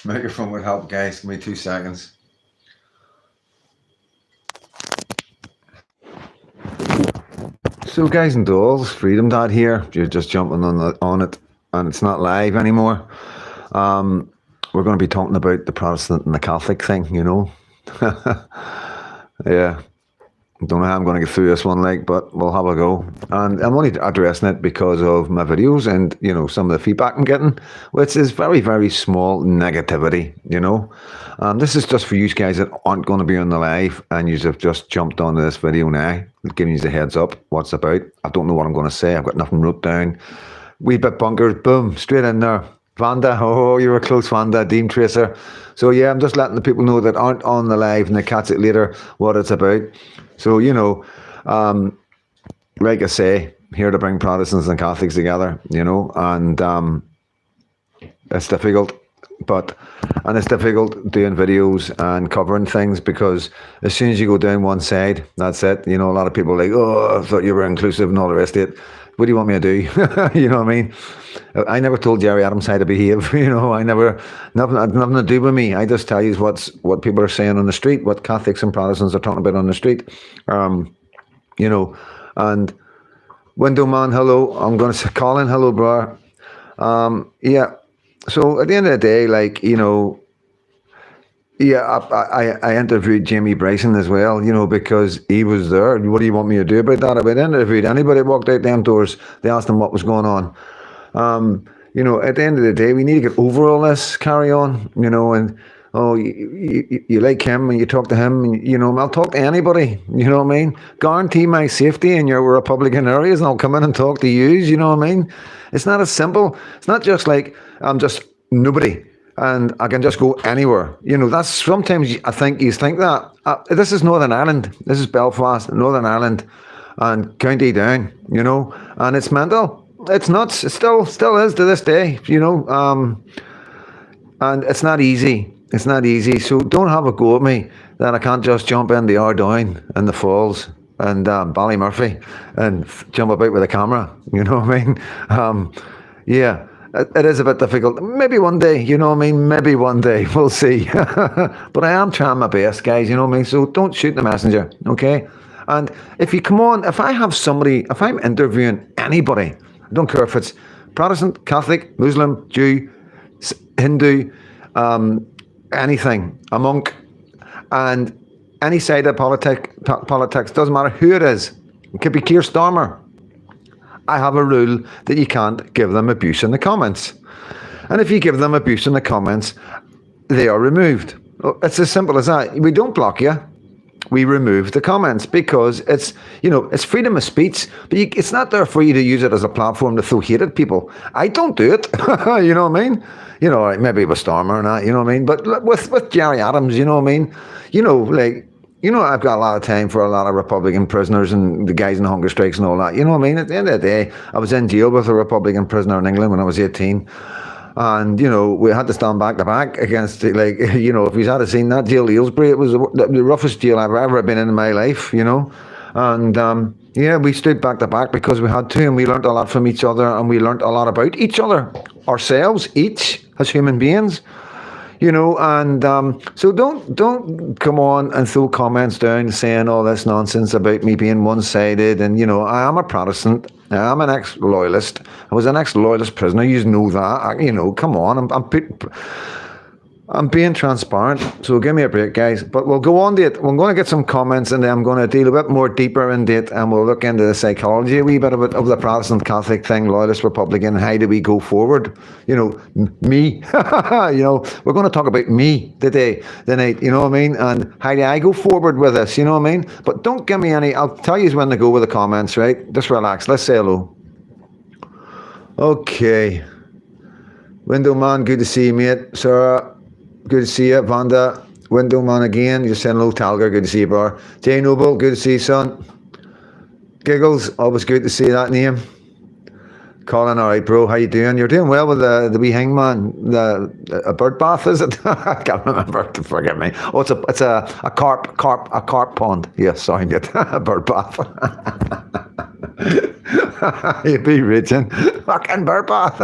Microphone would help, guys. Give me 2 seconds. So, guys and dolls, Freedom Dad here. You're just jumping on it, and it's not live anymore. We're going to be talking about the Protestant and the Catholic thing, you know. Yeah, don't know how I'm going to get through this one, like, but we'll have a go. And I'm only addressing it because of my videos and, you know, some of the feedback I'm getting, which is very, very small negativity, you know. This is just for you guys that aren't going to be on the live and you have just jumped onto this video now, giving you the heads up what's about. I don't know what I'm going to say. I've got nothing wrote down. Wee bit bunkered, boom, straight in there. Vanda, oh, you were close, Vanda, Deem Tracer. So yeah, I'm just letting the people know that aren't on the live and they catch it later what it's about. So, you know, like I say, here to bring Protestants and Catholics together, you know, and it's difficult, and it's difficult doing videos and covering things because as soon as you go down one side, that's it. You know, a lot of people are like, oh, I thought you were inclusive and all the rest of it. What do you want me to do? You know what I mean? I never told Gerry Adams how to behave. You know, nothing to do with me. I just tell you what people are saying on the street, what Catholics and Protestants are talking about on the street. You know, and Window Man, hello. I'm going to say, Colin, hello, bro. Yeah. So at the end of the day, like, you know, yeah, I interviewed Jamie Bryson as well, you know, because he was there. What do you want me to do about that? If I'd interviewed anybody that walked out them doors, they asked them what was going on. You know, at the end of the day, we need to get over all this, carry on, you know, and, oh, you like him and you talk to him, and, you know, I'll talk to anybody, you know what I mean? Guarantee my safety in your Republican areas and I'll come in and talk to you, you know what I mean? It's not as simple. It's not just like, I'm just nobody and I can just go anywhere. You know, that's sometimes I think you think that. This is Northern Ireland. This is Belfast, Northern Ireland and County Down, you know, and it's mental. It's nuts. It still is to this day, you know, and it's not easy. It's not easy. So don't have a go at me that I can't just jump in the Ardoyne and the Falls and Ballymurphy and jump about with a camera, you know what I mean? Yeah. It is a bit difficult. Maybe one day, you know what I mean? Maybe one day, we'll see. But I am trying my best, guys, you know what I mean? So don't shoot the messenger, okay? And if you come on, if I have somebody, if I'm interviewing anybody, I don't care if it's Protestant, Catholic, Muslim, Jew, Hindu, anything, a monk, and any side of politics, doesn't matter who it is. It could be Keir Starmer. I have a rule that you can't give them abuse in the comments. And if you give them abuse in the comments, they are removed. It's as simple as that. We don't block you. We remove the comments because it's, you know, it's freedom of speech, but it's not there for you to use it as a platform to throw hate at people. I don't do it. You know what I mean? You know, maybe with Starmer and that, you know what I mean? But with Gerry Adams, you know what I mean? You know, like, you know, I've got a lot of time for a lot of Republican prisoners and the guys in hunger strikes and all that. You know what I mean? At the end of the day, I was in jail with a Republican prisoner in England when I was 18. And, you know, we had to stand back to back against, like, you know, if you had seen that jail, Aylesbury, it was the roughest jail I've ever been in my life, you know. And, yeah, we stood back to back because we had to, and we learnt a lot from each other, and we learnt a lot about each other, ourselves, each, as human beings. You know, and so don't come on and throw comments down saying all this nonsense about me being one-sided. And, you know, I am a Protestant. I am an ex-loyalist. I was an ex-loyalist prisoner. You know that. You know, come on. I'm being transparent, so give me a break, guys. But we'll go on to it. We're going to get some comments, and then I'm going to deal a bit more deeper into it, and we'll look into the psychology a wee bit of the Protestant Catholic thing, loyalist, Republican. How do we go forward? You know, me. You know, we're going to talk about me today, the night. You know what I mean? And how do I go forward with this? You know what I mean? But don't give me any. I'll tell you when to go with the comments, right? Just relax. Let's say hello. Okay. Window Man, good to see you, mate. Sarah. Good to see you, Vanda. Window Man again. You're saying hello, Talger. Good to see you, bro. Jay Noble. Good to see you, son. Giggles. Always good to see that name. Colin, all right, bro. How you doing? You're doing well with the wee hangman. A bird bath, is it? I can't remember. Forgive me. Oh, it's a carp pond. Yes, sorry, a bird bath. You'd be raging. Fucking bird bath.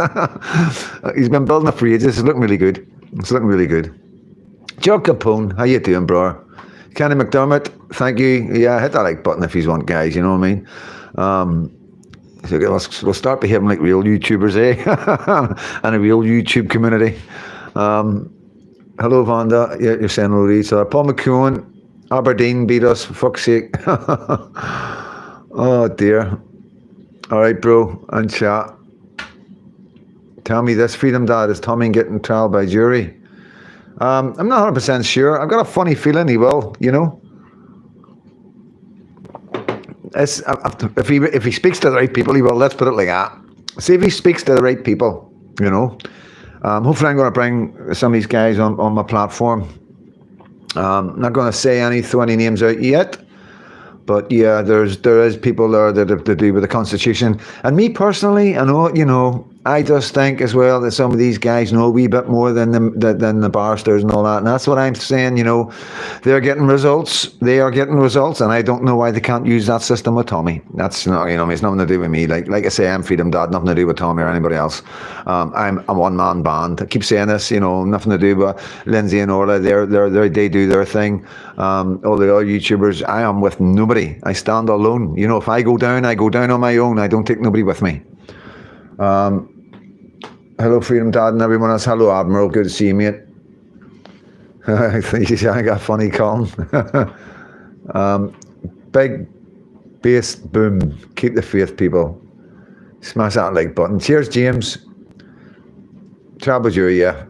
He's been building it for ages. It's looking really good. It's looking really good. Joe Capone, how you doing, bro? Kenny McDermott, thank you. Yeah, hit that like button if you want, guys. You know what I mean? So we'll start behaving like real YouTubers, eh? And a real YouTube community. Hello, Vanda. Yeah, you're saying hello to each other. Paul McEwen, Aberdeen beat us, for fuck's sake. Oh, dear. All right, bro, and chat. Tell me this, Freedom Dad, is Tommy getting trial by jury? I'm not 100% sure. I've got a funny feeling he will, you know. If he speaks to the right people, he will. Let's put it like that. See if he speaks to the right people, you know. Hopefully I'm going to bring some of these guys on my platform. I'm not going to throw any names out yet. But yeah, there is people there that have to do with the Constitution. And me personally, I know, you know, I just think as well that some of these guys know a wee bit more than the barristers and all that. And that's what I'm saying, you know, they're getting results. They are getting results. And I don't know why they can't use that system with Tommy. That's not, you know, it's nothing to do with me. Like I say, I'm Freedom Dad, nothing to do with Tommy or anybody else. I'm a one-man band. I keep saying this, you know, nothing to do with Lindsay and Orla. They do their thing. All the other YouTubers, I am with nobody. I stand alone. You know, if I go down on my own. I don't take nobody with me. Hello, Freedom Dad and everyone else. Hello, Admiral. Good to see you, mate. I think I got funny, Colin. Big bass boom. Keep the faith, people. Smash that like button. Cheers, James. Trouble you, yeah.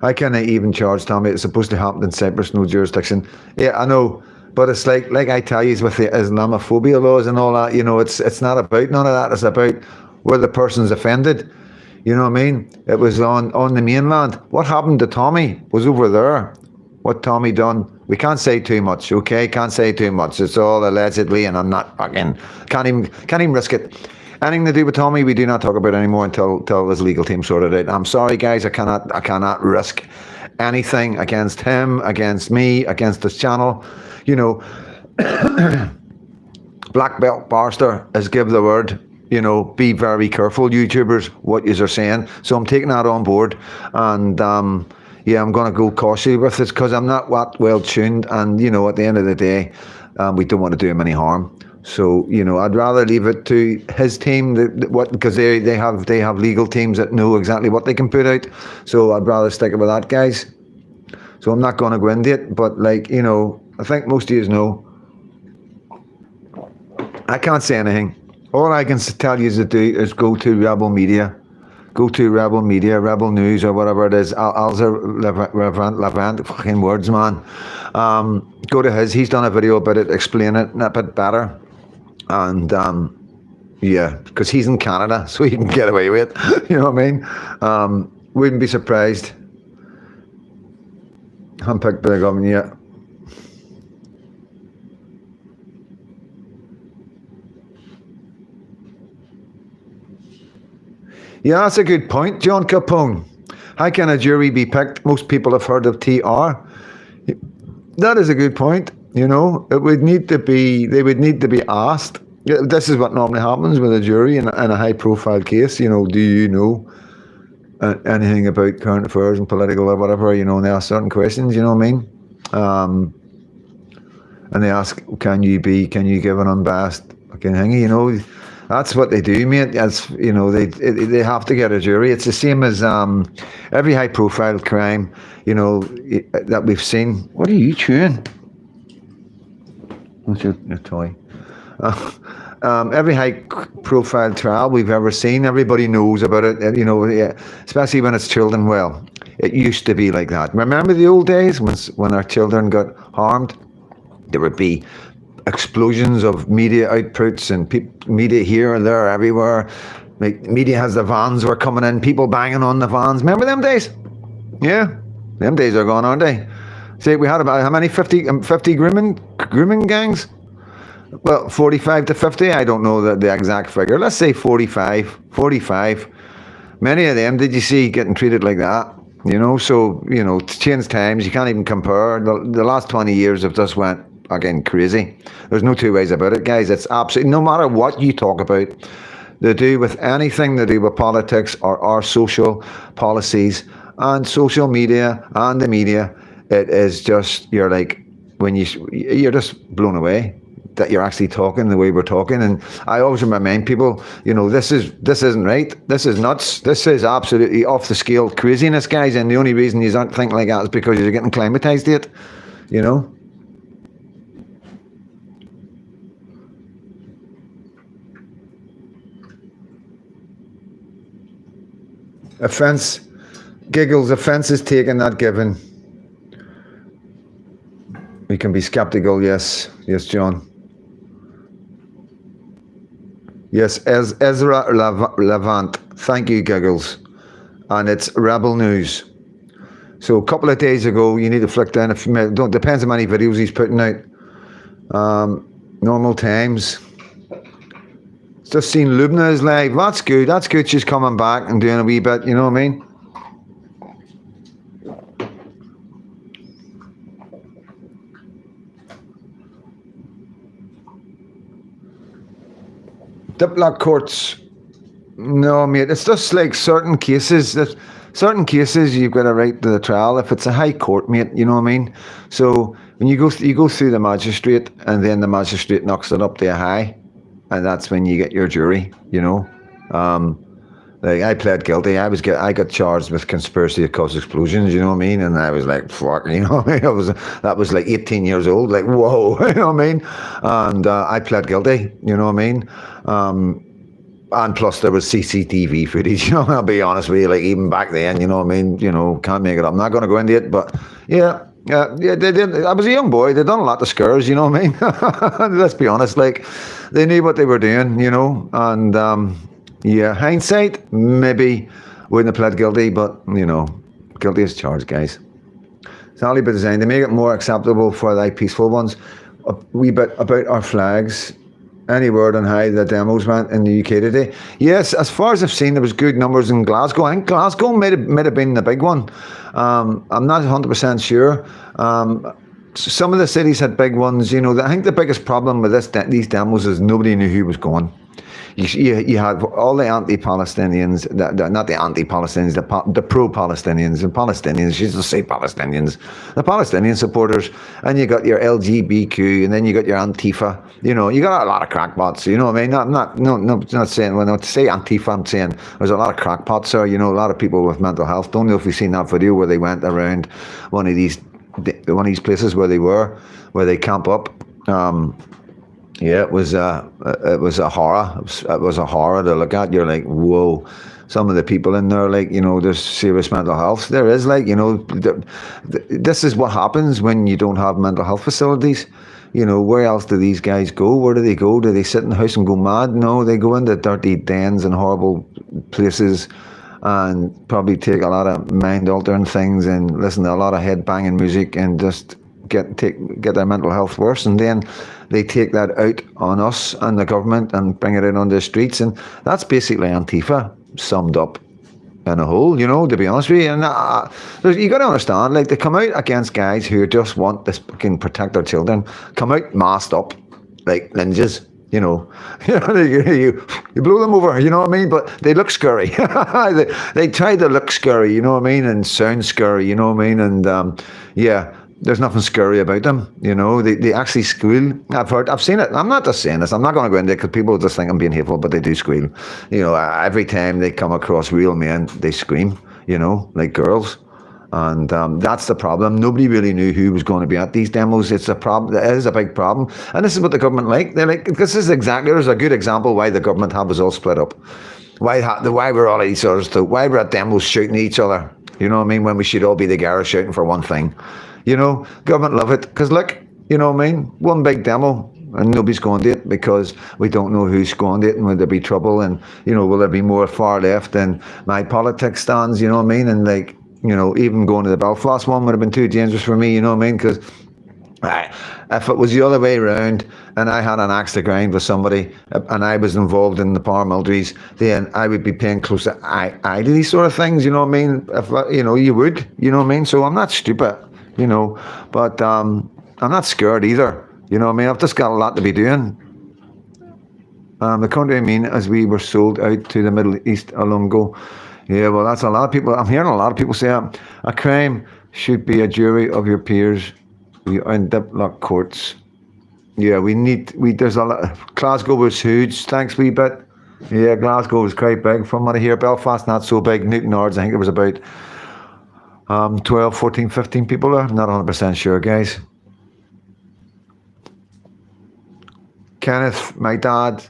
How can I even charge Tommy? It's supposed to happen in Cyprus, no jurisdiction. Yeah, I know. But it's like I tell you, with the Islamophobia laws and all that, you know, it's not about none of that. It's about where the person's offended. You know what I mean? It was on the mainland. What happened to Tommy was over there. What Tommy done? We can't say too much, okay? Can't say too much. It's all allegedly, and I'm not fucking can't even risk it. Anything to do with Tommy, we do not talk about anymore until his legal team sorted it out. I'm sorry, guys. I cannot risk anything against him, against me, against this channel. You know, Black Belt Barrister has given the word. You know, be very careful, YouTubers, what yous are saying. So I'm taking that on board, and yeah, I'm going to go cautiously with this because I'm not that well tuned, and you know, at the end of the day, we don't want to do him any harm. So you know, I'd rather leave it to his team, because they have legal teams that know exactly what they can put out. So I'd rather stick it with that, guys. So I'm not going to go into it, but like, you know, I think most of you know, I can't say anything. All I can tell you to do is go to Rebel Media. Go to Rebel Media, Rebel News, or whatever it is. Alza Levant, fucking words, man. Go to his. He's done a video about it, explain it a bit better. And yeah, because he's in Canada, so he can get away with it. You know what I mean? Wouldn't be surprised. Handpicked by the government, yeah. Yeah, that's a good point, John Capone. How can a jury be picked? Most people have heard of TR. That is a good point. You know, they would need to be asked. This is what normally happens with a jury in a high-profile case. You know, do you know anything about current affairs and political or whatever? You know, and they ask certain questions. You know what I mean? And they ask, can you give an unbiased fucking thing? You know. That's what they do, mate. That's, you know, they have to get a jury. It's the same as every high-profile crime, you know, that we've seen. What are you chewing? What's your toy? Every high-profile trial we've ever seen, everybody knows about it. You know, especially when it's children. Well, it used to be like that. Remember the old days when our children got harmed? There would be explosions of media outputs and media here and there, everywhere. Like, media has the vans were coming in, people banging on the vans. Remember them days? Yeah, them days are gone, aren't they? See, we had about how many? 50 grooming gangs? Well, 45 to 50. I don't know the exact figure. Let's say 45. Many of them, did you see, getting treated like that? You know, so, you know, to change times, you can't even compare. The last 20 years have just went again crazy. There's no two ways about it, guys. It's absolutely, no matter what you talk about, they do with anything to do with politics or our social policies, and social media and the media, it is just, you're like, you're just blown away that you're actually talking the way we're talking. And I always remind people, this isn't right. This is nuts. This is absolutely off the scale craziness, guys. And the only reason you aren't thinking like that is because you're getting climatized to it, Offence, giggles, offence is taken, not given. We can be skeptical, yes, John. Yes, Ezra Levant, thank you, giggles. And it's Rebel News. So a couple of days ago, you need to flick down depends how many videos he's putting out. Normal times. Just seen Lubna is live. That's good. She's coming back and doing a wee bit, you know what I mean? Diplock courts. No, mate. It's just like certain cases you've got a right to the trial. If it's a high court, mate, you know what I mean? So when you go through the magistrate, and then the magistrate knocks it up to a high, and that's when you get your jury, Like, I pled guilty. I got charged with conspiracy to cause explosions, you know what I mean? And I was like, fuck, you know what I mean? That was like 18 years old, like, whoa, you know what I mean? And I pled guilty, you know what I mean? And plus there was CCTV footage, I'll be honest with you, like, even back then, you know what I mean? Can't make it up. I'm not going to go into it, but yeah, they did. I was a young boy. They done a lot of scurs, you know what I mean? Let's be honest, like, they knew what they were doing, and yeah, hindsight, maybe wouldn't have pled guilty, but, guilty as charged, guys. It's only by design to make it more acceptable for thy peaceful ones. A wee bit about our flags. Any word on how the demos went in the UK today? Yes, as far as I've seen, there was good numbers in Glasgow. I think Glasgow might have been the big one. I'm not 100% sure. Some of the cities had big ones. I think the biggest problem with these demos is nobody knew who was going. You had all the anti-Palestinians, not the anti-Palestinians, the pro-Palestinians, and Palestinians, you just say Palestinians, the Palestinian supporters, and you got your LGBTQ, and then you got your Antifa, you got a lot of crackpots, you know what I mean? Not saying, when I say Antifa, I'm saying there's a lot of crackpots there, a lot of people with mental health. Don't know if you've seen that video where they went around one of these places where they camp up. Yeah, it was a horror. It was a horror to look at. You're like, whoa. Some of the people in there, like, there's serious mental health. There is, like, this is what happens when you don't have mental health facilities. Where else do these guys go? Where do they go? Do they sit in the house and go mad? No, they go into dirty dens and horrible places and probably take a lot of mind-altering things and listen to a lot of head-banging music and just get their mental health worse, and then they take that out on us and the government and bring it out on the streets, and that's basically Antifa summed up in a whole, to be honest with you. And you got to understand, like, they come out against guys who just want to fucking protect their children, come out masked up like ninjas. You blow them over, you know what I mean? But they look scary. they try to look scary, you know what I mean, and sound scary, you know what I mean? And yeah, there's nothing scary about them, They actually squeal. I've seen it. I'm not just saying this. I'm not going to go into it because people just think I'm being hateful, but they do squeal. Every time they come across real men, they scream, like girls. And that's the problem. Nobody really knew who was going to be at these demos. It's a problem. It is a big problem. And this is what the government like. They're like, there's a good example why the government have us all split up. Why we're all at each other's throat. Why we're at demos shooting at each other. You know what I mean? When we should all be together shouting for one thing. Government love it. Because look, you know what I mean? One big demo and nobody's going to it because we don't know who's going to it, and will there be trouble, and, will there be more far left than my politics stands, you know what I mean? And like, even going to the Belfast one would have been too dangerous for me, you know what I mean? Because if it was the other way around and I had an axe to grind with somebody and I was involved in the paramilitaries, then I would be paying close eye to these sort of things, you know what I mean? If you would, you know what I mean? So I'm not stupid, but I'm not scared either, you know what I mean? I've just got a lot to be doing. The country, as we were sold out to the Middle East a long ago. Yeah, well, that's a lot of people. I'm hearing a lot of people say a crime should be a jury of your peers. We are in diplomat courts. Yeah, there's a lot. Glasgow was huge. Thanks, wee bit. Yeah, Glasgow was quite big. From what I hear, Belfast not so big. Newton Ards, I think there was about 12, 14, 15 people there. Not 100% sure, guys. Kenneth, my dad,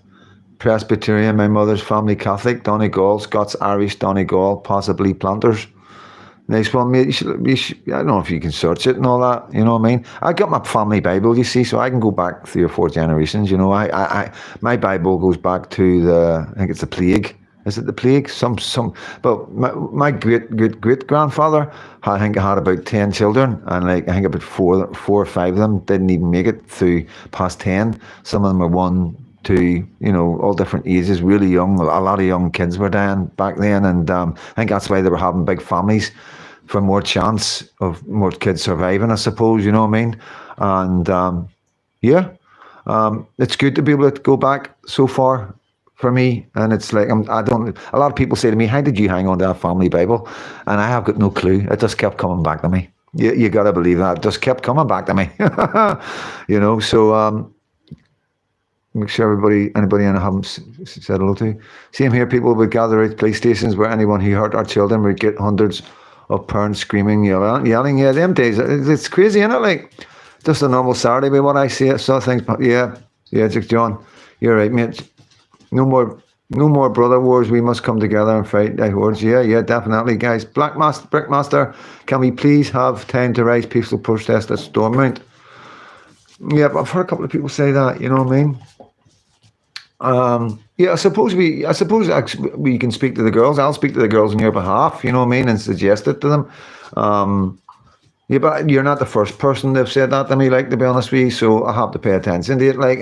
Presbyterian, my mother's family Catholic, Donegal, Scots Irish, Donegal, possibly Planters. Nice one, mate. I don't know if you can search it and all that. You know what I mean? I got my family Bible, you see, so I can go back 3 or 4 generations. You know, my Bible goes back to I think it's the plague. Is it the plague? But my great grandfather, I think, had about 10 children, and like I think about four or five of them didn't even make it through past 10. Some of them were 1, 2, you know, all different ages, really young. A lot of young kids were dying back then, and I think that's why they were having big families, for more chance of more kids surviving, I suppose. You know what I mean? And yeah, it's good to be able to go back so far for me. And it's like I don't. A lot of people say to me, "How did you hang on to that family Bible?" And I have got no clue. It just kept coming back to me. You got to believe that. It just kept coming back to me. You know. So make sure anybody I haven't said hello to. Same here. People would gather at police stations where anyone who hurt our children would get hundreds of parents screaming, yelling. Yeah, them days. It's crazy, isn't it? Like just a normal Saturday. But what I see, saw things. Yeah, John, you're right, mate. No more brother wars. We must come together and fight the hordes. Yeah, definitely, guys. Brickmaster, can we please have time to raise peaceful protest at Stormont? Yeah, but I've heard a couple of people say that. You know what I mean? Yeah, I suppose we can speak to the girls. I'll speak to the girls on your behalf. You know what I mean, and suggest it to them. Yeah, but you're not the first person they've said that to me. Like, to be honest with you, so I have to pay attention to it. Like,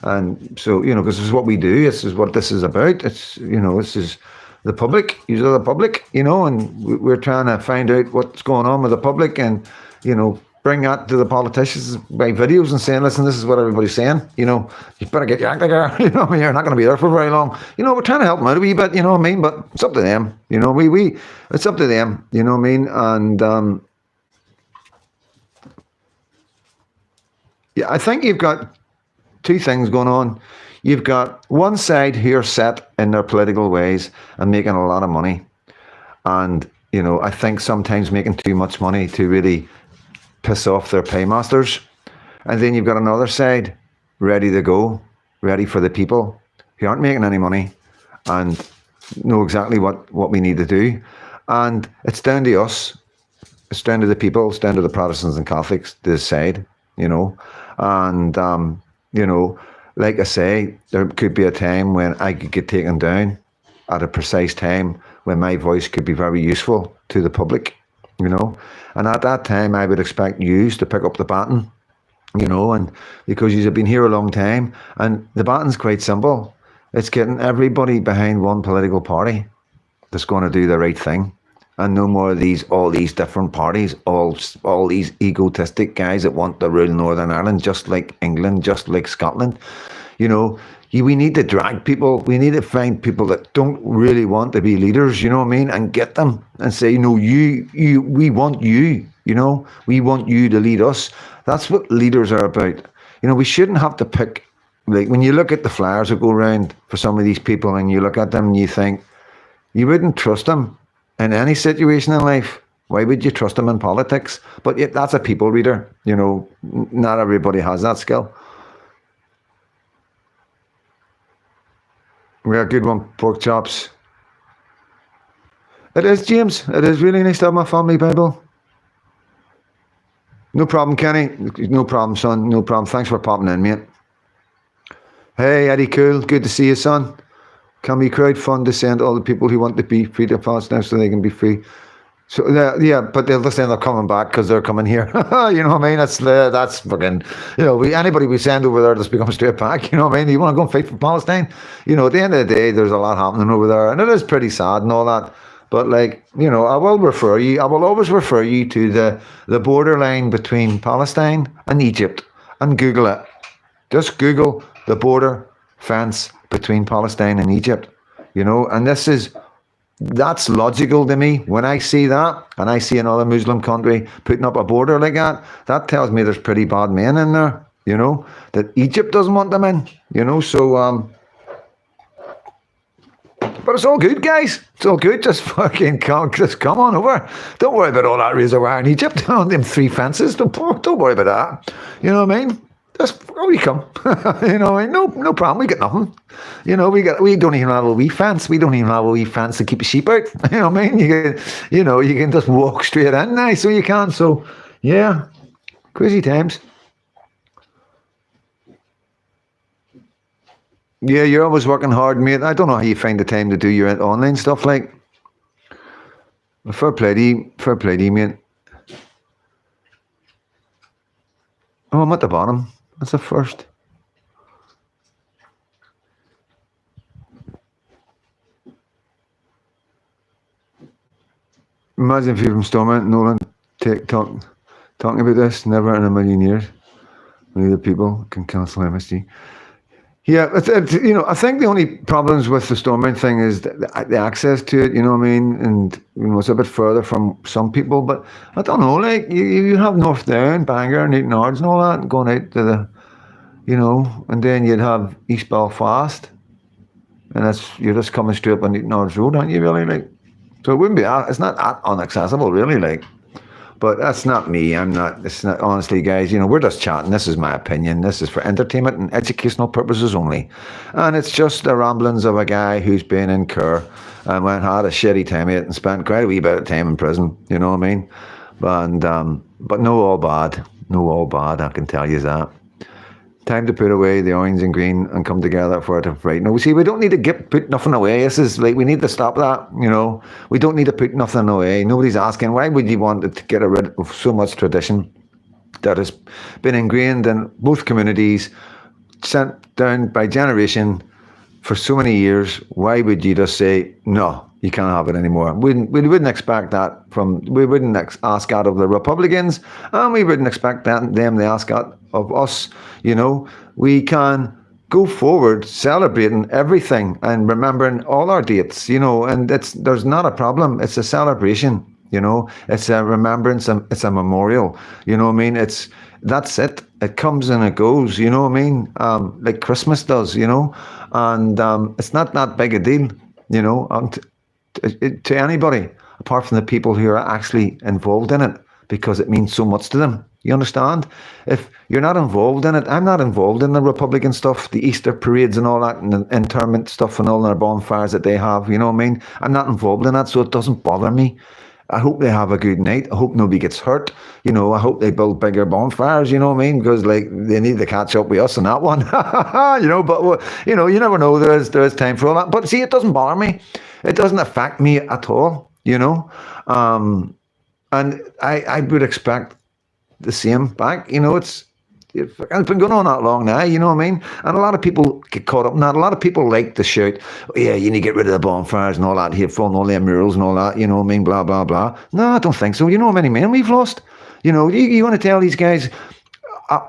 and so, you know, because this is what we do. This is what this is about. It's, you know, this is the public. These are the public. You know, and we're trying to find out what's going on with the public, and you know, bring that to the politicians by videos and saying, listen, this is what everybody's saying. You know, you better get your act together. You know, you're not going to be there for very long. You know, we're trying to help them out a wee bit. You know what I mean? But it's up to them. You know, it's up to them. You know what I mean? And yeah, I think you've got 2 things going on. You've got one side who are set in their political ways and making a lot of money. And, you know, I think sometimes making too much money to really piss off their paymasters. And then you've got another side ready to go, ready for the people who aren't making any money and know exactly what we need to do. And it's down to us. It's down to the people. It's down to the Protestants and Catholics to decide, you know. And, you know, like I say, there could be a time when I could get taken down at a precise time when my voice could be very useful to the public, you know. And at that time, I would expect you to pick up the baton, you know, and because you've been here a long time. And the baton's quite simple. It's getting everybody behind one political party that's going to do the right thing. And no more of all these different parties, all these egotistic guys that want to rule Northern Ireland, just like England, just like Scotland. You know, we need to drag people. We need to find people that don't really want to be leaders, you know what I mean, and get them and say, no, we want you, you know, we want you to lead us. That's what leaders are about. You know, we shouldn't have to pick, like when you look at the flyers that go around for some of these people and you look at them and you think, you wouldn't trust them in any situation in life. Why would you trust them in politics? But yet, that's a people reader. You know, not everybody has that skill. We got a good one, pork chops. It is, James. It is really nice to have my family Bible. No problem, Kenny. No problem, son. No problem. Thanks for popping in, mate. Hey, Eddie Cool. Good to see you, son. Can we crowdfund to send all the people who want to be free to Palestine so they can be free? So yeah, but they'll just end up coming back because they're coming here. You know what I mean? That's fucking, you know, anybody we send over there just becomes straight back. You know what I mean? You want to go and fight for Palestine? You know, at the end of the day, there's a lot happening over there, and it is pretty sad and all that. But like, you know, I will always refer you to the borderline between Palestine and Egypt, and Google it. Just Google the border fence between Palestine and Egypt. You know, and this is That's logical to me. When I see that, and I see another Muslim country putting up a border like that, that tells me there's pretty bad men in there, that Egypt doesn't want them in, so, but it's all good, guys. It's all good. Just just come on over. Don't worry about all that razor wire in Egypt. On them 3 fences. Don't worry about that. You know what I mean? Just we come. No problem. We get nothing. We don't even have a wee fence. We don't even have a wee fence to keep the sheep out. You know what I mean? You can just walk straight in now, so you can. So yeah, crazy times. Yeah, you're always working hard, mate. I don't know how you find the time to do your online stuff. Like, fair play to you, mate. Oh, I'm at the bottom. That's the first. Imagine if you from Stormont, Nolan, talking about this. Never in a million years. Only the people can cancel MSD. Yeah, I think the only problems with the Stormont thing is the access to it, you know what I mean? And, it's a bit further from some people, but I don't know, like, you have North Down, Bangor, Newton Ards and all that, going out to the, and then you'd have East Belfast, and you're just coming straight up on Newton Ards Road, aren't you, really? Like, so it wouldn't be, it's not that unaccessible, really, like. But that's not me. It's not, honestly, guys, we're just chatting. This is my opinion. This is for entertainment and educational purposes only. And it's just the ramblings of a guy who's been in Kerr and had a shitty time of it and spent quite a wee bit of time in prison. You know what I mean? But no all bad. No all bad, I can tell you that. Time to put away the orange and green and come together for it right. No, see, we don't need to put nothing away. This is like, we need to stop that, We don't need to put nothing away. Nobody's asking, why would you want to get rid of so much tradition that has been ingrained in both communities, sent down by generation for so many years? Why would you just say, no, you can't have it anymore? We wouldn't expect that we wouldn't ask that of the Republicans, and we wouldn't expect them to ask that of us. We can go forward celebrating everything and remembering all our dates, and there's not a problem. It's a celebration, it's a remembrance, it's a memorial, you know what I mean? That's it. It comes and it goes, you know what I mean? Like Christmas does, and it's not that big a deal, to anybody apart from the people who are actually involved in it, because it means so much to them. You understand? If you're not involved in it, I'm not involved in the Republican stuff, the Easter parades and all that, and the internment stuff and all their bonfires that they have, you know what I mean? I'm not involved in that, so it doesn't bother me. I hope they have a good night. I hope nobody gets hurt. I hope they build bigger bonfires, you know what I mean? Because, like, they need to catch up with us on that one. But, you never know. There is time for all that. But see, it doesn't bother me. It doesn't affect me at all, And I would expect the same back. It's been going on that long now, you know what I mean? And a lot of people get caught up in that. A lot of people like to shout, oh, yeah, you need to get rid of the bonfires and all that, here, throwing all them murals and all that, you know what I mean, blah, blah, blah. No, I don't think so. You know how many men we've lost? You want to tell these guys,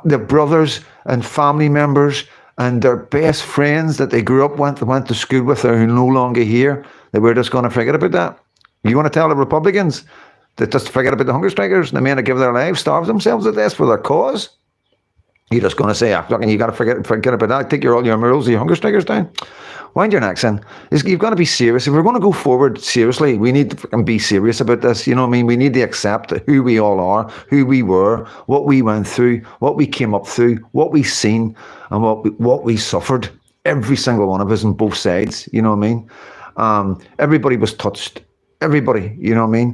their brothers and family members and their best friends that they grew up with, went to school with, are no longer here, that we're just going to forget about that? You want to tell the Republicans that just forget about the hunger strikers, the men that give their lives, starve themselves to death for their cause? You're just going to say, you got to forget about that. Take all your murals, your hunger strikers down. Wind your necks in. You've got to be serious. If we're going to go forward seriously, we need to be serious about this. You know what I mean? We need to accept who we all are, who we were, what we went through, what we came up through, what we seen, and what we suffered. Every single one of us on both sides. You know what I mean? Everybody was touched. Everybody. You know what I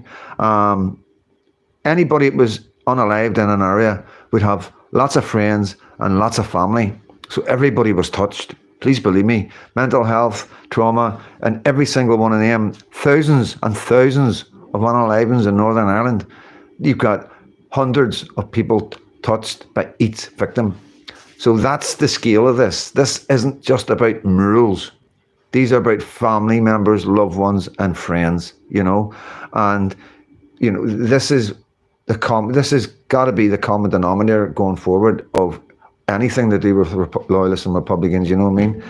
mean? Anybody that was unalived in an area would have lots of friends and lots of family. So everybody was touched. Please believe me. Mental health, trauma, and every single one of them, thousands and thousands of unaliveds in Northern Ireland. You've got hundreds of people touched by each victim. So that's the scale of this. This isn't just about murals. These are about family members, loved ones, and friends, And, this is this has got to be the common denominator going forward of anything to do with loyalists and Republicans, you know what I mean?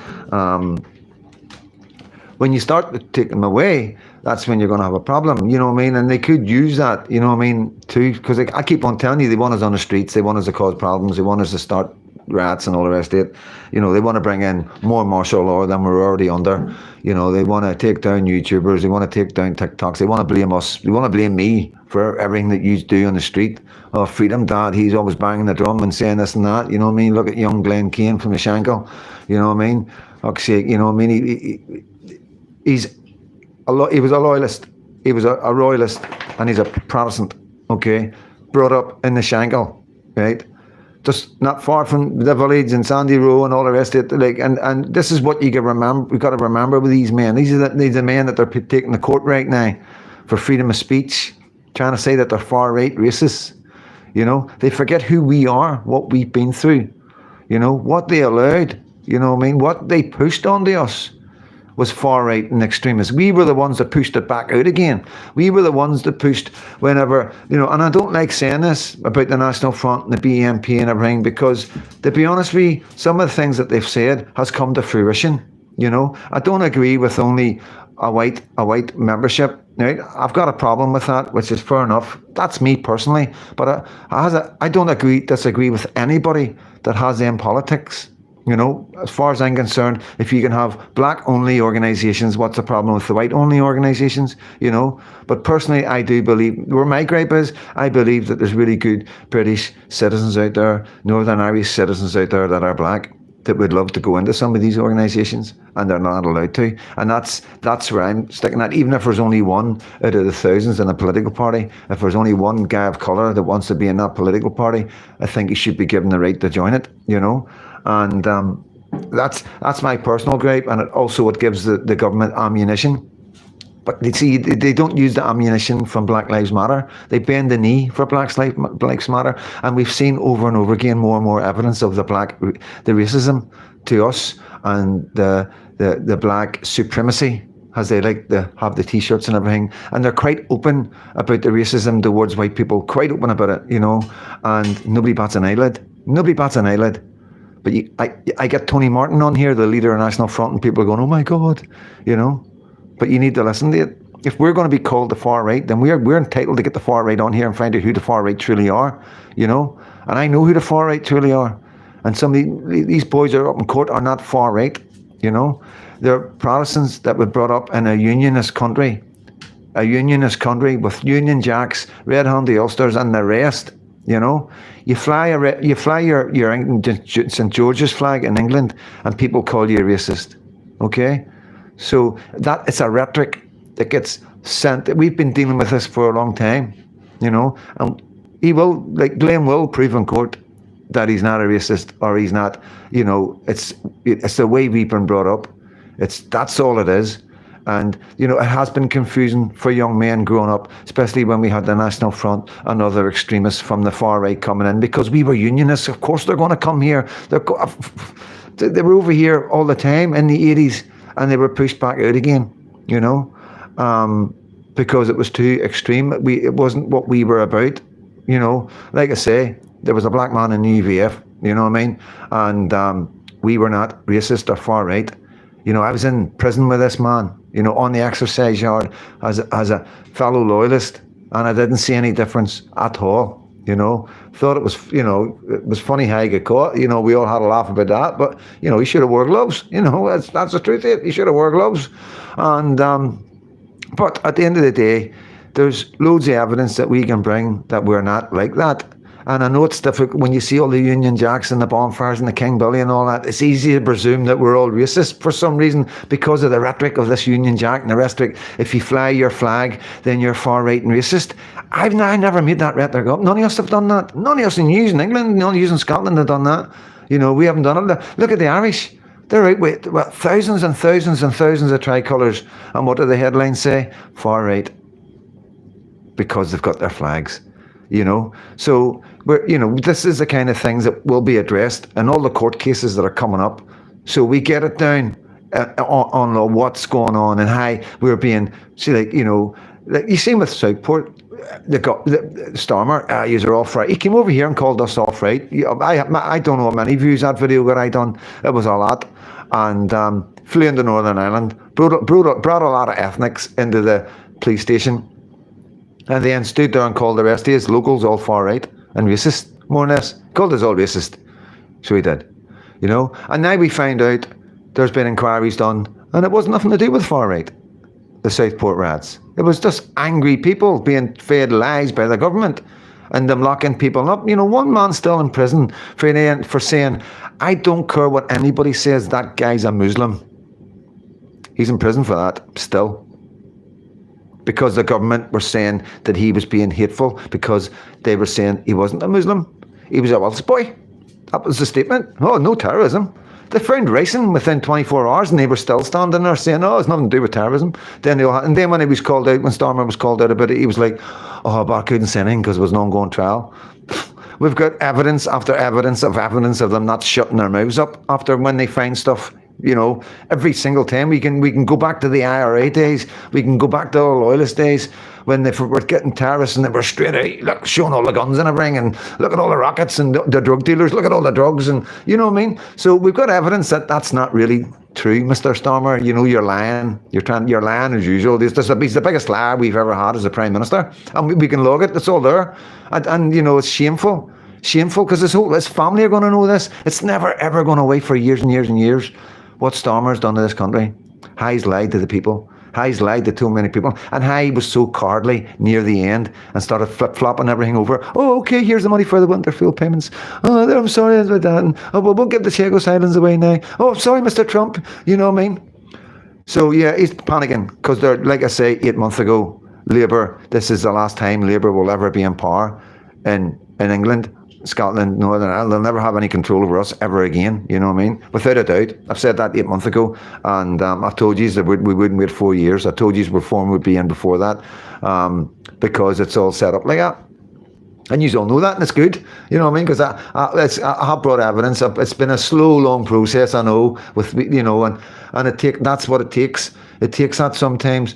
when you start to take them away, that's when you're going to have a problem, you know what I mean? And they could use that, you know what I mean, too, because I keep on telling you, they want us on the streets, they want us to cause problems, they want us to start rats and all the rest of it. You know, they want to bring in more martial law than we're already under. You know, they want to take down YouTubers, they want to take down TikToks, they want to blame us, they want to blame me for everything that you do on the street. Oh, Freedom Dad, he's always banging the drum and saying this and that, you know what I mean? Look at young Glenn Kane from the Shankill, you know what I mean? Fuck's sake, you know what I mean? He was a loyalist, he was a royalist, and he's a Protestant, okay? Brought up in the Shankill, right? Just not far from the village and Sandy Row and all the rest of it. Like, and this is what you got to remember. We've got to remember with these men. These are the men that they're taking to court right now for freedom of speech, trying to say that they're far right racists. You know, they forget who we are, what we've been through. You know, what they allowed. You know what I mean? What they pushed onto us was far right and extremists. We were the ones that pushed it back out again. We were the ones that pushed whenever, you know, and I don't like saying this about the National Front and the BNP and everything, because to be honest with you, some of the things that they've said has come to fruition. You know, I don't agree with only a white membership. Right? I've got a problem with that, which is fair enough. That's me personally, but I don't disagree with anybody that has them politics. You know, as far as I'm concerned, if you can have black-only organisations, what's the problem with the white-only organisations? You know, but personally, I do believe, where my gripe is, I believe that there's really good British citizens out there, Northern Irish citizens out there that are black, that would love to go into some of these organisations, and they're not allowed to. And that's where I'm sticking at. Even if there's only one out of the thousands in a political party, if there's only one guy of colour that wants to be in that political party, I think he should be given the right to join it, you know. And that's my personal gripe, and it gives the government ammunition. But they see, they don't use the ammunition from Black Lives Matter. They bend the knee for Black Lives Matter, and we've seen over and over again more and more evidence of the racism to us and the black supremacy, as they like to have the T-shirts and everything, and they're quite open about the racism towards white people, quite open about it, you know, and nobody bats an eyelid. Nobody bats an eyelid. But I get Tony Martin on here, the leader of National Front, and people are going, oh my God, you know. But you need to listen to it. If we're going to be called the far right, then we're entitled to get the far right on here and find out who the far right truly are, you know. And I know who the far right truly are. And some of these boys that are up in court are not far right, you know. They're Protestants that were brought up in a unionist country with Union Jacks, red-handed ulsters, and the rest. You know, you fly your St. George's flag in England, and people call you a racist. Okay, so that it's a rhetoric that gets sent. We've been dealing with this for a long time, you know, and Glenn will prove in court that he's not a racist, or he's not. You know, it's the way we've been brought up. That's all it is. And, you know, it has been confusing for young men growing up, especially when we had the National Front and other extremists from the far right coming in, because we were unionists. Of course they're going to come here. They were over here all the time in the 80s, and they were pushed back out again, you know, because it was too extreme. It wasn't what we were about, you know. Like I say, there was a black man in the UVF, you know what I mean? And we were not racist or far right. You know, I was in prison with this man, you know, on the exercise yard as a fellow loyalist, and I didn't see any difference at all, you know. Thought it was, you know, it was funny how he got caught. You know, we all had a laugh about that, but, you know, he should have wore gloves. You know, that's the truth of it. He should have wore gloves. And, but at the end of the day, there's loads of evidence that we can bring that we're not like that. And I know it's difficult when you see all the Union Jacks and the bonfires and the King Billy and all that. It's easy to presume that we're all racist for some reason because of the rhetoric of this Union Jack and the rhetoric. If you fly your flag, then you're far right and racist. I never made that rhetoric up. None of us have done that. None of us in England, none of us in Scotland have done that. You know, we haven't done it. Look at the Irish. They're out with thousands and thousands and thousands of tricolours. And what do the headlines say? Far right. Because they've got their flags. You know, so this is the kind of things that will be addressed in all the court cases that are coming up. So we get it down on what's going on and how we're being. See, like you see with Southport, the Starmer, you're off right. He came over here and called us off right. I don't know how many views that video got I done. It was a lot, and flew into Northern Ireland, brought a lot of ethnics into the police station, and then stood there and called the rest of us locals all far right and racist, more or less. Called us all racist. So he did. You know? And now we find out there's been inquiries done, and it was nothing to do with far right, the Southport rats. It was just angry people being fed lies by the government and them locking people up. You know, one man's still in prison for saying, I don't care what anybody says, that guy's a Muslim. He's in prison for that still. Because the government were saying that he was being hateful, because they were saying he wasn't a Muslim. He was a Welsh boy. That was the statement. Oh, no terrorism. They found racing within 24 hours and they were still standing there saying, oh, it's nothing to do with terrorism. And then when he was called out, when Starmer was called out about it, he was like, oh, but I couldn't say anything because it was an ongoing trial. We've got evidence after evidence of them not shutting their mouths up after when they find stuff. You know, every single time we can go back to the IRA days, we can go back to the Loyalist days when they were getting terrorists and they were straight out, look, showing all the guns and everything, and look at all the rockets and the drug dealers, look at all the drugs, and you know what I mean. So we've got evidence that that's not really true, Mr. Starmer. You know, you're lying. You're lying as usual. He's the biggest liar we've ever had as a Prime Minister, and we can log it. It's all there, and you know, it's shameful. Shameful because his family are going to know this. It's never ever going away for years and years and years. What Starmer's done to this country. How he's lied to the people. How he's lied to too many people. And how he was so cowardly near the end and started flip-flopping everything over. Oh, okay, here's the money for the winter fuel payments. Oh, I'm sorry about that. And, oh, well, we'll give the Chagos Islands away now. Oh, sorry, Mr. Trump. You know what I mean? So, yeah, he's panicking because they're, like I say, 8 months ago, Labour, this is the last time Labour will ever be in power in England. Scotland, Northern Ireland, they'll never have any control over us ever again, you know what I mean? Without a doubt. I've said that 8 months ago, and I've told you that we wouldn't wait 4 years. I told you reform would be in before that, because it's all set up like that. And you all know that, and it's good, you know what I mean? Because I have brought evidence. It's been a slow, long process, I know, with, you know, and that's what it takes. It takes that sometimes.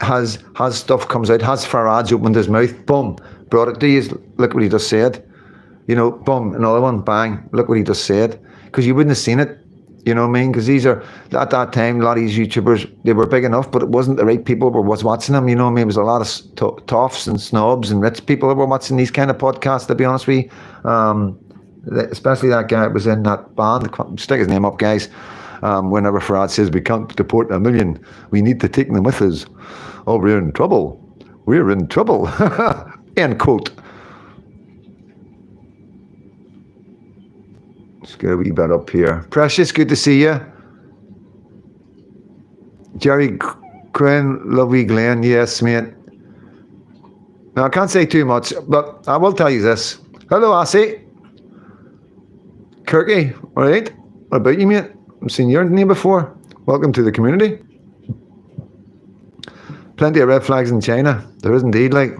Has stuff comes out, has Farage opened his mouth, boom, brought it to you, look what he just said. You know, boom, another one, bang, look what he just said. Because you wouldn't have seen it, you know what I mean? Because these are, at that time, a lot of these YouTubers, they were big enough, but it wasn't the right people who was watching them, you know what I mean? It was a lot of toffs and snobs and rich people that were watching these kind of podcasts, to be honest with you. Especially that guy that was in that band, stick his name up, guys. Whenever Farage says, we can't deport 1 million, we need to take them with us. Oh, we're in trouble. We're in trouble. End quote. Let's get a wee bit up here. Precious, good to see you. Jerry Quinn, lovely Glenn, yes, mate. Now, I can't say too much, but I will tell you this. Hello, Assie. Kirky, all right? What about you, mate? I've seen your name before. Welcome to the community. Plenty of red flags in China. There is indeed, like.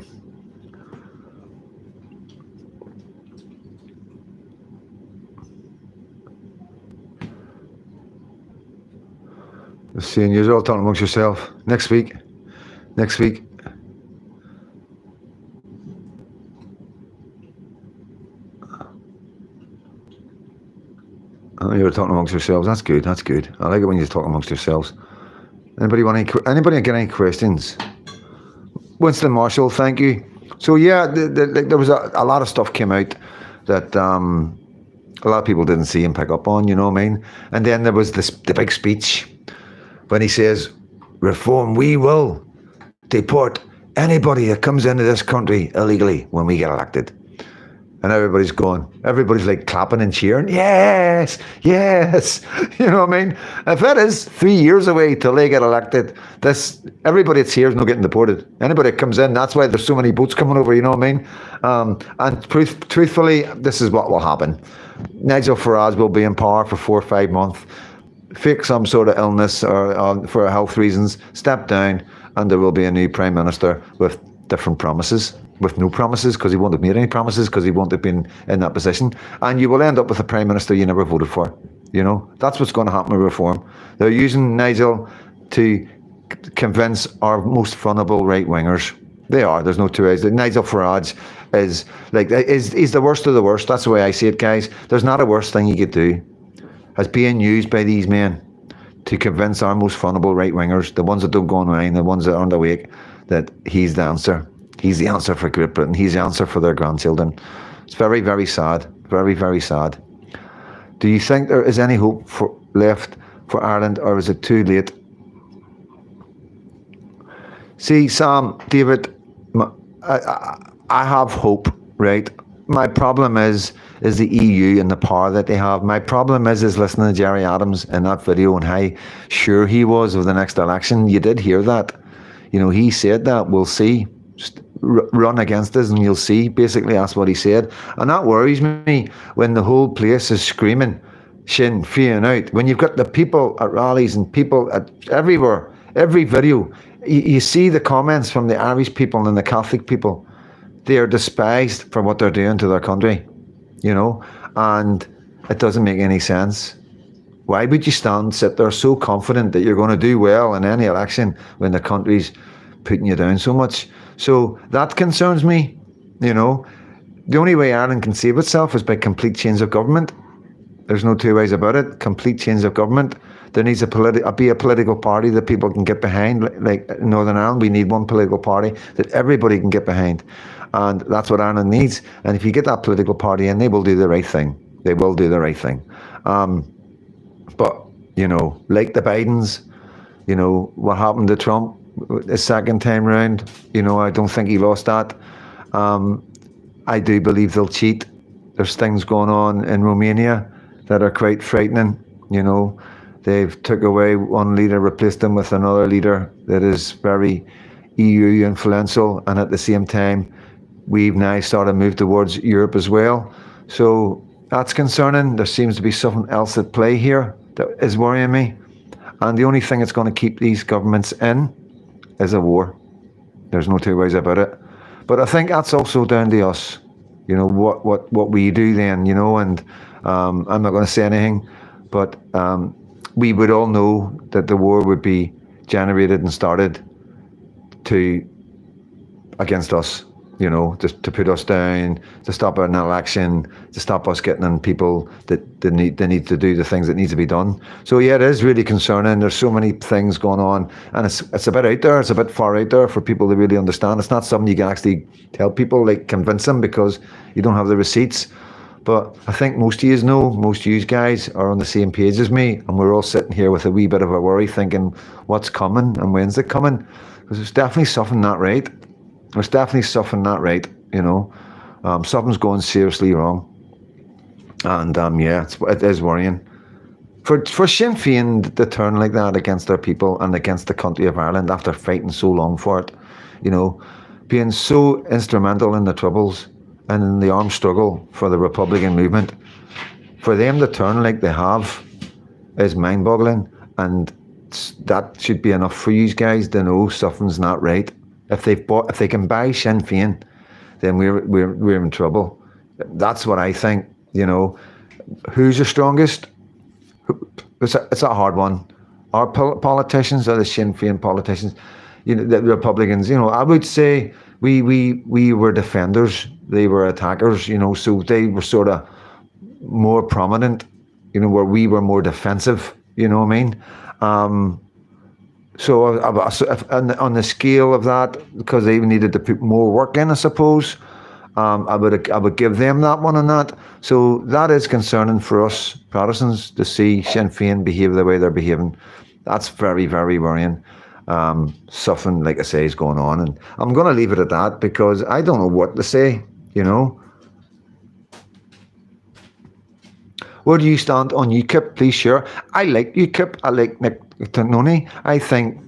Seeing you're all talking amongst yourself. Next week. Oh, you're talking amongst yourselves. That's good. I like it when you talk amongst yourselves. Anybody get any questions? Winston Marshall, thank you. So yeah, there was a lot of stuff came out that a lot of people didn't see and pick up on. You know what I mean? And then there was the big speech. When he says, reform, we will deport anybody that comes into this country illegally when we get elected. And everybody's like clapping and cheering. Yes. You know what I mean? If that is 3 years away till they get elected, everybody that's here is not getting deported. Anybody that comes in, that's why there's so many boats coming over, you know what I mean? And truthfully, this is what will happen. Nigel Farage will be in power for 4 or 5 months. Fake some sort of illness or for health reasons, step down, and there will be a new Prime Minister with different promises, with no promises, because he won't have made any promises, because he won't have been in that position. And you will end up with a Prime Minister you never voted for. You know, that's what's going to happen with reform. They're using Nigel to convince our most vulnerable right-wingers. They are, there's no two ways. Nigel Farage is the worst of the worst. That's the way I see it, guys. There's not a worse thing you could do as being used by these men to convince our most vulnerable right-wingers, the ones that don't go online, the ones that aren't awake, that he's the answer. He's the answer for Great Britain. He's the answer for their grandchildren. It's very, very sad. Very, very sad. Do you think there is any hope left for Ireland, or is it too late? See, Sam, David, I have hope, right? My problem is the EU and the power that they have. My problem is listening to Gerry Adams in that video and how sure he was of the next election. You did hear that. You know, he said that. We'll see. Just run against us and you'll see. Basically, that's what he said. And that worries me when the whole place is screaming Sinn Féin out. When you've got the people at rallies and people at everywhere, every video, you see the comments from the Irish people and the Catholic people. They are despised for what they're doing to their country, you know, and it doesn't make any sense. Why would you sit there so confident that you're going to do well in any election when the country's putting you down so much? So that concerns me, you know. The only way Ireland can save itself is by complete change of government. There's no two ways about it. Complete change of government. There needs to be a political party that people can get behind. Like in Northern Ireland, we need one political party that everybody can get behind. And that's what Ireland needs. And if you get that political party in, they will do the right thing. They will do the right thing. But, you know, like the Bidens, you know, what happened to Trump the second time round, you know, I don't think he lost that. I do believe they'll cheat. There's things going on in Romania that are quite frightening, you know. They've took away one leader, replaced him with another leader that is very EU influential, and at the same time, we've now started to move towards Europe as well. So that's concerning. There seems to be something else at play here that is worrying me. And the only thing that's going to keep these governments in is a war. There's no two ways about it. But I think that's also down to us, you know, what we do then, you know, and I'm not going to say anything, but we would all know that the war would be generated and started against us, you know, to put us down, to stop an election, to stop us getting in people that they need to do the things that need to be done. So yeah, it is really concerning. There's so many things going on, and it's a bit out there. It's a bit far out there for people to really understand. It's not something you can actually tell people, like convince them, because you don't have the receipts. But I think most of you know, most of you guys are on the same page as me, and we're all sitting here with a wee bit of a worry, thinking what's coming and when's it coming? Because there's definitely something not right. There's definitely something not right, you know. Something's going seriously wrong. And yeah, it is worrying. For Sinn Féin to turn like that against their people and against the country of Ireland after fighting so long for it, you know, being so instrumental in the Troubles and in the armed struggle for the Republican movement, for them to turn like they have is mind-boggling, and that should be enough for you guys to know something's not right. If they can buy Sinn Féin, then we're in trouble. That's what I think. You know, who's the strongest? It's a hard one. Our politicians are the Sinn Féin politicians. You know, the Republicans. You know, I would say we were defenders. They were attackers. You know, so they were sort of more prominent. You know, where we were more defensive. You know what I mean? So on the scale of that, because they needed to put more work in, I suppose, I would give them that one on that. So that is concerning for us Protestants to see Sinn Féin behave the way they're behaving. That's very, very worrying. Something, like I say, is going on, and I'm going to leave it at that because I don't know what to say. You know. Where do you stand on UKIP? Please share. I like UKIP. I like Nick Tignoni. I think,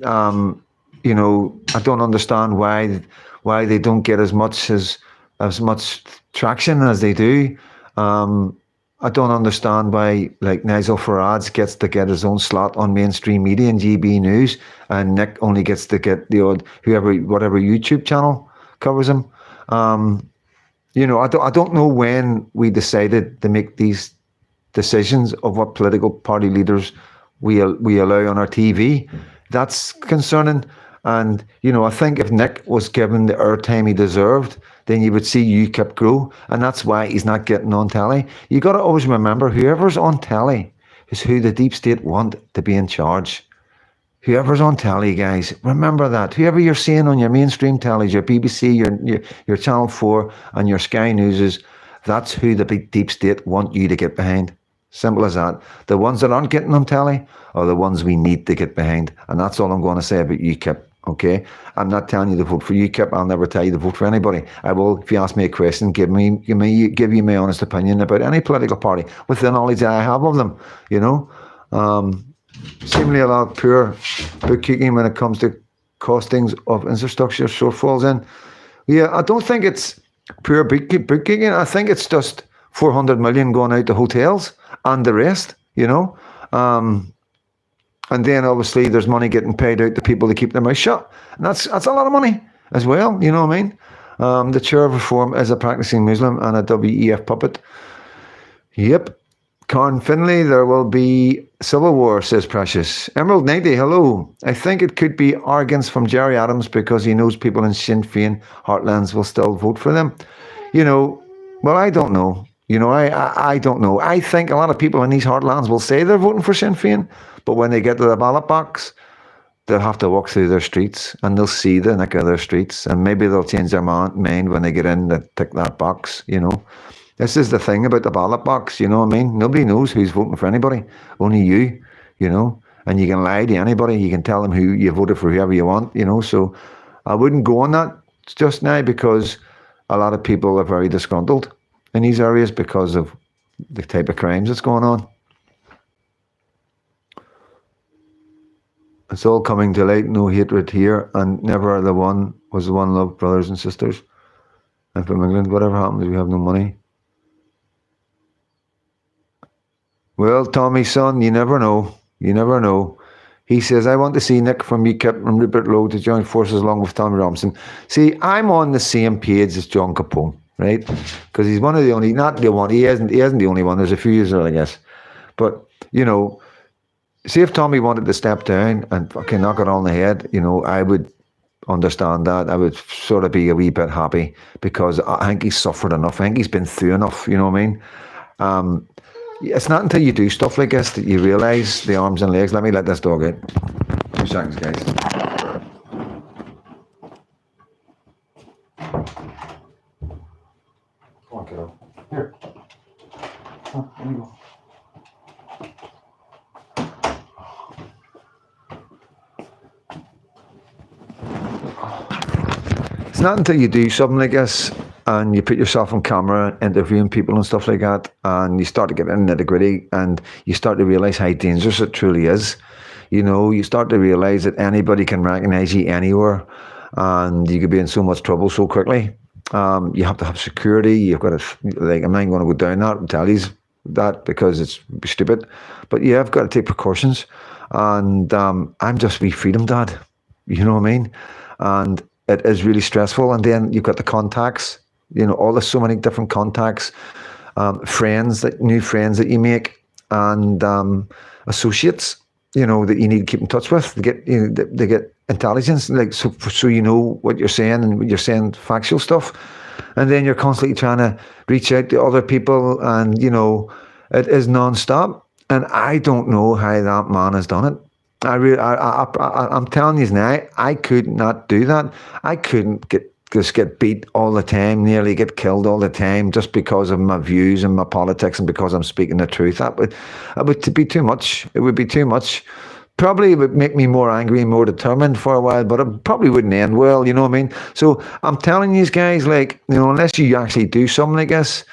you know, I don't understand why they don't get as much traction as they do. I don't understand why, like, Nigel Farage gets to get his own slot on mainstream media and GB News, and Nick only gets to get the odd whatever YouTube channel covers him. You know, I don't know when we decided to make these decisions of what political party leaders we allow on our TV. That's concerning. And, you know, I think if Nick was given the airtime he deserved, then you would see UKIP grow. And that's why he's not getting on telly. You got to always remember, whoever's on telly, is who the deep state want to be in charge. Whoever's on telly, guys, remember that. Whoever you're seeing on your mainstream tellies, your BBC, your Channel 4 and your Sky Newses, that's who the big deep state want you to get behind. Simple as that. The ones that aren't getting on telly are the ones we need to get behind. And that's all I'm going to say about UKIP, okay? I'm not telling you to vote for UKIP. I'll never tell you to vote for anybody. I will, if you ask me a question, give you my honest opinion about any political party with the knowledge that I have of them, you know? Seemingly a lot of poor bookkeeping when it comes to costings of infrastructure shortfalls in. Yeah, I don't think it's poor bookkeeping. I think it's just 400 million going out to hotels and the rest, you know. And then obviously there's money getting paid out to people to keep their mouth shut. And that's a lot of money as well, you know what I mean? The chair of reform is a practicing Muslim and a WEF puppet. Yep. Karen Finlay, there will be civil war, says Precious. Emerald 90, hello. I think it could be arrogance from Jerry Adams because he knows people in Sinn Féin heartlands will still vote for them. You know, well, I don't know. You know, I don't know. I think a lot of people in these heartlands will say they're voting for Sinn Féin, but when they get to the ballot box, they'll have to walk through their streets and they'll see the neck of their streets and maybe they'll change their mind when they get in to tick that box, you know. This is the thing about the ballot box, you know what I mean? Nobody knows who's voting for anybody, only you, you know, and you can lie to anybody. You can tell them who you voted for, whoever you want, you know. So I wouldn't go on that just now because a lot of people are very disgruntled in these areas because of the type of crimes that's going on. It's all coming to light, no hatred here, and never the one was the one love, brothers and sisters. And from England, whatever happens, we have no money. Well, Tommy, son, you never know. You never know. He says, I want to see Nick from UKIP and Rupert Lowe to join forces along with Tommy Robinson. See, I'm on the same page as John Capone, right? Because he's one of the only, not the one, he isn't the only one. There's a few others, I guess. But, you know, see if Tommy wanted to step down and fucking knock it on the head, you know, I would understand that. I would sort of be a wee bit happy because I think he's suffered enough. I think he's been through enough, you know what I mean? It's not until you do stuff like this that you realise the arms and legs. Let me let this dog out. 2 seconds, guys. Come on, kiddo. Here. Come on, let me go. It's not until you do something like this and you put yourself on camera interviewing people and stuff like that and you start to get in the nitty-gritty and you start to realise how dangerous it truly is. You know, you start to realise that anybody can recognise you anywhere and you could be in so much trouble so quickly. You have to have security. You've got to, like, I'm not going to go down that and tell you that because it's stupid. But yeah, I've got to take precautions. And I'm just wee freedom dad. You know what I mean? And it is really stressful. And then you've got the contacts, you know, so many different contacts, new friends that you make, and associates, you know, that you need to keep in touch with to get, you know, they get intelligence, like so you know what you're saying and you're saying factual stuff, and then you're constantly trying to reach out to other people, and you know, it is non-stop. And I don't know how that man has done it. I'm telling you now, I could not do that. I couldn't just get beat all the time, nearly get killed all the time, just because of my views and my politics and because I'm speaking the truth. That would be too much. It would be too much. Probably it would make me more angry and more determined for a while, but it probably wouldn't end well, you know what I mean? So I'm telling these guys, like, you know, unless you actually do something like this,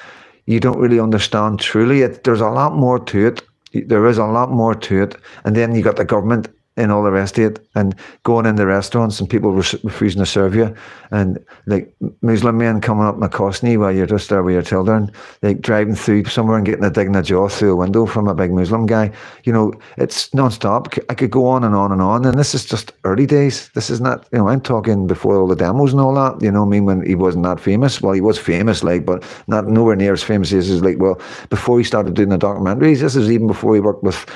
you don't really understand truly. There's a lot more to it. There is a lot more to it. And then you got the government and all the rest of it, and going in the restaurants and people refusing to serve you, and like Muslim men coming up and accosting you while you're just there with your children, like driving through somewhere and getting a dig in the jaw through a window from a big Muslim guy. You know, it's non-stop. I could go on and on and on, and this is just early days. This is not, you know, I'm talking before all the demos and all that, you know what I mean, when he wasn't that famous. Well, he was famous, like, but not nowhere near as famous as he's like, well, before he started doing the documentaries. This is even before he worked with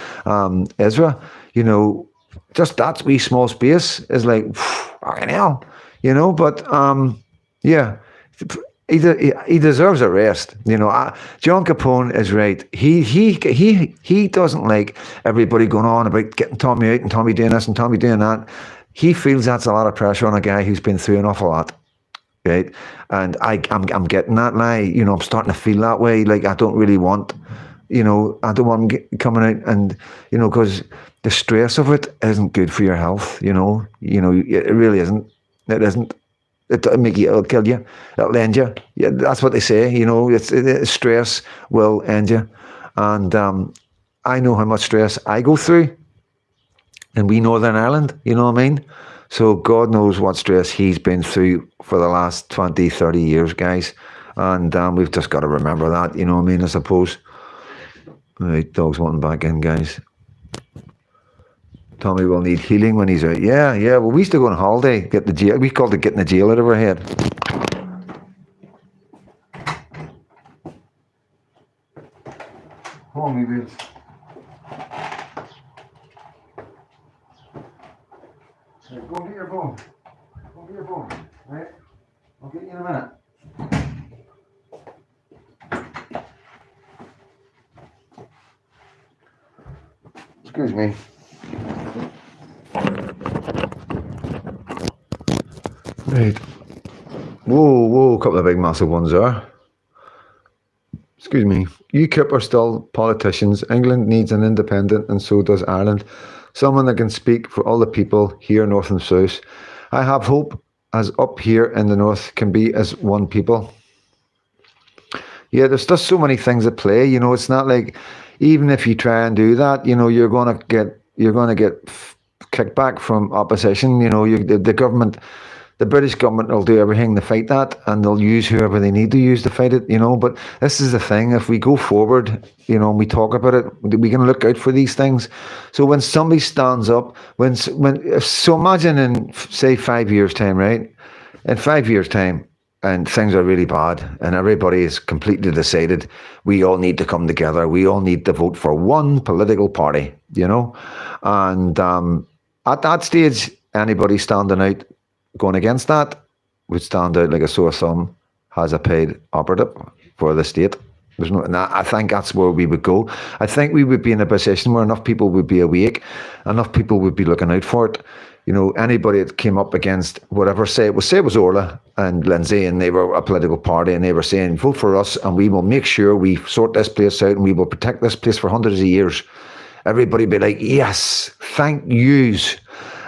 Ezra, you know. Just that wee small space is like, fucking hell, you know. But yeah, he deserves a rest. John Capone is right. He doesn't like everybody going on about getting Tommy out and Tommy doing this and Tommy doing that. He feels that's a lot of pressure on a guy who's been through an awful lot, right? And I'm getting that now. I'm starting to feel that way. Like I don't really want, I don't want him coming out and because the stress of it isn't good for your health. It really isn't. It isn't. It'll kill you. It'll end you. Yeah, that's what they say. Stress will end you. And I know how much stress I go through in wee Northern Ireland. You know what I mean? So God knows what stress he's been through for the last 20, 30 years, guys. And we've just got to remember that. You know what I mean? I suppose. Right, dog's wanting back in, guys. Tommy will need healing when he's out. Yeah. Well, we used to go on holiday, get the jail. We called it getting the jail out of our head. Come on, me babes. Right, go and get your phone. Go and get your phone. Right? I'll get you in a minute. Excuse me. Right. Whoa, a couple of big massive ones there. Excuse me. UKIP are still politicians. England needs an independent and so does Ireland. Someone that can speak for all the people here, north and south. I have hope as up here in the north can be as one people. Yeah, there's just so many things at play. It's not like even if you try and do that, you're gonna get kickback from opposition. The government. The British government will do everything to fight that, and they'll use whoever they need to use to fight it, But this is the thing: if we go forward, and we talk about it, we can look out for these things. So when somebody stands up, so imagine in say 5 years' time, right? In 5 years' time, and things are really bad, and everybody is completely decided we all need to come together. We all need to vote for one political party, And at that stage, anybody standing out going against that would stand out like a sore thumb as a paid operative for the state. I think that's where we would go. I think we would be in a position where enough people would be awake, enough people would be looking out for it. Anybody that came up against whatever, say it was Orla and Lindsay, and they were a political party, and they were saying, vote for us, and we will make sure we sort this place out, and we will protect this place for hundreds of years. Everybody would be like, yes, thank yous.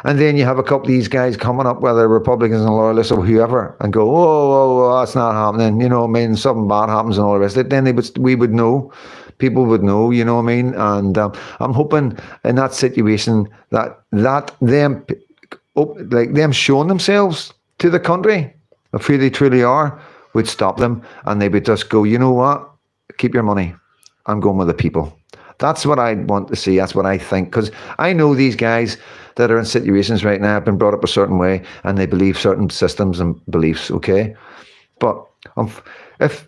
And then you have a couple of these guys coming up, whether Republicans and loyalists or whoever, and go, oh, that's not happening. Something bad happens and all the rest of it. Then we would know, people would know, And I'm hoping in that situation that them showing themselves to the country of who they truly are would stop them, and they would just go, you know what? Keep your money. I'm going with the people. That's what I want to see. That's what I think. Because I know these guys that are in situations right now have been brought up a certain way, and they believe certain systems and beliefs, okay? But if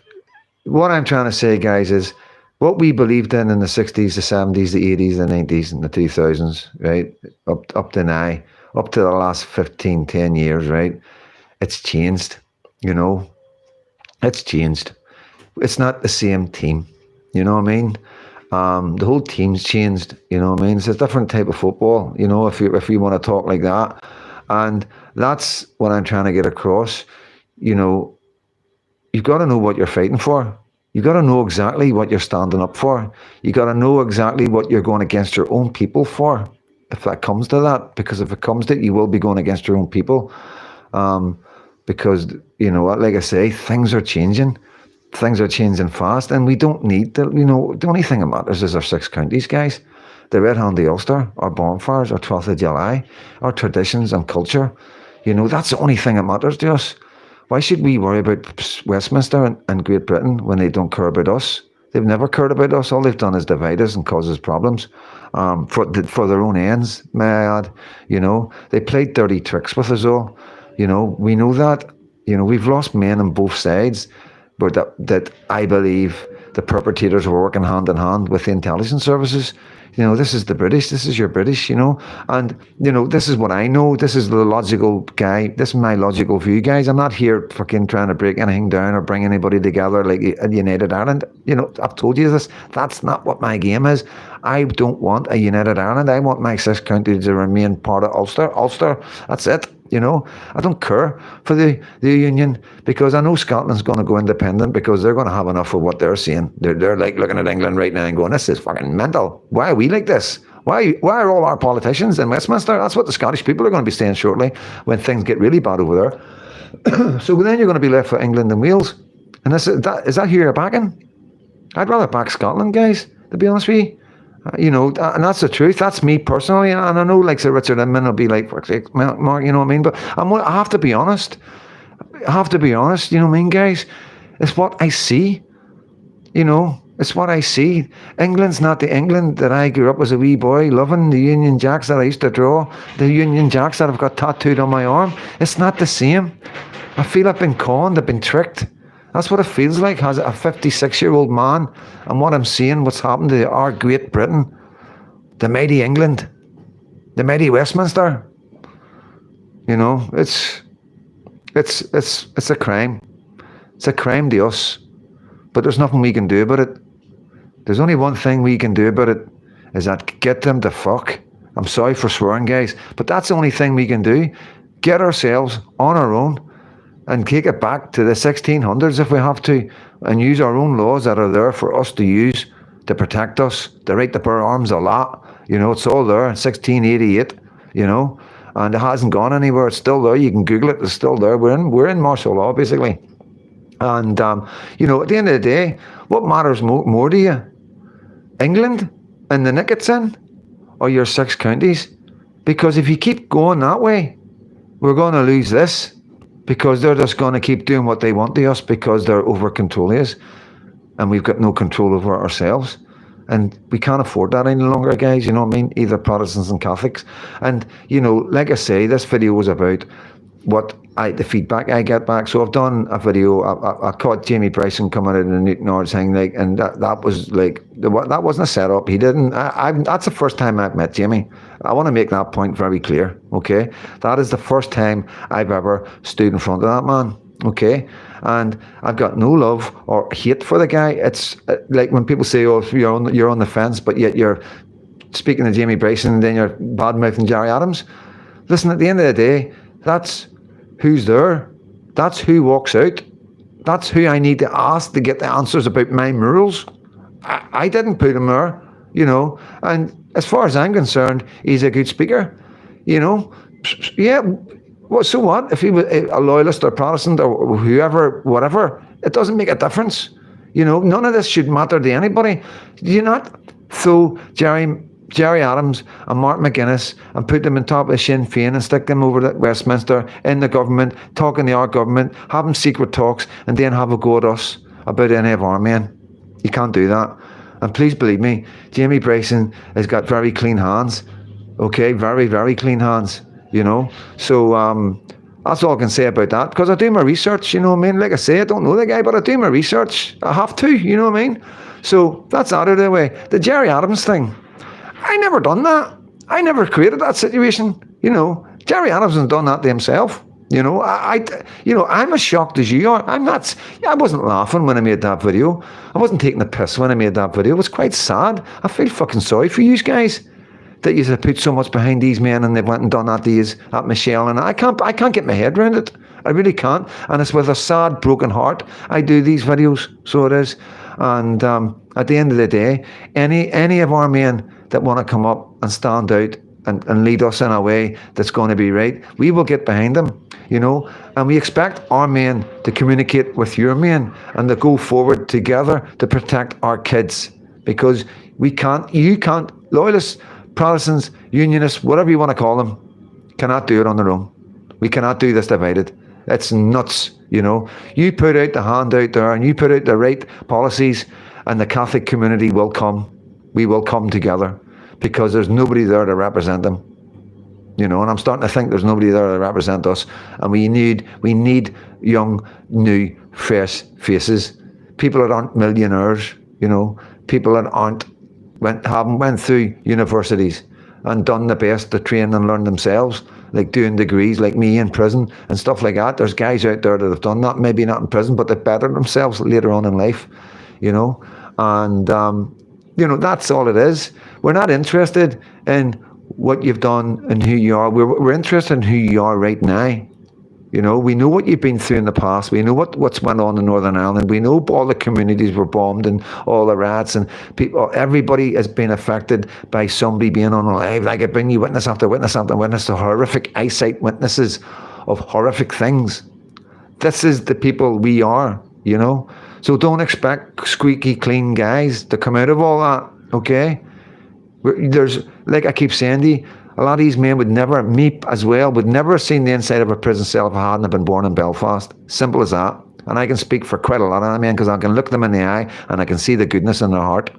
what I'm trying to say, guys, is what we believed in the 60s, the 70s, the 80s, the 90s, and the 2000s, right? Up to now, up to the last 15, 10 years, right? It's changed, It's changed. It's not the same team, you know what I mean? The whole team's changed, It's a different type of football, if you want to talk like that. And that's what I'm trying to get across. You've got to know what you're fighting for. You've got to know exactly what you're standing up for. You got to know exactly what you're going against your own people for, if that comes to that. Because if it comes to it, you will be going against your own people. Because, like I say, things are changing. Things are changing fast, and we don't need to, the only thing that matters is our 6 counties, guys. The Red Hand, the Ulster, our bonfires, our 12th of July, our traditions and culture. That's the only thing that matters to us. Why should we worry about Westminster and Great Britain when they don't care about us? They've never cared about us. All they've done is divide us and cause us problems for their own ends, may I add. They played dirty tricks with us all. We know that. We've lost men on both sides. but that I believe the perpetrators were working hand in hand with the intelligence services. This is the British, this is your British, and, this is what I know. This is the logical guy. This is my logical view, guys. I'm not here fucking trying to break anything down or bring anybody together like a United Ireland. I've told you this. That's not what my game is. I don't want a United Ireland. I want my 6 counties to remain part of Ulster. Ulster, that's it. I don't care for the union, because I know Scotland's going to go independent, because they're going to have enough of what they're seeing. They're like looking at England right now and going, this is fucking mental. Why are we like this? Why are all our politicians in Westminster? That's what the Scottish people are going to be saying shortly when things get really bad over there. So then you're going to be left with England and Wales. And is that who you're backing? I'd rather back Scotland, guys, to be honest with you. And that's the truth. That's me personally. And I know, like, Sir Richard Inman will be like, Mark, you know what I mean? But I have to be honest. You know what I mean, guys? It's what I see. It's what I see. England's not the England that I grew up as a wee boy loving. The Union Jacks that I used to draw. The Union Jacks that I've got tattooed on my arm. It's not the same. I feel I've been conned. I've been tricked. That's what it feels like as a 56-year-old man, and what I'm seeing, what's happened to our Great Britain, the mighty England, the mighty Westminster. It's a crime. It's a crime to us, but there's nothing we can do about it. There's only one thing we can do about it, is that get them to fuck. I'm sorry for swearing, guys, but that's the only thing we can do. Get ourselves on our own and take it back to the 1600s if we have to, and use our own laws that are there for us to use to protect us. The right to bear arms a lot, it's all there in 1688, and it hasn't gone anywhere. It's still there. You can Google it. It's still there. We're in martial law, basically. And, at the end of the day, what matters more to you? England and the nick it's in, or your 6 counties? Because if you keep going that way, we're going to lose this. Because they're just going to keep doing what they want to us, because they're over controlling us, and we've got no control over ourselves, and we can't afford that any longer, guys. You know what I mean? Either Protestants and Catholics. And like I say, this video was about the feedback I get back. So I've done a video. I caught Jamie Bryson coming out in the Newton Ards thing, and that was like, that wasn't a setup. He didn't. That's the first time I've met Jamie. I want to make that point very clear. Okay, that is the first time I've ever stood in front of that man. Okay, and I've got no love or hate for the guy. It's like when people say, "Oh, you're on the fence," but yet you're speaking to Jamie Bryson and then you're bad-mouthing Gerry Adams. Listen, at the end of the day, that's who's there. That's who walks out. That's who I need to ask to get the answers about my murals. I didn't put him there, and as far as I'm concerned, he's a good speaker, Yeah, well, so what? If he was a loyalist or Protestant or whoever, whatever, it doesn't make a difference. None of this should matter to anybody. Do you not throw Gerry Adams and Mark McGuinness and put them on top of Sinn Féin and stick them over at Westminster in the government, talking to our government, having secret talks, and then have a go at us about any of our men? You can't do that. And please believe me, Jamie Bryson has got very clean hands. Okay, very, very clean hands, So that's all I can say about that, because I do my research, Like I say, I don't know the guy, but I do my research. I have to, So that's out of the way. The Gerry Adams thing, I never done that. I never created that situation. Gerry Adams hasn't done that to himself. I'm as shocked as you are. I wasn't laughing when I made that video. I wasn't taking the piss when I made that video. It was quite sad. I feel fucking sorry for you guys that you have put so much behind these men, and they've went and done that to you, at Michelle, and I can't get my head around it. I really can't. And it's with a sad, broken heart I do these videos. So it is. And at the end of the day, any of our men that want to come up and stand out and lead us in a way that's going to be right, we will get behind them, and we expect our men to communicate with your men and to go forward together to protect our kids, because you can't, loyalists, Protestants, Unionists, whatever you want to call them, cannot do it on their own. We cannot do this divided. It's nuts, You put out the hand out there and you put out the right policies, and the Catholic community will come. We will come together, because there's nobody there to represent them. you know, and I'm starting to think there's nobody there to represent us, and we need young, new, fresh faces, people that aren't millionaires, you know, people that haven't went through universities and done the best to train and learn themselves, like doing degrees like me in prison and stuff like that. There's guys out there that have done that, maybe not in prison, but they bettered themselves later on in life, you know, and you know, that's all it is. We're not interested in what you've done and who you are. We're interested in who you are right now. You know, we know what you've been through in the past. We know what's went on in Northern Ireland. We know all the communities were bombed and all the rats and people. Everybody has been affected by somebody being unalive. Like I bring you witness after witness after witness to horrific eyesight witnesses of horrific things. This is the people we are, you know. So don't expect squeaky clean guys to come out of all that, okay? There's, like I keep saying to you, a lot of these men would never, me as well, would never have seen the inside of a prison cell if I hadn't been born in Belfast. Simple as that. And I can speak for quite a lot of them, men, because I can look them in the eye and I can see the goodness in their heart.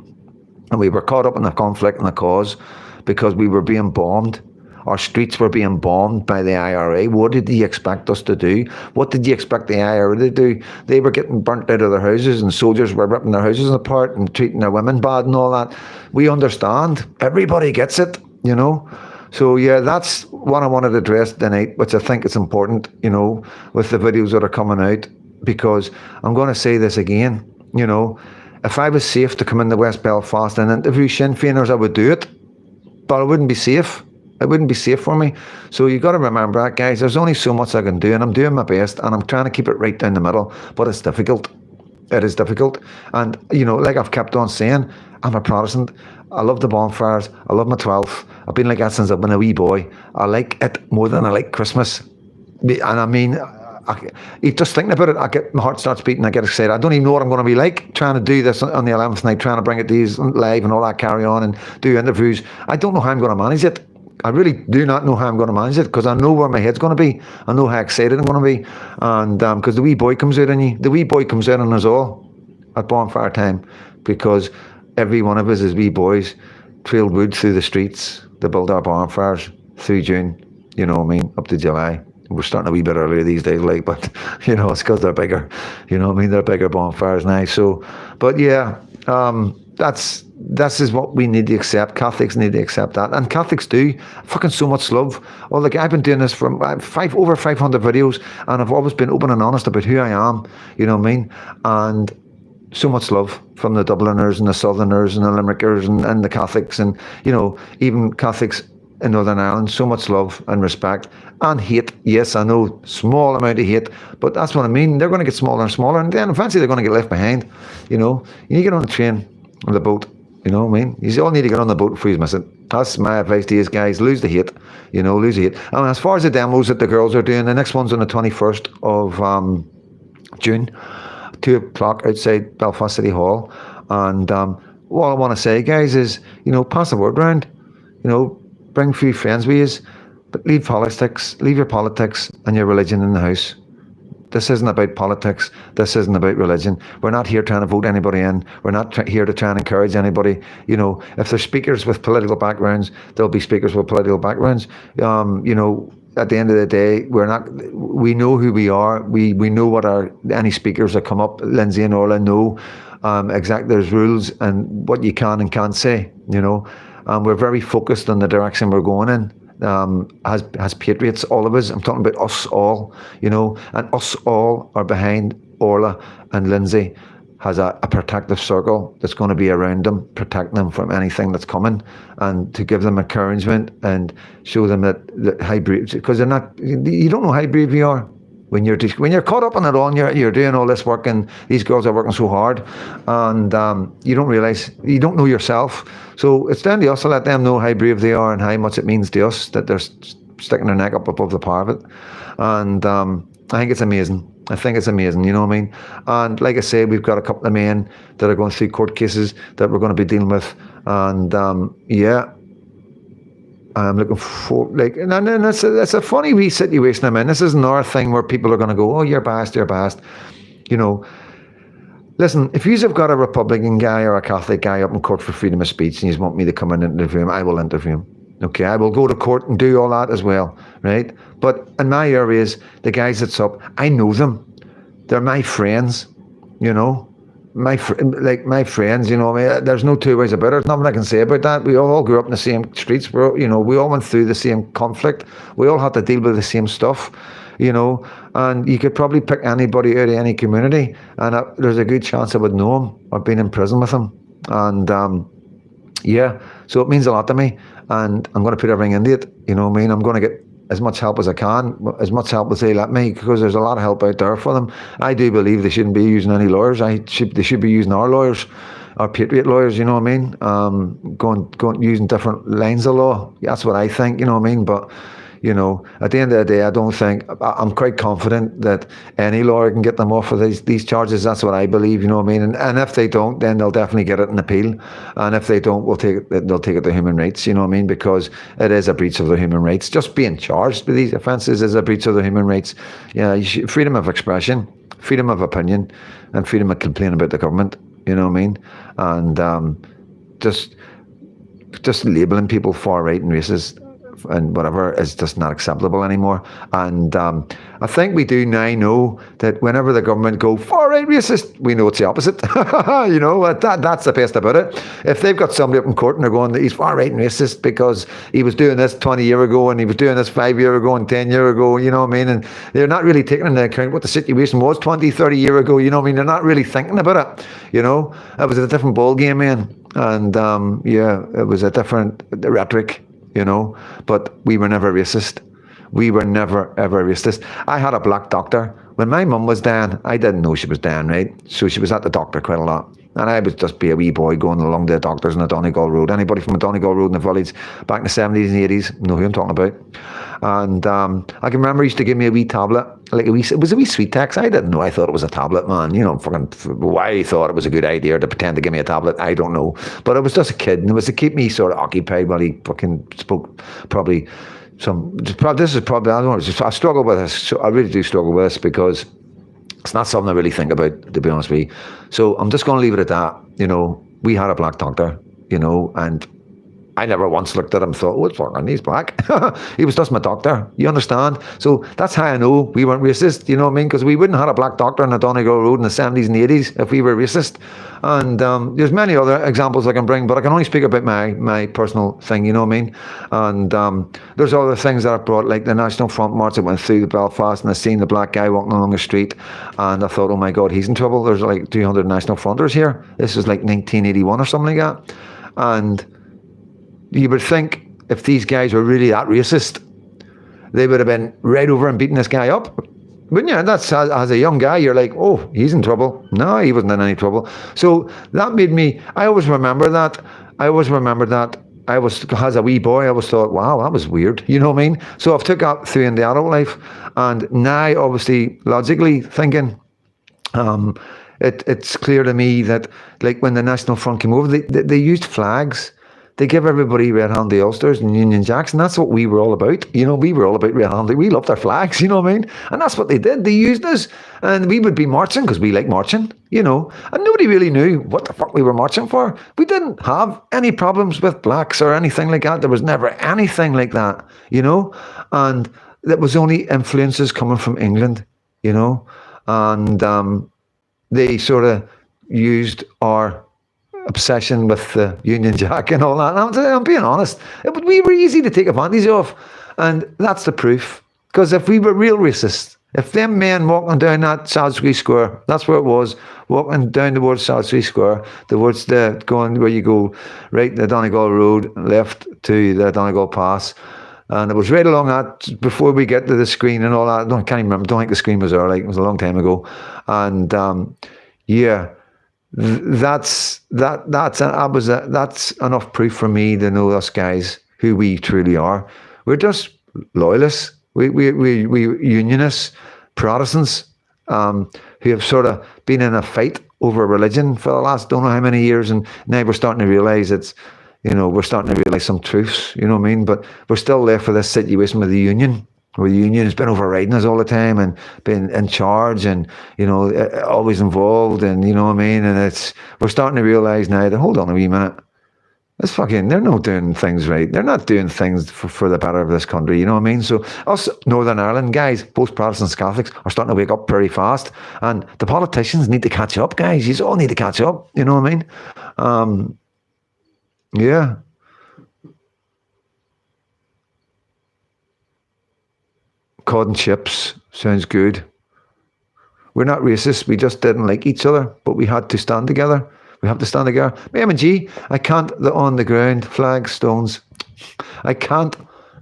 And we were caught up in the conflict and the cause because we were being bombed. Our streets were being bombed by the IRA. What did they expect us to do? What did you expect the IRA to do? They were getting burnt out of their houses and soldiers were ripping their houses apart and treating their women bad and all that. We understand. Everybody gets it, you know. So yeah, that's what I wanted to address tonight, which I think is important, you know, with the videos that are coming out, because I'm going to say this again, you know, if I was safe to come into West Belfast and interview Sinn Féiners, I would do it, but I wouldn't be safe. It wouldn't be safe for me. So you got to remember that, guys. There's only so much I can do, and I'm doing my best, and I'm trying to keep it right down the middle, but it's difficult. It is difficult. And, you know, like I've kept on saying, I'm a Protestant. I love the bonfires. I love my 12th. I've been like that since I've been a wee boy. I like it more than I like Christmas. And I mean, just thinking about it, my heart starts beating. I get excited. I don't even know what I'm going to be like trying to do this on the 11th night, trying to bring it to these live and all that, carry on and do interviews. I don't know how I'm going to manage it. I really do not know how I'm going to manage it, because I know where my head's going to be. I know how excited I'm going to be. And because the wee boy comes out in you. The wee boy comes out on us all at bonfire time, because every one of us as wee boys trailed wood through the streets to build our bonfires through June, you know what I mean, up to July. We're starting a wee bit earlier these days, like, but, you know, it's because they're bigger, you know what I mean, they're bigger bonfires now. So, but yeah, this is what we need to accept. Catholics need to accept that, and Catholics do. Fucking so much love. Well, like, I've been doing this for over 500 videos, and I've always been open and honest about who I am, you know what I mean, and so much love from the Dubliners and the Southerners and the Limerickers and the Catholics, and, you know, even Catholics in Northern Ireland. So much love and respect and hate. Yes, I know, small amount of hate, but that's what I mean. They're going to get smaller and smaller, and then eventually they're going to get left behind. You know, you need to get on the train or the boat. You know what I mean? You all need to get on the boat before you miss it. That's my advice to you guys. Lose the hate. You know, lose the hate. And as far as the demos that the girls are doing, the next one's on the 21st of June, 2 o'clock outside Belfast City Hall. And what I want to say, guys, is, you know, pass the word round. You know, bring a few friends with you, but leave politics, leave your politics and your religion in the house. This isn't about politics. This isn't about religion. We're not here trying to vote anybody in. We're not here to try and encourage anybody. You know, if there's speakers with political backgrounds, there'll be speakers with political backgrounds. You know, at the end of the day, we know who we are. We know what any speakers that come up, Lindsay and Orla, know exactly. There's rules and what you can and can't say, you know. We're very focused on the direction we're going in. As patriots, all of us, I'm talking about us all, you know, and us all are behind Orla, and Lindsay has a protective circle that's going to be around them, protecting them from anything that's coming, and to give them encouragement and show them that how brave, because they're not, you don't know how brave you are. When you're caught up in it all, and you're doing all this work, and these girls are working so hard, and you don't realise, you don't know yourself. So it's down to us to let them know how brave they are and how much it means to us that they're sticking their neck up above the parapet. And I think it's amazing. I think it's amazing, you know what I mean? And like I say, we've got a couple of men that are going through court cases that we're going to be dealing with. And yeah, I'm looking for, like, and then it's a funny wee situation I'm in. This isn't our thing where people are going to go, oh, you're biased. You know, listen, if you've got a Republican guy or a Catholic guy up in court for freedom of speech and you want me to come in and interview him, I will interview him. Okay, I will go to court and do all that as well, right? But in my areas, the guys that's up, I know them. They're my friends, you know. My friends, you know. I mean, there's no two ways about it. There's nothing I can say about that. We all grew up in the same streets. We all went through the same conflict. We all had to deal with the same stuff, you know. And you could probably pick anybody out of any community, and there's a good chance I would know him or been in prison with him. And yeah, so it means a lot to me, and I'm going to put everything into it. You know what I mean? I'm going to get as much help as I can, as much help as they let me, because there's a lot of help out there for them. I do believe they shouldn't be using any lawyers. They should be using our lawyers, our patriot lawyers. You know what I mean? Going using different lines of law. That's what I think. You know what I mean? But you know, at the end of the day, I'm quite confident that any lawyer can get them off of these charges. That's what I believe, you know what I mean? And if they don't, then they'll definitely get it in appeal. And if they don't, they'll take it to human rights, you know what I mean? Because it is a breach of their human rights. Just being charged with these offences is a breach of their human rights. Yeah, freedom of expression, freedom of opinion, and freedom of complaining about the government, you know what I mean? And just labelling people far right and racist and whatever is just not acceptable anymore. And I think we do now know that whenever the government go far right racist, we know it's the opposite. You know, that's the best about it. If they've got somebody up in court and they're going, he's far right and racist because he was doing this 20 years ago and he was doing this 5 years ago and 10 years ago, you know what I mean? And they're not really taking into account what the situation was 20, 30 years ago, you know what I mean? They're not really thinking about it, you know? It was a different ball game, man. And yeah, it was a different rhetoric, you know, but we were never racist. We were never, ever racist. I had a black doctor. When my mum was dying, I didn't know she was dying, right? So she was at the doctor quite a lot. And I would just be a wee boy going along the doctors on the Donegal Road. Anybody from the Donegal Road in the village back in the 70s and 80s know who I'm talking about. And I can remember he used to give me a wee tablet. It was a wee sweet text. I didn't know. I thought it was a tablet, man. You know, why he thought it was a good idea to pretend to give me a tablet, I don't know. But I was just a kid, and it was to keep me sort of occupied while he fucking spoke probably this is probably, I don't know, I struggle with this. I really do struggle with this because it's not something I really think about, to be honest with you. So I'm just going to leave it at that. You know, we had a black doctor, you know, and I never once looked at him and thought, oh, it's fucking, he's black. He was just my doctor, you understand? So that's how I know we weren't racist, you know what I mean? Because we wouldn't have had a black doctor on the Donegal Road in the 70s and 80s if we were racist. And there's many other examples I can bring, but I can only speak about my personal thing, you know what I mean? And there's other things that I brought, like the National Front March that went through the Belfast, and I seen the black guy walking along the street, and I thought, oh my God, he's in trouble. There's like 200 National Fronters here. This is like 1981 or something like that. And you would think if these guys were really that racist, they would have been right over and beating this guy up. Wouldn't you? That's, as a young guy, you're like, oh, he's in trouble. No, he wasn't in any trouble. So that made me, I always remember that. As a wee boy, I always thought, wow, that was weird. You know what I mean? So I've took that through in the adult life. And now, obviously, logically thinking, it's clear to me that, like, when the National Front came over, they used flags. They give everybody red-handed ulsters and Union Jacks, and that's what we were all about. You know, we were all about red-handed. We loved our flags, you know what I mean? And that's what they did. They used us, and we would be marching because we like marching, you know. And nobody really knew what the fuck we were marching for. We didn't have any problems with blacks or anything like that. There was never anything like that, you know. And that was only influences coming from England, you know. And they sort of used our obsession with the Union Jack and all that. And I'm being honest, we were easy to take advantage of, and that's the proof. Because if we were real racist, if them men walking down that Salisbury Square, that's where it was, walking down towards Salisbury Square, towards the going where you go right the Donegal Road, left to the Donegal Pass, and it was right along that before we get to the screen and all that. I can't even remember. Don't think the screen was there. Like, it was a long time ago, and yeah. That's enough proof for me to know us guys who we truly are. We're just loyalists. We unionists, Protestants, who have sort of been in a fight over religion for the last don't know how many years, and now we're starting to realise we're starting to realise some truths. You know what I mean? But we're still there for this situation with the union, where the union has been overriding us all the time and been in charge and, you know, always involved, and, you know what I mean? And we're starting to realise now that, hold on a wee minute, It's fucking, they're not doing things right. They're not doing things for the better of this country, you know what I mean? So us Northern Ireland guys, both Protestants and Catholics, are starting to wake up very fast. And the politicians need to catch up, guys. You all need to catch up, you know what I mean? Yeah. Cod and chips, sounds good. We're not racist, we just didn't like each other, but we had to stand together. We have to stand together. M&G, I can't the on the ground, flagstones. I can't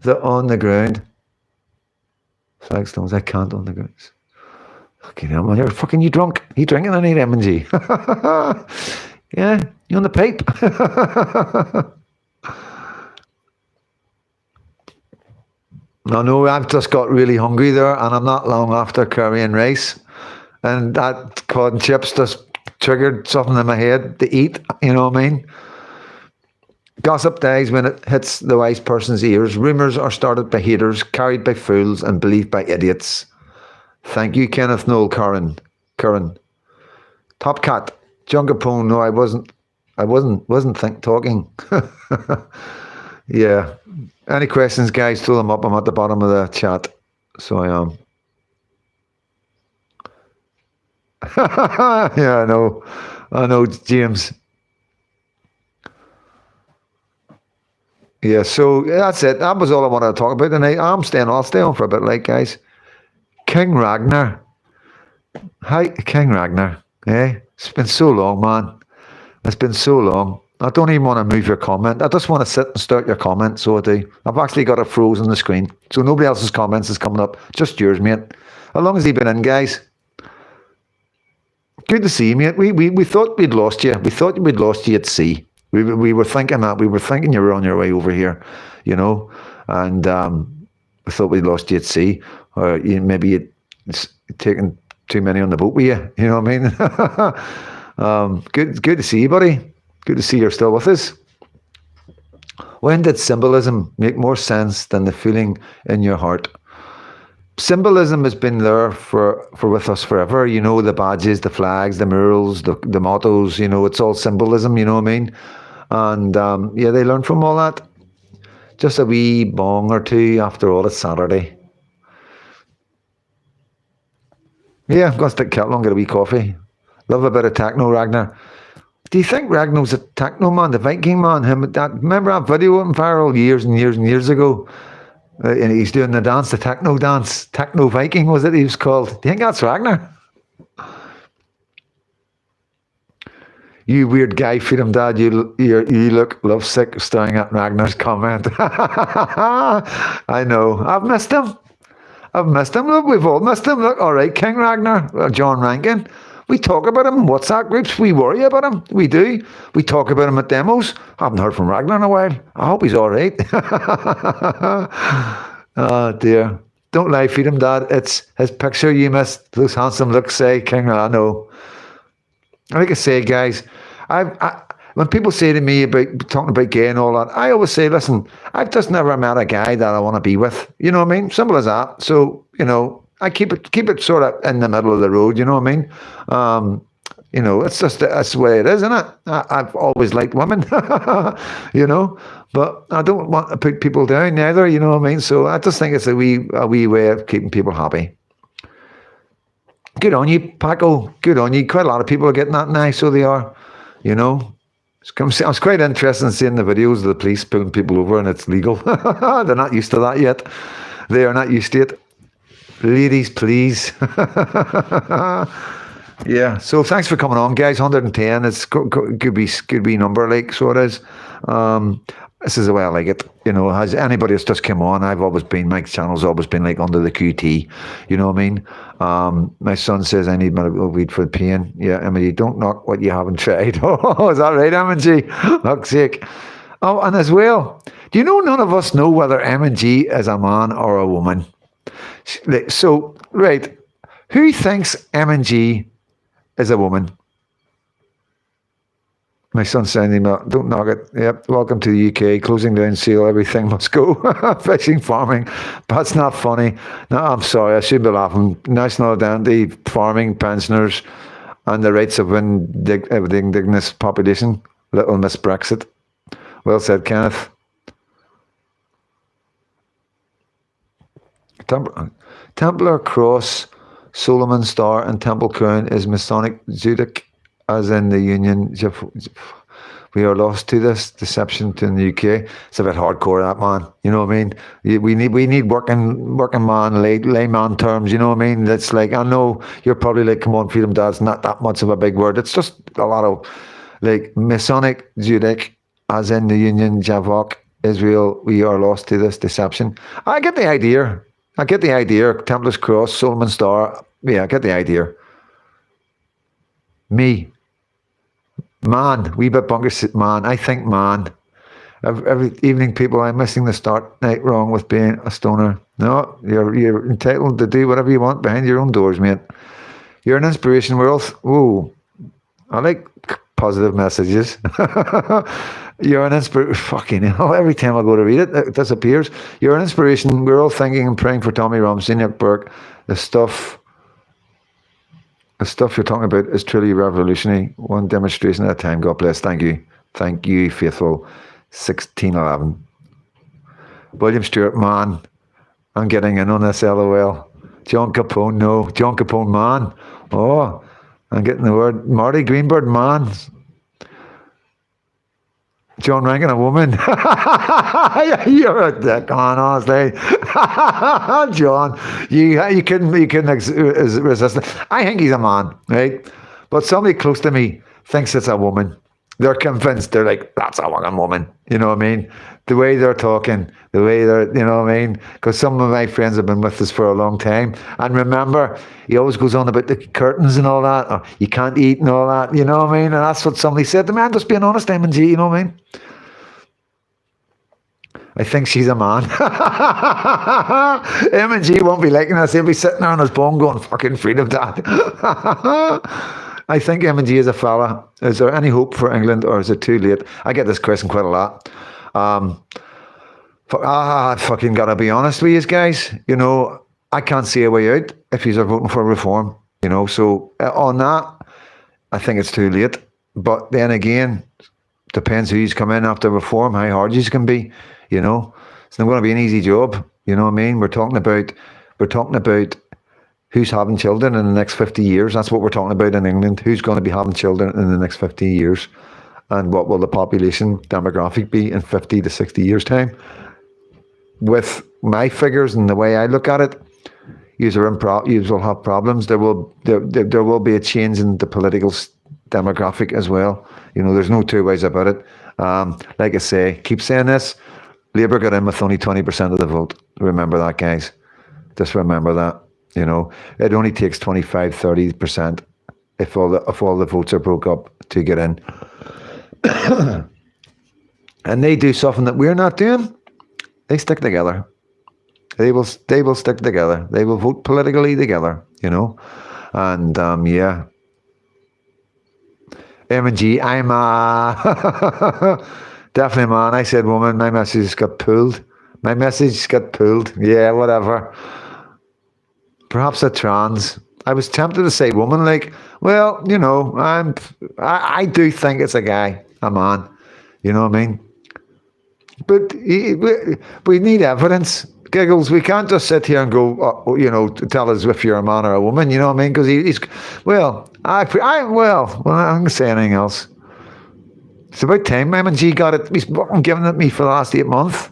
the on the ground. Flagstones, I can't on the ground. Fucking hell, man, you're fucking, you drunk. You drinking? I need M&G. Yeah, you on the pipe? I know, I've just got really hungry there, and I'm not long after curry and rice. And that cod and chips just triggered something in my head to eat, you know what I mean? Gossip dies when it hits the wise person's ears. Rumours are started by haters, carried by fools, and believed by idiots. Thank you, Kenneth Noel Curran. Top Cat. John Capone. No, I wasn't talking. Yeah. Any questions, guys? Throw them up. I'm at the bottom of the chat. So I am. Yeah, I know, James. Yeah, so that's it. That was all I wanted to talk about tonight. I'll stay on for a bit, like, guys. King Ragnar. Hi, King Ragnar. Eh? It's been so long, man. It's been so long. I don't even want to move your comment. I just want to sit and start your comment, so I do. I've actually got it frozen on the screen. So nobody else's comments is coming up. Just yours, mate. How long has he been in, guys? Good to see you, mate. We thought we'd lost you. We thought we'd lost you at sea. We were thinking that. We were thinking you were on your way over here, you know. And we thought we'd lost you at sea. Or maybe you'd taken too many on the boat with you. You know what I mean? Good to see you, buddy. Good to see you're still with us. When did symbolism make more sense than the feeling in your heart? Symbolism has been there for with us forever. You know, the badges, the flags, the murals, the mottos, you know, it's all symbolism, you know what I mean? And yeah, they learn from all that. Just a wee bong or two. After all, it's Saturday. Yeah, I'm going to stick kettle on, get a wee coffee. Love a bit of techno, Ragnar. Do you think Ragnar's a techno man, the Viking man? Remember that video went viral years and years and years ago? And he's doing the dance, the techno dance. Techno Viking, was it he was called? Do you think that's Ragnar? You weird guy, Freedom Dad, you look lovesick staring at Ragnar's comment. I know. I've missed him. Look, we've all missed him. Look, all right, King Ragnar, John Rankin. We talk about him in WhatsApp groups. We worry about him. We do. We talk about him at demos. I haven't heard from Ragnar in a while. I hope he's all right. Oh, dear. Don't lie, Freedom Dad. It's his picture you missed. Those handsome looks, say, King. I know. Like I say, guys, when people say to me about talking about gay and all that, I always say, listen, I've just never met a guy that I want to be with. You know what I mean? Simple as that. So, you know, I keep it sort of in the middle of the road, you know what I mean? You know, it's just, that's the way it is, isn't it? I've always liked women, you know, but I don't want to put people down either, you know what I mean? So I just think it's a wee way of keeping people happy. Good on you, Paco. Good on you. Quite a lot of people are getting that now, so they are, you know. I was quite interested in seeing the videos of the police pulling people over and it's legal. They're not used to that yet. They are not used to it. Ladies, please. Yeah, so thanks for coming on, guys. 110, it's could be number, like, so it is. This is the way I like it. You know, has anybody that's just come on, my channel's always been like under the QT. You know what I mean? My son says I need medical weed for the pain. Yeah, Emily, don't knock what you haven't tried. Oh, is that right, M&G? Fuck's sake. Oh, and as well, do you know none of us know whether M&G is a man or a woman? So, right, who thinks M&G is a woman? My son's saying, don't knock it. Yep, welcome to the UK, closing down sale, everything must go. Fishing, farming, that's not funny. No, I'm sorry, I shouldn't be laughing. National identity, farming, pensioners, and the rights of indigenous population, Little Miss Brexit. Well said, Kenneth. Templar Cross, Solomon Star, and Temple Crown is Masonic Zodiac, as in the Union. We are lost to this deception to the UK. It's a bit hardcore, that, man. You know what I mean? We need working man, layman terms. You know what I mean? It's like, I know you're probably like, come on, Freedom Dad's not that much of a big word. It's just a lot of like Masonic Zodiac, as in the Union Javok, Israel. We are lost to this deception. I get the idea. Templar's Cross, Solomon Star. Yeah, I get the idea. Me. Man, wee bit bunker, man. I think, man. Every evening, people, I'm missing the start night wrong with being a stoner. No, you're entitled to do whatever you want behind your own doors, mate. You're an inspiration, world. Ooh, I like positive messages. You're an inspiration. Fucking hell, every time I go to read it, it disappears. You're an inspiration. We're all thinking and praying for Tommy Robinson, Nick Burke. The stuff you're talking about is truly revolutionary. One demonstration at a time. God bless. Thank you. Thank you, faithful. 1611. William Stewart, man. I'm getting in on this, LOL. John Capone, no. John Capone, man. Oh, I'm getting the word. Marty Greenberg, man. John Rankin, a woman. You're a dick, man, honestly. John, you couldn't resist it. I think he's a man, right? But somebody close to me thinks it's a woman. They're convinced. They're like, that's a fucking woman. You know what I mean? The way they're talking, the way they're, you know what I mean? Because some of my friends have been with us for a long time. And remember, he always goes on about the curtains and all that. Or you can't eat and all that. You know what I mean? And that's what somebody said to me. I'm just being honest, M&G. You know what I mean? I think she's a man. M&G won't be liking this. He'll be sitting there on his bum going, fucking Freedom Dad. I think M&G is a fella. Is there any hope for England, or is it too late? I get this question quite a lot. I fucking gotta be honest with you guys. You know, I can't see a way out if you're voting for reform. You know, so on that, I think it's too late. But then again, depends who's come in after reform, how hard you can be. You know, it's not going to be an easy job. You know what I mean? We're talking about who's having children in the next 50 years. That's what we're talking about in England. Who's going to be having children in the next 50 years? And what will the population demographic be in 50 to 60 years' time? With my figures and the way I look at it, you will have problems. There will be a change in the political demographic as well. You know, there's no two ways about it. Like I say, keep saying this. Labour got in with only 20% of the vote. Remember that, guys. Just remember that. You know, it only takes 25, 30% if all the votes are broke up to get in. And they do something that we're not doing. They stick together. They will stick together. They will vote politically together, you know. And yeah. M&G, I'm definitely, man. I said woman, my message got pulled. Yeah, whatever. Perhaps a trans. I was tempted to say woman, like, well, you know, I do think it's a guy, a man. You know what I mean? But we need evidence. Giggles, we can't just sit here and go, you know, tell us if you're a man or a woman. You know what I mean? Because he's, well, I'm going to say anything else. It's about time M&G got it. He's giving it me for the last 8 months.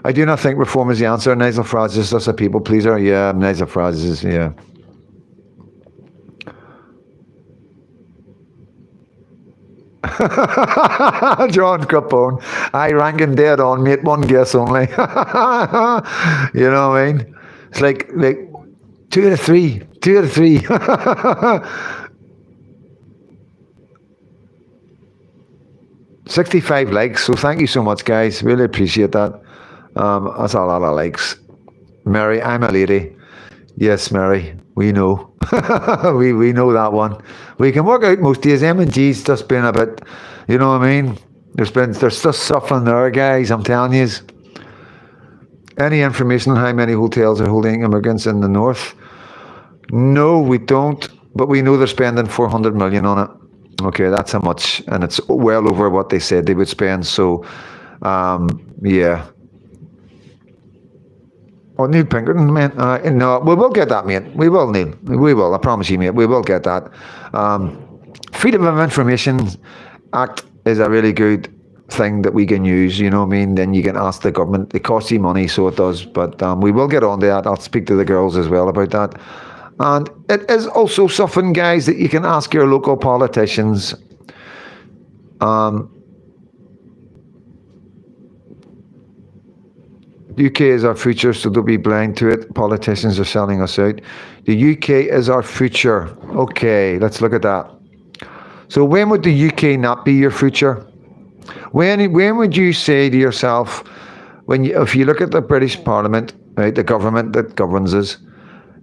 I do not think reform is the answer. Nigel Farage is just a people pleaser. Yeah, Nigel Farage is, yeah. John Capone. I Rankin dead on, mate. One guess only. You know what I mean? It's like 2 out of 3. 2 out of 3. 65 likes. So thank you so much, guys. Really appreciate that. That's a lot of likes. Mary, I'm a lady. Yes, Mary, we know. we know that one. We can work out most days. M&G's just been a bit, you know what I mean? There's just suffering there, guys, I'm telling you. Any information on how many hotels are holding immigrants in the north? No, we don't. but we know they're spending 400 million on it. Okay, that's how much, and it's well over what they said they would spend. So, yeah. Oh, Neil Pinkerton, man. No, we will get that, mate. We will, Neil. We will. I promise you, mate. We will get that. Freedom of Information Act is a really good thing that we can use, you know what I mean? Then you can ask the government. It costs you money, so it does. But we will get on to that. I'll speak to the girls as well about that. And it is also something, guys, that you can ask your local politicians. UK is our future, so don't be blind to it. Politicians are selling us out. The UK is our future. Okay, let's look at that. So when would the UK not be your future? When would you say to yourself, if you look at the British Parliament, right, the government that governs us,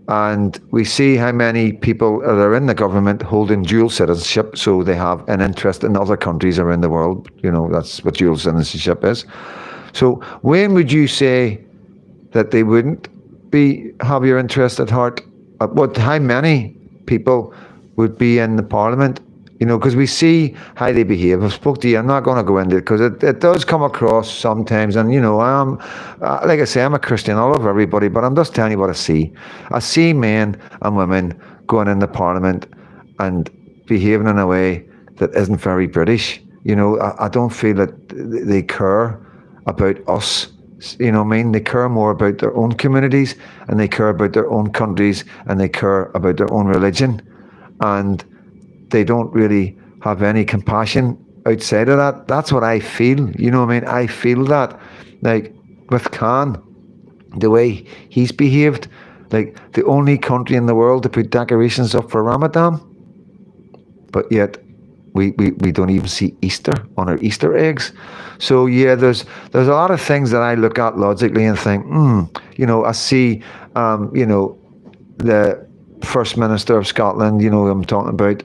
and we see how many people that are in the government holding dual citizenship, so they have an interest in other countries around the world. You know, that's what dual citizenship is. So when would you say that they wouldn't have your interest at heart? How many people would be in the Parliament? You know, because we see how they behave. I've spoke to you. I'm not going to go into it because it does come across sometimes. And, you know, like I say, I'm a Christian. I love everybody, but I'm just telling you what I see. I see men and women going in the Parliament and behaving in a way that isn't very British. You know, I don't feel that they care about us. You know what I mean? They care more about their own communities, and they care about their own countries, and they care about their own religion. And they don't really have any compassion outside of that. That's what I feel. You know what I mean? I feel that. Like with Khan, the way he's behaved, like the only country in the world to put decorations up for Ramadan, but yet we don't even see Easter on our Easter eggs. So yeah, there's a lot of things that I look at logically and think, you know, I see, you know, the First Minister of Scotland, you know who I'm talking about,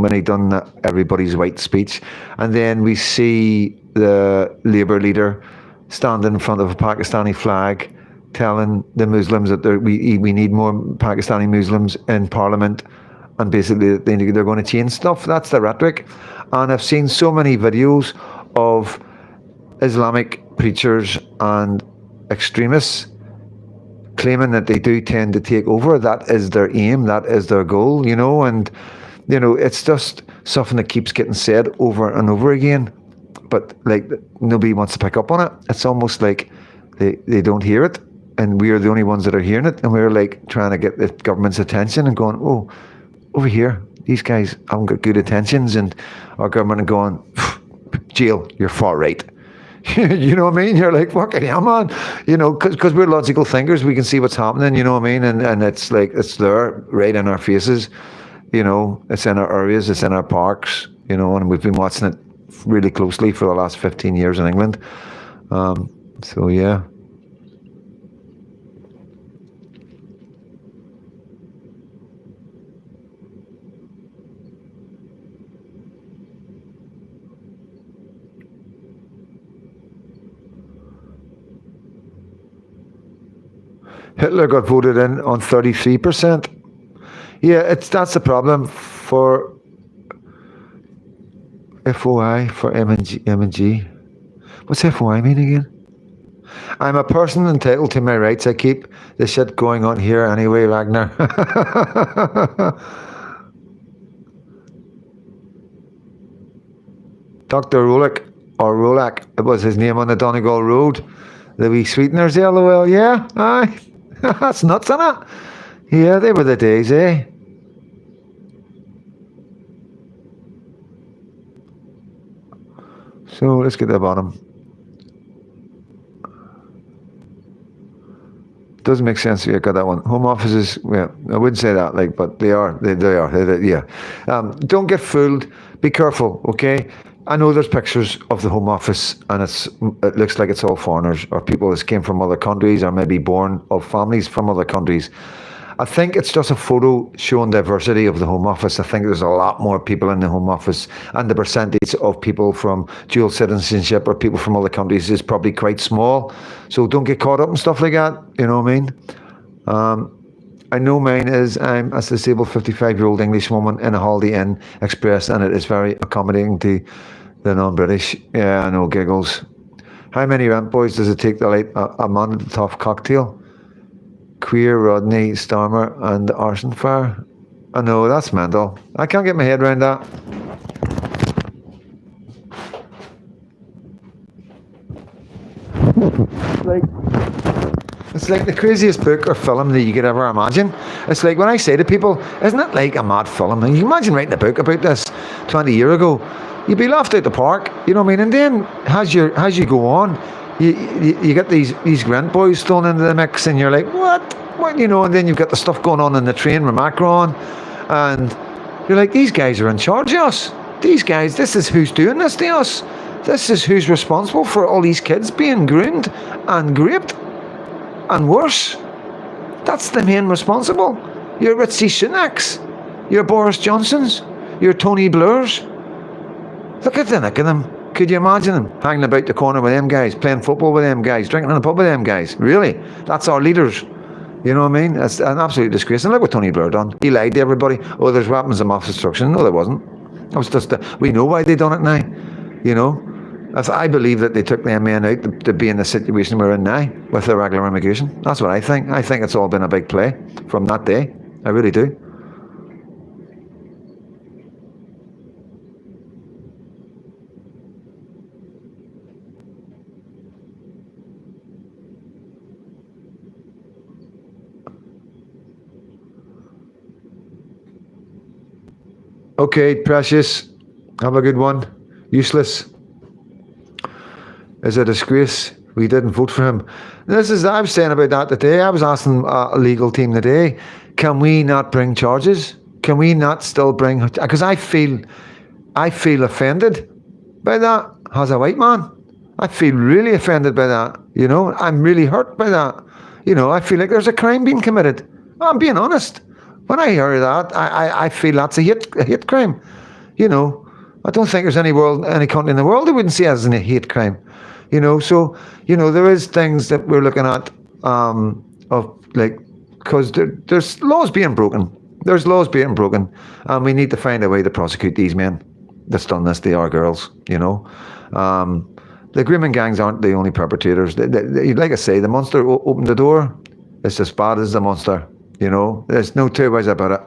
when he done the everybody's white speech, and then we see the Labour leader standing in front of a Pakistani flag, telling the Muslims that we need more Pakistani Muslims in Parliament, and basically they're going to change stuff. That's the rhetoric. And I've seen so many videos of Islamic preachers and extremists claiming that they do tend to take over. That is their aim, that is their goal, you know, and you know, it's just something that keeps getting said over and over again, but like nobody wants to pick up on it. It's almost like they don't hear it, and we're the only ones that are hearing it, and we're like trying to get the government's attention and going, oh, over here, these guys haven't got good intentions, and our government are going, jail, you're far right. You know what I mean? You're like, fucking hell, man. You know, because we're logical thinkers, we can see what's happening, you know what I mean? And it's like, it's there, right in our faces. You know, it's in our areas, it's in our parks, you know, and we've been watching it really closely for the last 15 years in England. So, yeah. Hitler got voted in on 33%. Yeah, that's the problem for FOI, for M&G. What's FOI mean again? I'm a person entitled to my rights. I keep the shit going on here anyway, Ragnar. Dr. Rolak, it was his name on the Donegal Road. The wee sweeteners, LOL, yeah, aye. That's nuts, isn't it? Yeah, they were the days, eh? So let's get to the bottom. Doesn't make sense. Yeah, got that one. Home offices. Yeah, I wouldn't say that, like, but they are. They are. Yeah. Don't get fooled. Be careful. Okay. I know there's pictures of the Home Office, and it looks like it's all foreigners or people that came from other countries or maybe born of families from other countries. I think it's just a photo showing diversity of the Home Office. I think there's a lot more people in the Home Office, and the percentage of people from dual citizenship or people from other countries is probably quite small. So don't get caught up in stuff like that. You know what I mean? I know mine is. I'm a disabled 55-year-old English woman in a Holiday Inn Express, and it is very accommodating to the non-British. Yeah, I know, giggles. How many rent boys does it take to light a man at the top cocktail? Queer, Rodney, Starmer, and the arson fire. I know, that's mental. I can't get my head around that. It's like the craziest book or film that you could ever imagine. It's like when I say to people, isn't it like a mad film? And you imagine writing a book about this 20 years ago, you'd be laughed out the park, you know what I mean? And then as you go on, you get these rent boys thrown into the mix, and you're like, what, you know? And then you've got the stuff going on in the train with Macron, and you're like, these guys are in charge of us. These guys, this is who's doing this to us. This is who's responsible for all these kids being groomed and raped and worse. That's the main responsible. Your Ritzy Sunaks, your Boris Johnsons, your Tony Blairs. Look at the nick of them. Could you imagine them hanging about the corner with them guys, playing football with them guys, drinking in the pub with them guys? Really? That's our leaders. You know what I mean? It's an absolute disgrace. And look what Tony Blair done. He lied to everybody. Oh, there's weapons of mass destruction. No, there wasn't. It was just, we know why they done it now. You know? I believe that they took them men out to be in the situation we're in now with irregular immigration. That's what I think. I think it's all been a big play from that day. I really do. Okay, Precious. Have a good one. Useless. Is a disgrace. We didn't vote for him. I was saying about that today. I was asking a legal team today, can we not bring charges? Can we not still bring... Because I feel offended by that as a white man. I feel really offended by that. You know, I'm really hurt by that. You know, I feel like there's a crime being committed. I'm being honest. When I hear that, I feel that's a hate crime. You know, I don't think there's any country in the world that wouldn't see it as a hate crime. You know, so, you know, there is things that we're looking at because there's laws being broken. There's laws being broken, and we need to find a way to prosecute these men that's done this. They are girls, you know. The grooming gangs aren't the only perpetrators. Like I say, the monster opened the door. It's as bad as the monster, you know. There's no two ways about it.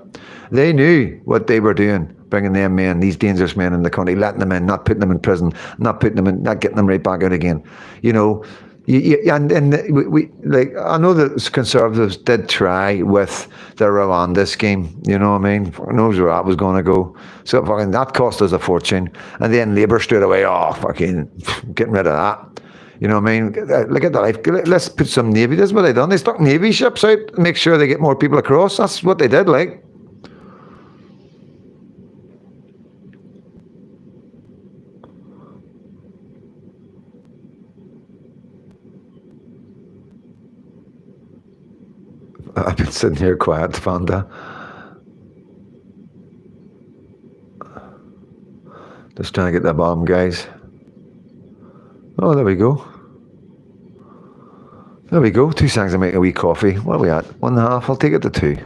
They knew what they were doing, bringing them men, these dangerous men in the country, letting them in, not putting them in prison, not getting them right back out again. You know, we I know that Conservatives did try with the Rwanda scheme. You know what I mean? Who knows where that was going to go? So fucking that cost us a fortune, and then Labour straight away, fucking getting rid of that. You know what I mean? Look at the life. Let's put some Navy. That's what they done. They stuck Navy ships out, make sure they get more people across. That's what they did, like. I've been sitting here quiet, Fanda. Just trying to get the bottom, guys. Oh, there we go. There we go. 2 seconds to make a wee coffee. What are we at? 1.5. I'll take it to 2.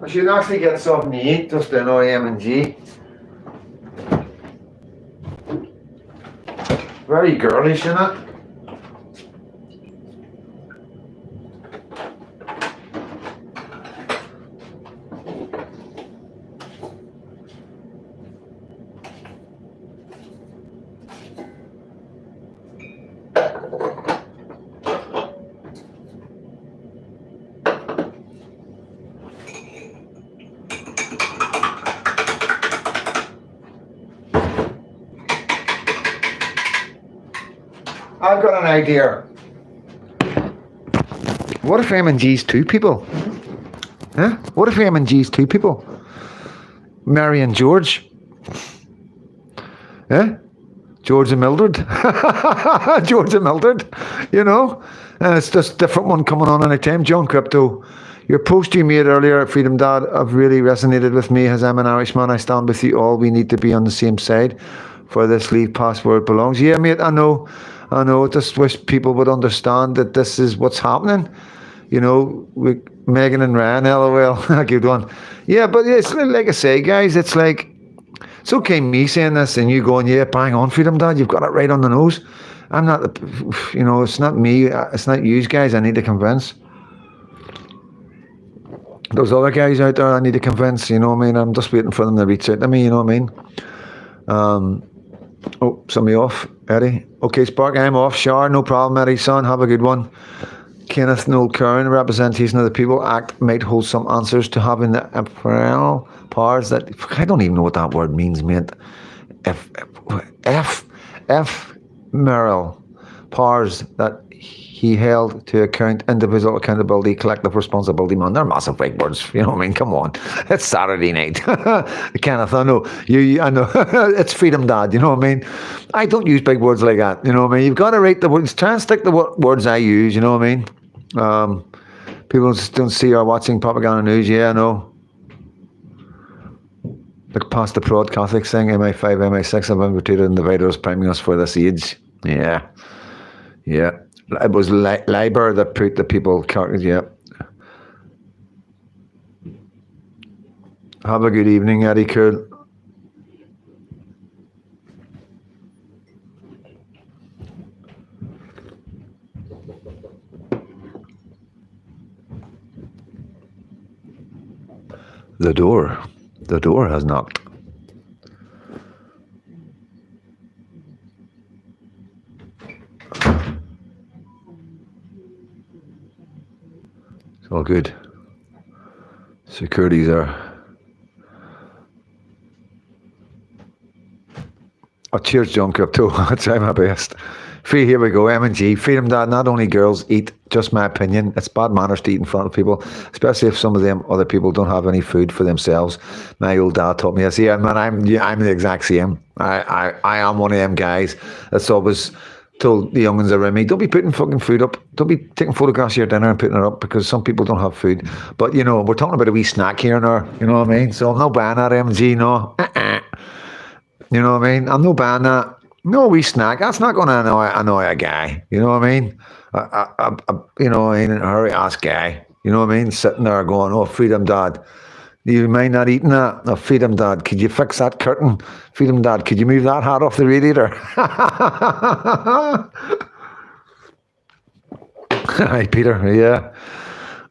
I should actually get something to eat, just an M&G. Very girlish, isn't it? I've got an idea. What if M&G's 2 people? Huh? What if M&G's 2 people? Mary and George? Yeah? George and Mildred. George and Mildred, you know. And it's just a different one coming on any time. John Crypto, your post you made earlier at Freedom Dad have really resonated with me, as I'm an Irishman. I stand with you all. We need to be on the same side for this leave password belongs. Yeah, mate, I know. I just wish people would understand that this is what's happening. You know, with Megan and Ryan, LOL, good one. Yeah, but it's like I say, guys, it's like, it's okay me saying this and you going, yeah, bang on, Freedom Dad, you've got it right on the nose. I'm not, you know, it's not me, it's not you guys I need to convince. Those other guys out there I need to convince, you know what I mean? I'm just waiting for them to reach out to me, you know what I mean? Oh, somebody off, Eddie. Okay, Spark, I'm off. Shar, no problem, Eddie, son, have a good one. Kenneth Noel Curran, representation of the people act might hold some answers to having the ephemeral powers that, I don't even know what that word means, mate. Ephemeral powers that he held to account, individual accountability, collective responsibility. Man, they're massive big words. You know what I mean? Come on, it's Saturday night. Kenneth, I know I know it's Freedom Dad. You know what I mean? I don't use big words like that. You know what I mean? You've got to write the words. Try and stick to what words I use. You know what I mean? People just don't see or watching propaganda news. Yeah, I know. Look past the prod Catholics saying MI5, MI6 have infiltrated and the virus priming us for this age. Yeah. It was Labour that put the people, yeah. Have a good evening, Eddie Cool. The door has knocked. All good. Security's there. Oh, cheers, John Crypto. I'll try my best. Here we go, M&G. Freedom Dad, not only girls eat, just my opinion. It's bad manners to eat in front of people, especially if some of them other people don't have any food for themselves. My old dad taught me this. Yeah, man, I'm the exact same. I am one of them guys that's always told the young ones around me, don't be putting fucking food up. Don't be taking photographs of your dinner and putting it up because some people don't have food. But, you know, we're talking about a wee snack here and there. You know what I mean? So I'm not buying that, M&G, no. You know what I mean? I'm not buying that. No wee snack. That's not going to annoy a guy. You know what I mean? You know, in a hurry ass guy. You know what I mean? Sitting there going, oh, Freedom Dad. You mind not eating that? Oh, Freedom Dad, could you fix that curtain? Freedom Dad, could you move that hat off the radiator? Hi, Peter. Yeah.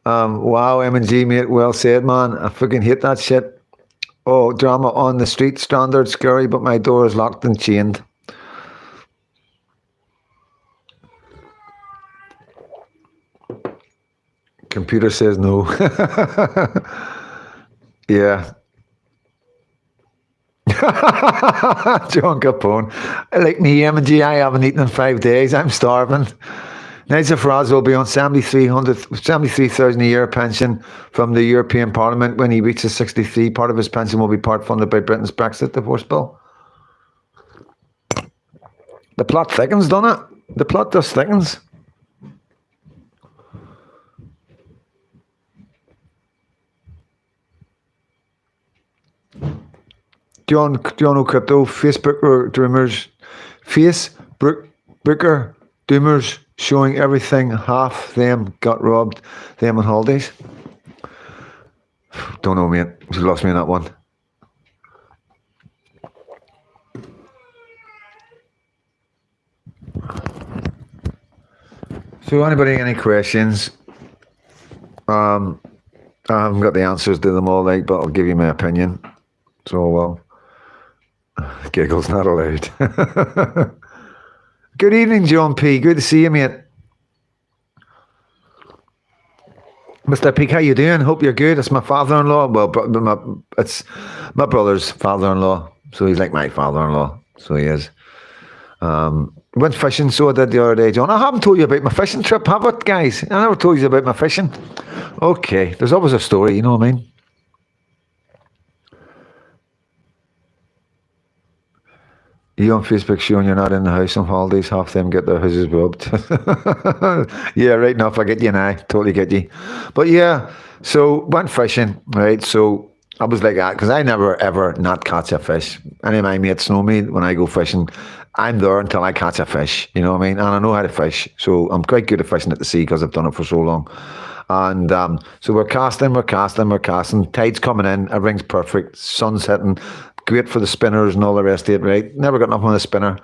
Wow, M&G, mate. Well said, man. I fucking hate that shit. Oh, drama on the street. Standard, scary, but my door is locked and chained. Computer says no. Yeah. John Capone. Like me, M&G, I haven't eaten in 5 days. I'm starving. Nigel Farage will be on 73,000 a year pension from the European Parliament when he reaches 63. Part of his pension will be part funded by Britain's Brexit divorce bill. The plot thickens, doesn't it? The plot just thickens. John Crypto, Facebook doomers showing everything. Half them got robbed, them on holidays. Don't know, mate. You lost me on that one. So anybody, any questions? I haven't got the answers to them all, like, but I'll give you my opinion. So, well, giggles not allowed. Good evening, John P. Good to see you, mate. Mr. Peak, how you doing? Hope you're good. It's my father-in-law. Well, it's my brother's father-in-law. So he's like my father-in-law. So he is. Went fishing, so I did the other day, John. I haven't told you about my fishing trip, have I, guys? I never told you about my fishing. Okay, there's always a story, you know what I mean? You on Facebook showing you're not in the house on holidays, half them get their houses robbed. Yeah, right enough. I get you now. Totally get you. But yeah, so went fishing, right? So I was like that because I never ever not catch a fish. Any of my mates know me when I go fishing. I'm there until I catch a fish. You know what I mean? And I know how to fish. So I'm quite good at fishing at the sea because I've done it for so long. And so we're casting. Tide's coming in. Everything's perfect. Sun's hitting. Great for the spinners and all the rest of it, right? Never got nothing on the spinner.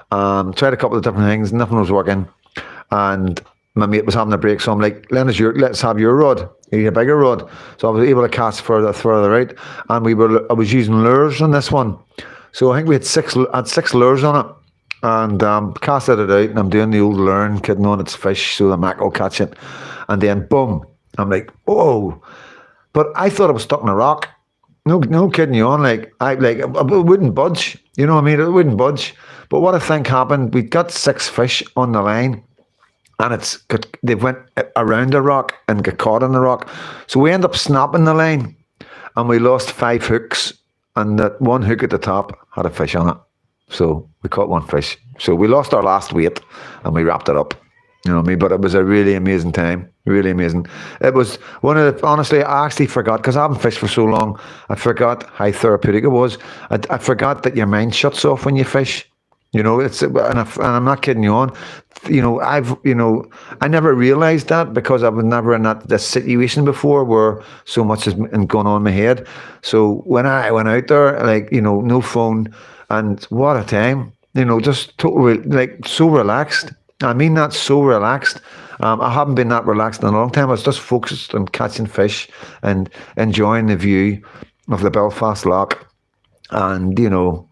Tried a couple of different things. Nothing was working. And my mate was having a break. So I'm like, let's have your rod. You need a bigger rod. So I was able to cast further out. And I was using lures on this one. So I think we had six lures on it. And casted it out. And I'm doing the old learn, kidding on its fish so the mac will catch it. And then boom. I'm like, oh. But I thought I was stuck in a rock. No kidding you on. Like it wouldn't budge. You know what I mean? It wouldn't budge. But what I think happened, we got 6 fish on the line, and they went around the rock and got caught in the rock. So we end up snapping the line, and we lost 5 hooks, and that one hook at the top had a fish on it. So we caught 1 fish. So we lost our last weight, and we wrapped it up. You know what I mean? But it was a really amazing time. Really amazing. It was one of the, honestly, I actually forgot, because I haven't fished for so long, I forgot how therapeutic it was. I forgot that your mind shuts off when you fish. You know, and I'm not kidding you on. You know, I never realised that because I was never in this situation before where so much has been going on in my head. So when I went out there, like, you know, no phone, and what a time. You know, just totally, like, so relaxed. I mean that, so relaxed. I haven't been that relaxed in a long time. I was just focused on catching fish and enjoying the view of the Belfast Loch, and, you know,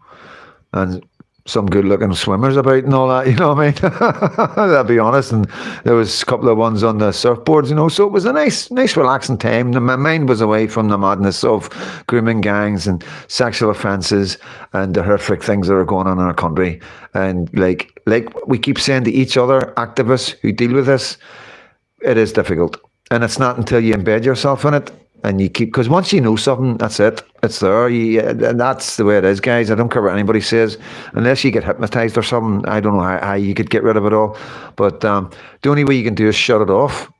and some good looking swimmers about and all that, you know what I mean? I'll be honest. And there was a couple of ones on the surfboards, you know, so it was a nice relaxing time. My mind was away from the madness of grooming gangs and sexual offences and the horrific things that are going on in our country. And like we keep saying to each other, activists who deal with this, it is difficult. And it's not until you embed yourself in it and you keep, because once you know something, that's it. It's there. And that's the way it is, guys. I don't care what anybody says. Unless you get hypnotized or something, I don't know how you could get rid of it all. But the only way you can do is shut it off.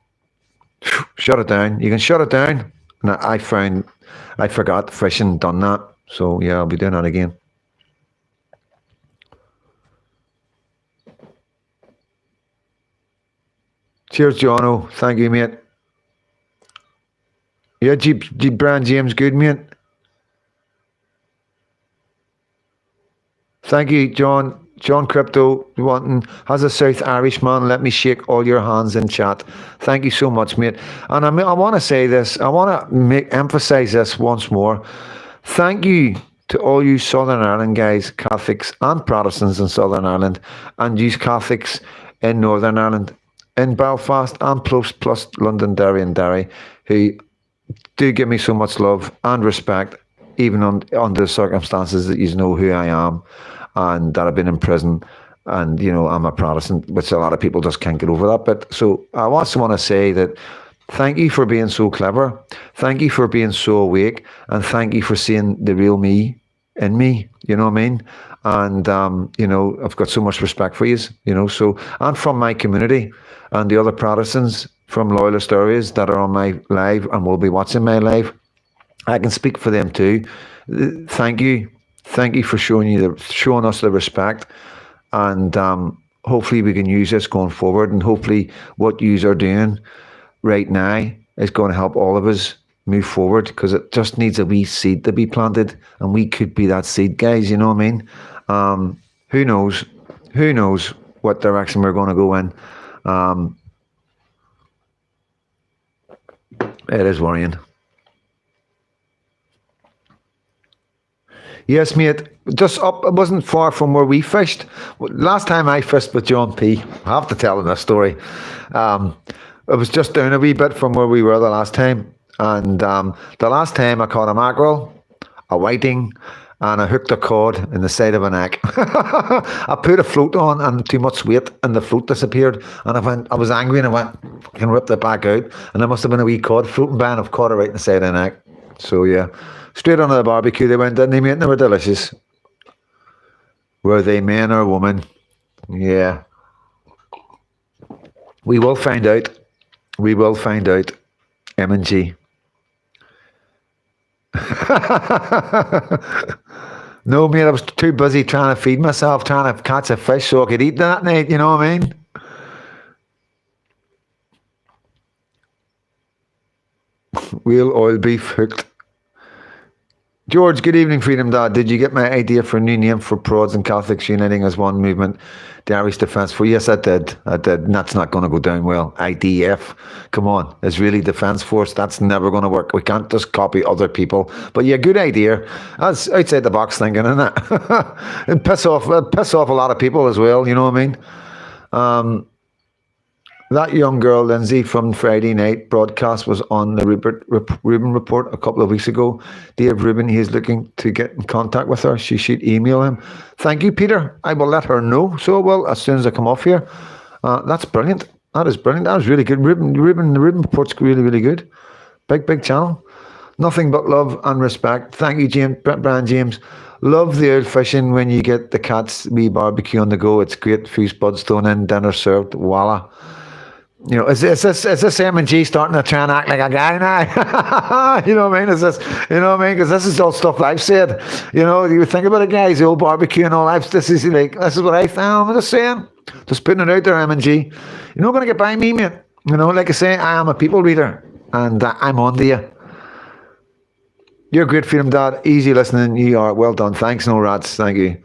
Shut it down. You can shut it down. And I forgot fishing, done that. So yeah, I'll be doing that again. Cheers, Jono. Thank you, mate. Yeah, Brian James, good, mate. Thank you, John. John Crypto, wanting, has a South Irish man, let me shake all your hands in chat. Thank you so much, mate. And I want to say this, I want to emphasise this once more. Thank you to all you Southern Ireland guys, Catholics and Protestants in Southern Ireland, and you Catholics in Northern Ireland, in Belfast and plus Londonderry and Derry, who do give me so much love and respect, even under the circumstances that you know who I am and that I've been in prison, and, you know, I'm a Protestant, which a lot of people just can't get over that bit. So I also want to say that thank you for being so clever, thank you for being so awake, and thank you for seeing the real me in me, you know what I mean? And, you know, I've got so much respect for you, you know, so, and from my community and the other Protestants from loyalist areas that are on my live and will be watching my live, I can speak for them too. Thank you for showing us the respect, and hopefully we can use this going forward, and hopefully what you are doing right now is going to help all of us move forward, because it just needs a wee seed to be planted, and we could be that seed, guys, you know what I mean? Who knows what direction we're going to go in. It is worrying. Yes, mate. Just up, it wasn't far from where we fished. Last time I fished with John P. I have to tell him this story. It was just down a wee bit from where we were the last time. And the last time I caught a mackerel, a whiting, and I hooked a cod in the side of a neck. I put a float on and too much weight, and the float disappeared. And I was angry, and I went, I can rip it back out. And there must have been a wee cod floating by, and I've caught it right in the side of the neck. So yeah, straight onto the barbecue they went, didn't they, mate? They were delicious. Were they men or women? Yeah. We will find out. We will find out. M&G. No, mate, I was too busy trying to feed myself, trying to catch a fish so I could eat that night, you know what I mean? Wheel oil beef hooked. George, good evening, Freedom Dad. Did you get my idea for a new name for Prods and Catholics uniting as one movement? The Irish Defence Force. Yes, I did. And that's not going to go down well. IDF. Come on. Israeli Defence Force. That's never going to work. We can't just copy other people. But yeah, good idea. That's outside the box thinking, isn't it? It piss off a lot of people as well. You know what I mean? That young girl, Lindsay, from Friday night broadcast was on the Rubin report a couple of weeks ago. Dave Rubin, he is looking to get in contact with her. She should email him. Thank you, Peter. I will let her know. So, well, as soon as I come off here. That's brilliant. That is brilliant. That was really good. The Rubin report's really, really good. Big channel. Nothing but love and respect. Thank you, James, Brian James. Love the old fishing when you get the cat's wee barbecue on the go. It's great. Few spuds thrown in, dinner served. Voila. You know, is this M&G starting to try and act like a guy now? You know what I mean? Is this, you know what I mean? Because this is all stuff I've said. You know, you think about it, guys, the old barbecue and all that. This is what I found. I'm just saying. Just putting it out there, M&G. You're not going to get by me, mate. You know, like I say, I am a people reader. And I'm on to you. You're a great Freedom Dad. Easy listening. You are. Well done. Thanks, no rats. Thank you.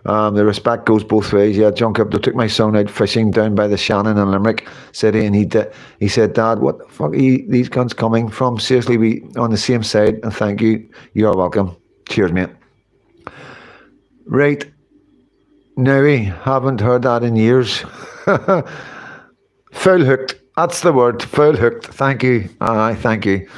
The respect goes both ways. Yeah, John Crypto took my son out fishing down by the Shannon in Limerick City, and he said, Dad, what the fuck are these guns coming from? Seriously, we on the same side, and thank you. You are welcome. Cheers, mate. Right. Now, we haven't heard that in years. Full hooked. That's the word. Full hooked. Thank you. Thank you.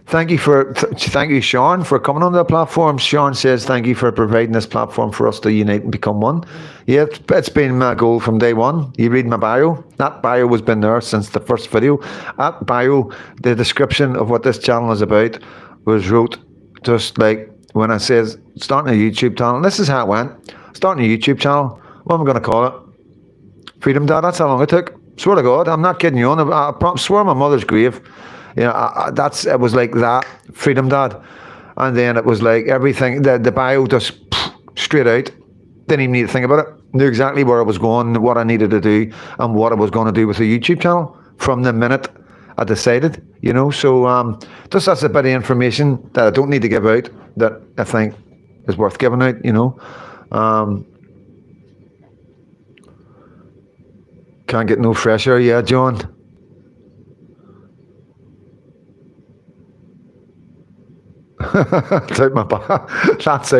Thank you, Sean, for coming on the platform. Sean says, thank you for providing this platform for us to unite and become one. Yeah, it's been my goal from day one. You read my bio. That bio has been there since the first video. That bio, the description of what this channel is about was wrote just like when I says, starting a YouTube channel. This is how it went. Starting a YouTube channel. What am I going to call it? Freedom Dad. That's how long it took. Swear to God. I'm not kidding you on. I swear on my mother's grave. You know, it was like that, Freedom Dad. And then it was like everything, the bio just straight out. Didn't even need to think about it. Knew exactly where I was going, what I needed to do, and what I was going to do with the YouTube channel from the minute I decided, you know. So just that's a bit of information that I don't need to give out that I think is worth giving out, you know. Can't get no fresher, yeah, John. That's out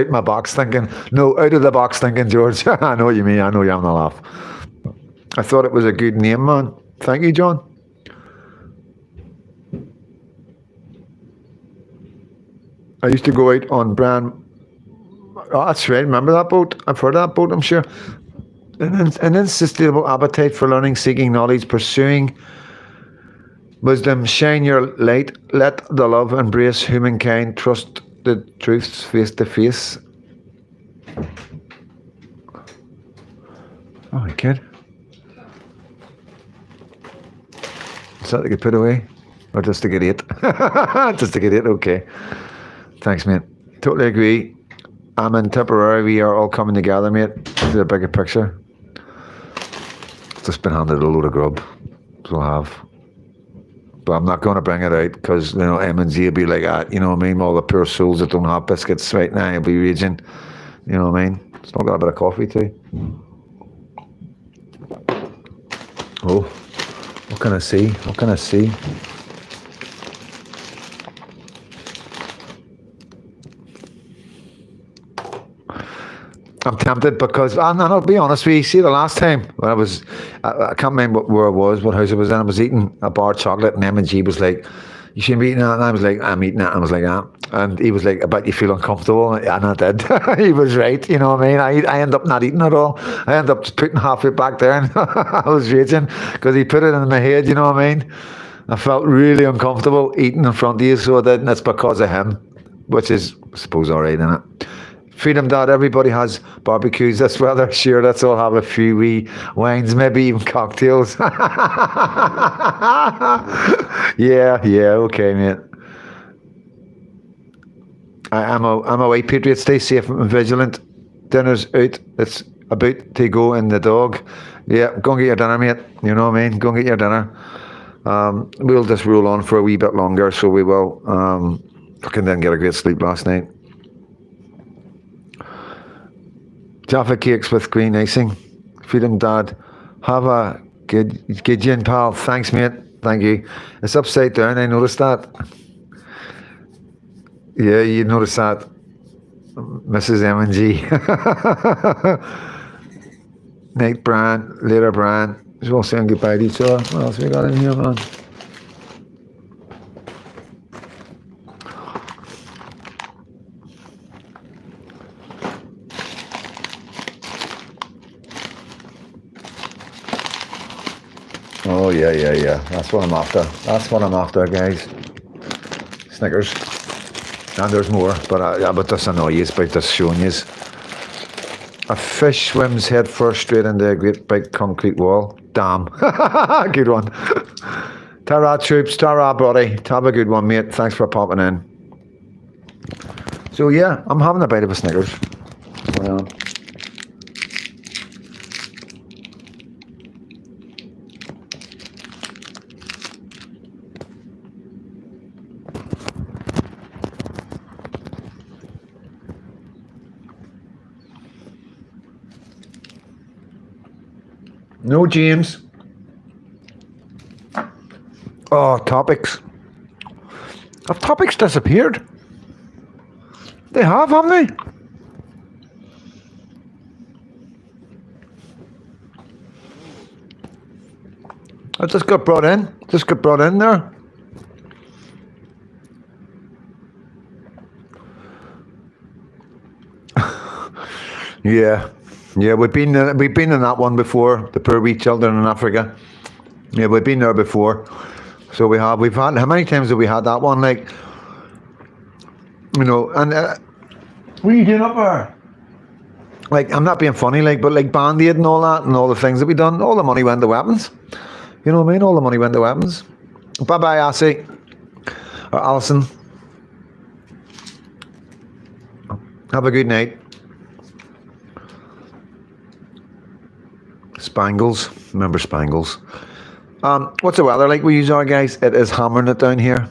my box thinking. No, out of the box thinking, George. I know what you mean. I know you're having a laugh. I thought it was a good name, man. Thank you, John. I used to go out on Bran. Oh, that's right. Remember that boat? I've heard of that boat, I'm sure. An insatiable appetite for learning, seeking knowledge, pursuing wisdom, shine your light, let the love embrace humankind, trust the truths face to face. Oh, my kid. Is that to get put away? Or just to get ate? Just to get ate, okay. Thanks, mate. Totally agree. I'm in temporary. We are all coming together, mate. To the bigger picture. Just been handed a load of grub. So I have. But I'm not going to bring it out because, you know, M&G will be like that, you know what I mean? All the poor souls that don't have biscuits right now will be raging, you know what I mean? Still got a bit of coffee too. Oh, what can I see? What can I see? I'm tempted because, and I'll be honest with you, see the last time when I can't remember where I was, what house I was in, I was eating a bar of chocolate and M&G was like, you shouldn't be eating that, and I was like, I'm eating it, and I was like, ah. And he was like, I bet you feel uncomfortable, and I did. He was right, you know what I mean? I end up not eating at all. I end up putting half it back there, and I was raging because he put it in my head, you know what I mean? I felt really uncomfortable eating in front of you, so I did, and it's because of him, which is, I suppose, all right, isn't it? Freedom Dad, everybody has barbecues this weather. Sure, let's all have a few wee wines, maybe even cocktails. Yeah, okay, mate. I'm away, Patriot. Stay safe and vigilant. Dinner's out. It's about to go in the dog. Yeah, go and get your dinner, mate. You know what I mean? Go and get your dinner. We'll just roll on for a wee bit longer, so we will. I can then get a great sleep last night. Jaffa cakes with green icing. Freedom Dad. Have a good gin, pal. Thanks, mate. Thank you. It's upside down. I noticed that. Yeah, you noticed that, Mrs. M&G. Night, Brian. Later, Brian. We're all saying goodbye to each other. What else we got in here, man? Oh, yeah. That's what I'm after. Guys. Snickers. And there's more, but this annoys you, but just showing you. A fish swims head first straight into a great big concrete wall. Damn. Good one. Ta-ra, troops. Ta-ra, buddy. Have a good one, mate. Thanks for popping in. So, yeah, I'm having a bite of a Snickers. No, James. Oh, topics. Have topics disappeared? They have, haven't they? I just got brought in. There. Yeah, we've been in that one before. The poor wee children in Africa. Yeah, we've been there before. So we've had. How many times have we had that one? Like, you know, and what are you doing up there? Like, I'm not being funny, like, but like Band-Aid and all that, and all the things that we done, all the money went to weapons. You know what I mean? All the money went to weapons. Bye bye, Assie or Alison. Have a good night. Spangles. Remember Spangles. What's the weather like where you are, guys? It is hammering it down here.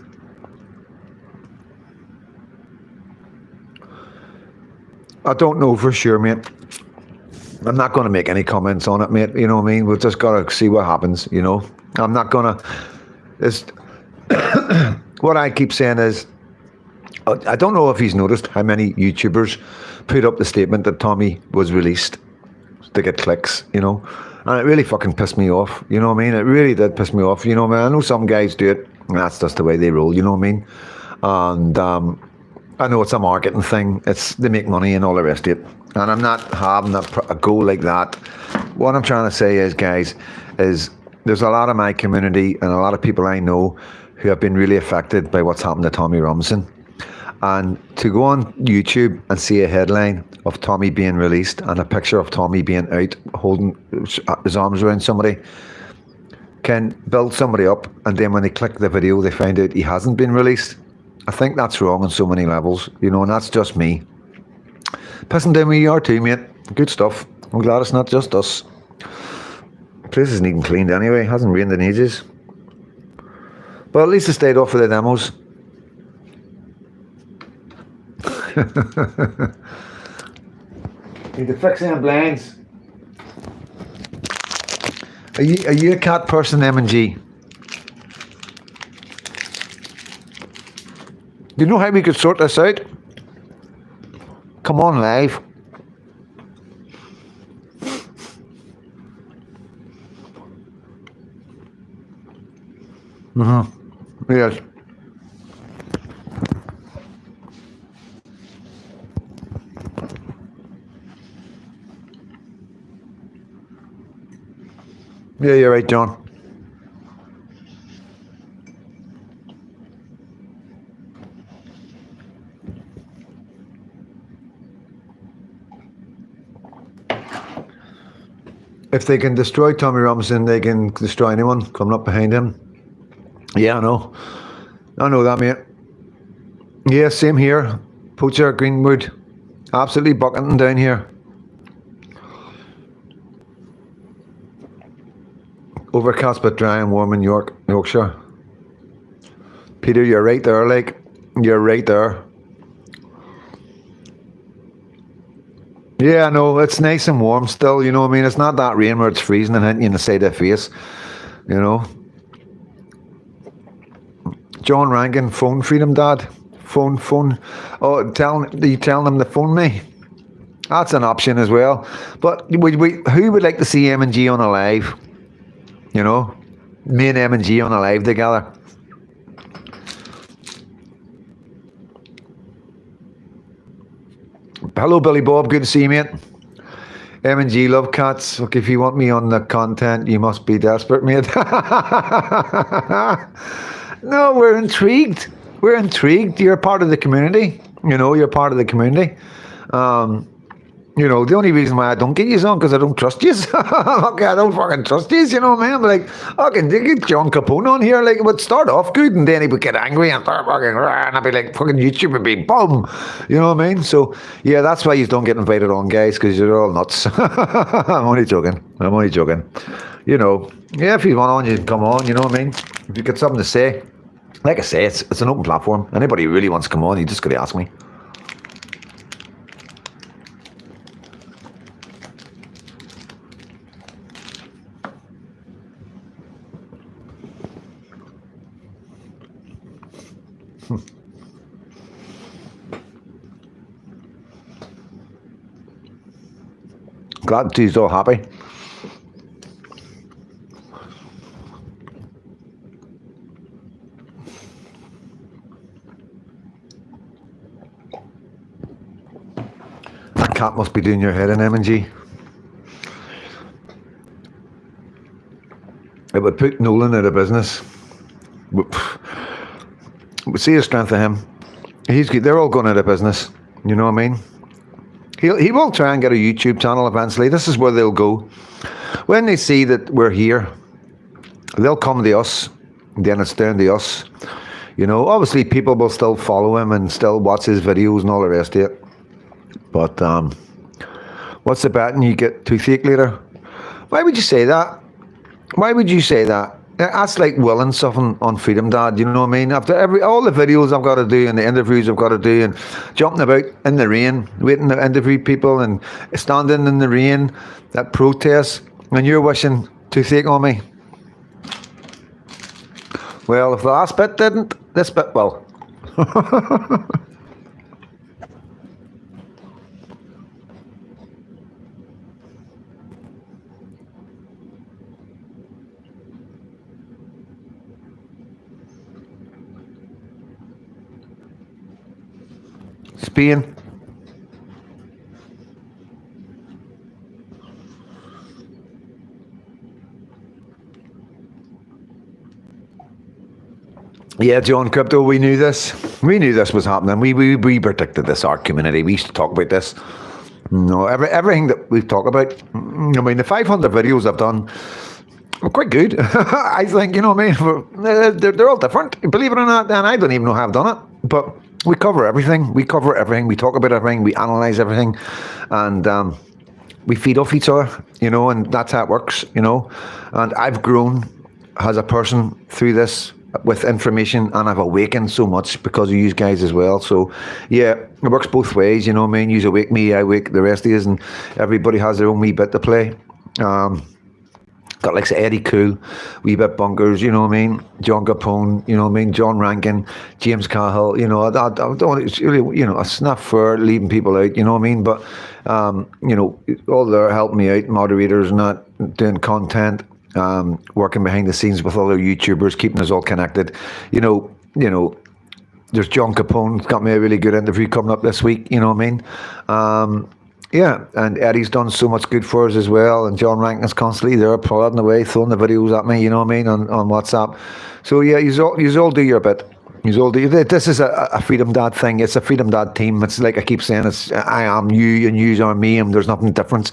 I don't know for sure, mate. I'm not going to make any comments on it, mate. You know what I mean? We've just got to see what happens, you know? I'm not going to... What I keep saying is, I don't know if he's noticed how many YouTubers put up the statement that Tommy was released to get clicks, you know? And it really fucking pissed me off, you know what I mean? It really did piss me off, you know what I mean? I know some guys do it, and that's just the way they roll, you know what I mean? And I know it's a marketing thing. They make money and all the rest of it. And I'm not having a go like that. What I'm trying to say is, guys, is there's a lot of my community and a lot of people I know who have been really affected by what's happened to Tommy Robinson. And to go on YouTube and see a headline of Tommy being released and a picture of Tommy being out holding his arms around somebody can build somebody up, and then when they click the video they find out he hasn't been released. I think that's wrong on so many levels, you know, and that's just me. Pissing down where you are too, mate. Good stuff. I'm glad it's not just us. The place isn't even cleaned anyway. It hasn't rained in ages. But at least it stayed off for the demos. Need to fix them blinds. Are you a cat person, M&G? Do you know how we could sort this out? Come on, live. Yes. Yeah, you're right, John. if they can destroy Tommy Robinson, they can destroy anyone coming up behind him. Yeah, I know that, mate. Yeah, same here. Poacher, Greenwood, absolutely bucketing down here. Overcast but dry and warm in Yorkshire. Peter, you're right there, like, you're right there. Yeah, no, it's nice and warm still, you know what I mean? It's not that rain where it's freezing and hitting you in the side of the face, you know. John Rankin, phone freedom, Dad. Phone. Oh, you telling them to phone me? That's an option as well. But who would like to see M&G on a live? You know, me and M&G on a live together. Hello, Billy Bob. Good to see you, mate. M&G love cats. Look, if you want me on the content, you must be desperate, mate. No, we're intrigued. We're intrigued. You're part of the community. You know, you're part of the community. You know, the only reason why I don't get you on because I don't trust you. Okay, I don't fucking trust you, you know what I mean? I'm like, okay, get John Capone on here. Like, it would start off good and then he would get angry and start fucking, and I'd be like, fucking YouTube would be boom. You know what I mean? So, yeah, that's why you don't get invited on, guys, because you're all nuts. I'm only joking. You know, yeah, if you want on, you can come on, you know what I mean? If you got something to say. Like I say, it's an open platform. Anybody who really wants to come on, you just got to ask me. Glad he's all happy. That cat must be doing your head in, M&G. It would put Nolan out of business. We see the strength of him. They're all going out of business. You know what I mean? He will try and get a YouTube channel eventually. This is where they'll go. When they see that we're here, they'll come to us. Then it's down to us. You know, obviously people will still follow him and still watch his videos and all the rest of it. But what's the betting you get toothache later? Why would you say that? Why would you say that? That's like willing something on Freedom, Dad. You know what I mean? After all the videos I've got to do and the interviews I've got to do and jumping about in the rain, waiting to interview people and standing in the rain at protests, and you're wishing toothache on me. Well, if the last bit didn't, this bit will. Spain. Yeah, John Crypto, we knew this. We knew this was happening. We predicted this, our community. We used to talk about this. No, everything that we've talked about. I mean, the 500 videos I've done are quite good. I think, you know what I mean? They're all different. Believe it or not, and I don't even know how I've done it. But we cover everything. We talk about everything. We analyse everything. And we feed off each other, you know, and that's how it works, you know. And I've grown as a person through this with information, and I've awakened so much because of you guys as well. So yeah, it works both ways, you know what I mean? You awake me, I awake the rest of you, and everybody has their own wee bit to play. Got like Eddie Cool, wee bit bunkers, you know what I mean? John Capone, you know what I mean? John Rankin, James Cahill, you know, I don't, it's really, you know, it's not fair leaving people out, you know what I mean? But, you know, all they're helping me out, moderators, not doing content, working behind the scenes with other YouTubers, keeping us all connected. You know, there's John Capone, got me a really good interview coming up this week, you know what I mean? Yeah, and Eddie's done so much good for us as well, and John Rankin's constantly there plodding away, throwing the videos at me, you know what I mean, on WhatsApp. So yeah, you all do your bit. He's old. This is a Freedom Dad thing. It's a Freedom Dad team. It's like I keep saying, it's I am you and you are me, and there's nothing different.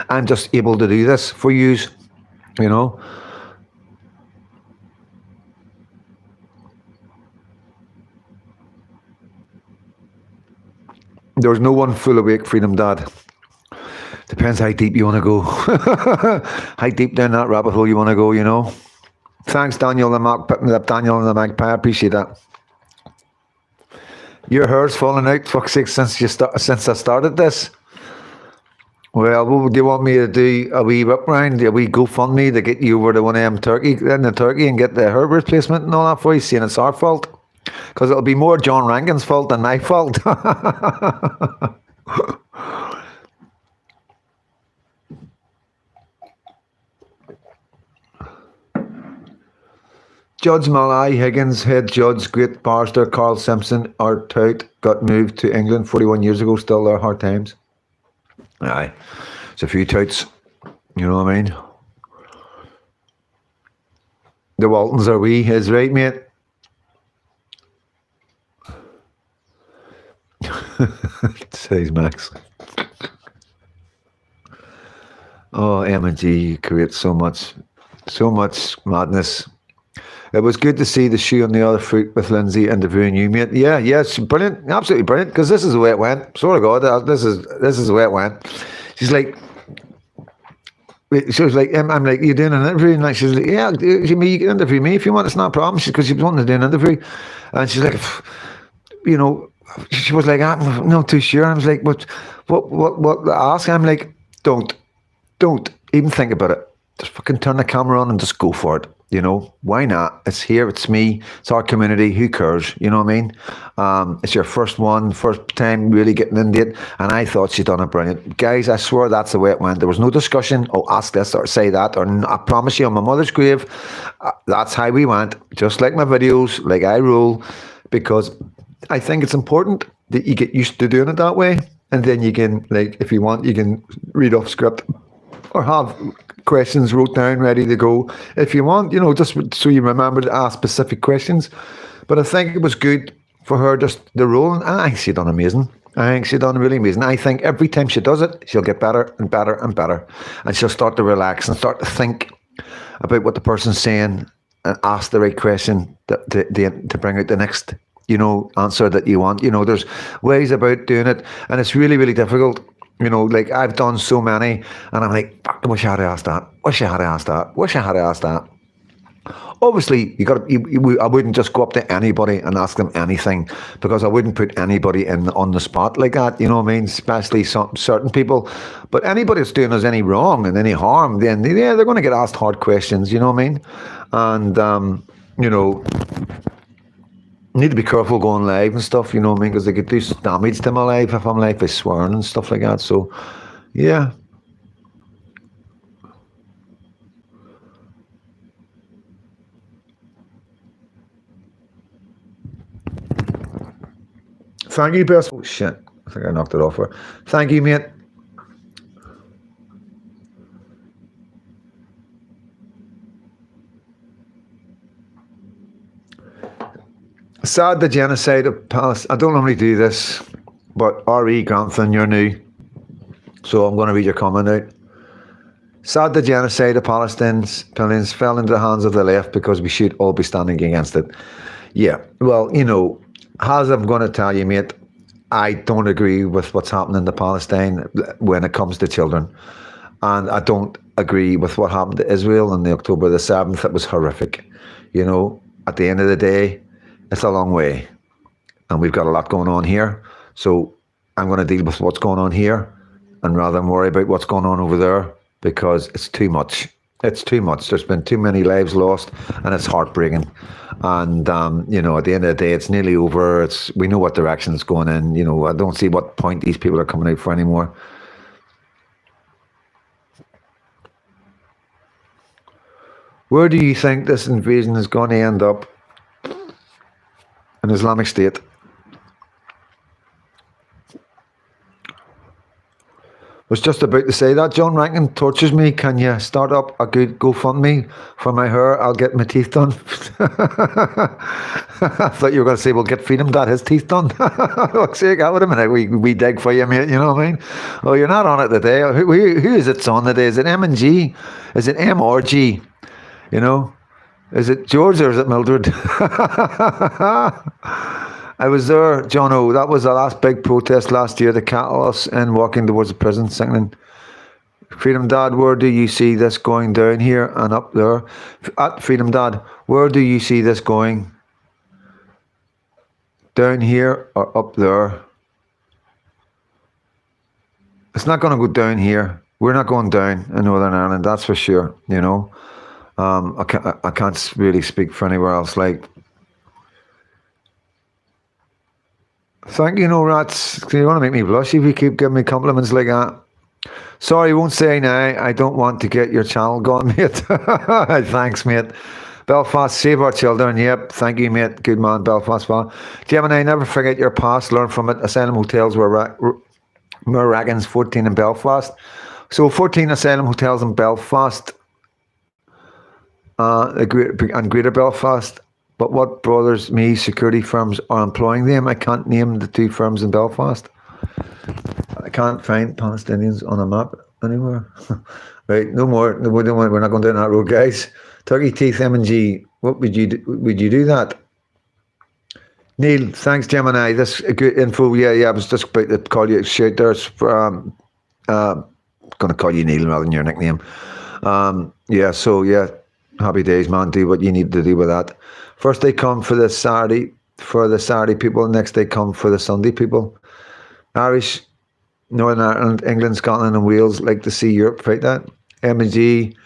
I'm just able to do this for yous, you know. There's no one full awake Freedom Dad. Depends how deep you want to go. How deep down that rabbit hole you want to go, you know. Thanks, Daniel and Daniel and the Magpie. I appreciate that. Your hair's falling out, fuck's sake, since I started this. Well, what do you want me to do? A wee whip round, a wee GoFundMe to get you over to one of them Turkey and get the hair replacement and all that for you, saying it's our fault? Because it'll be more John Rankin's fault than my fault. Judge Malai Higgins, head judge, great barrister Carl Simpson, our tout, got moved to England 41 years ago, still there, hard times. Aye, it's a few touts, you know what I mean? The Waltons are we, is right, mate. Says Max. Oh, M&G creates so much madness. It was good to see the shoe on the other foot with Lindsay interviewing you, mate. Yeah, it's brilliant, absolutely brilliant. Because this is the way it went. Swear to God, this is the way it went. She was like, I'm like, you doing an interview? And like, she's like, yeah, you can interview me if you want. It's not a problem. Because she was wanting to do an interview, and she's like, you know, she was like, I'm not too sure. I was like, what? Ask. I'm like, don't even think about it. Just fucking turn the camera on and just go for it. You know, why not? It's here, it's me, it's our community, who cares? You know what I mean? It's your first time really getting into it, and I thought she'd done it brilliant. Guys, I swear that's the way it went. There was no discussion, oh, ask this or say that, or I promise you on my mother's grave, that's how we went, just like my videos, like I rule, because I think it's important that you get used to doing it that way, and then you can, like, if you want, you can read off script, or have questions wrote down ready to go if you want, you know, just so you remember to ask specific questions. But I think it was good for her, just the role, and I think she done amazing. I think she done really amazing. I think every time she does it, she'll get better and better and better, and she'll start to relax and start to think about what the person's saying and ask the right question to bring out the next, you know, answer that you want. You know, there's ways about doing it, and it's really, really difficult. You know, like I've done so many, and I'm like, fuck, I wish I had asked that. Wish I had asked that. Wish I had asked that. Obviously, I wouldn't just go up to anybody and ask them anything, because I wouldn't put anybody on the spot like that. You know what I mean? Especially certain people. But anybody that's doing us any wrong and any harm, then yeah, they're going to get asked hard questions. You know what I mean? And you know, need to be careful going live and stuff, you know what I mean, because they could do damage to my life if I'm live by swearing and stuff like that. So yeah, thank you, best. Oh shit, I think I knocked it off her. Thank you, mate. Sad the genocide of Palestine. I don't normally do this, but R.E. Grantham, you're new, so I'm going to read your comment out. Sad the genocide of Palestinians fell into the hands of the left, because we should all be standing against it. Yeah, well, you know, as I'm going to tell you, mate, I don't agree with what's happening to Palestine when it comes to children. And I don't agree with what happened to Israel on the October the 7th. It was horrific. You know, at the end of the day, it's a long way, and we've got a lot going on here. So I'm going to deal with what's going on here, and rather than worry about what's going on over there, because it's too much. It's too much. There's been too many lives lost, and it's heartbreaking. And you know, at the end of the day, it's nearly over. We know what direction it's going in. You know, I don't see what point these people are coming out for anymore. Where do you think this invasion is going to end up? An Islamic State. Was just about to say that. John Rankin tortures me. Can you start up a good GoFundMe for my hair? I'll get my teeth done. I thought you were going to say, well, get Freedom Dad his teeth done. Look, sake, wait a minute. We dig for you, mate. You know what I mean? Oh, you're not on it today. Who is it on today? Is it M and G? Is it M or G? You know? Is it George or is it Mildred? I was there, John O. That was the last big protest last year. The catalyst and walking towards the prison, singing, "Freedom Dad, where do you see this going? Down here and up there." At Freedom Dad, where do you see this going? Down here or up there? It's not going to go down here. We're not going down in Northern Ireland, that's for sure. You know, I can't really speak for anywhere else. Like. Thank you, no rats. You want to make me blush if you keep giving me compliments like that. Sorry, won't say now. I don't want to get your channel gone, mate. Thanks, mate. Belfast, save our children. Yep, thank you, mate. Good man, Belfast fan. Gemini, never forget your past. Learn from it. Asylum hotels were Moragans, 14 in Belfast. So 14 asylum hotels in Belfast and Greater Belfast. But what bothers me, security firms are employing them. I can't name the two firms in Belfast. I can't find Palestinians on a map anywhere. Right, no more. No, we're not going down that road, guys. Turkey Teeth, M&G. What would you do? Would you do that? Neil, thanks, Gemini. This good info. Yeah. I was just about to call you shout there. Going to call you Neil rather than your nickname. Yeah. Happy days, man. Do what you need to do with that. First they come for the Saturday people, next they come for the Sunday people. Irish, Northern Ireland, England, Scotland and Wales like to see Europe fight that. M&G,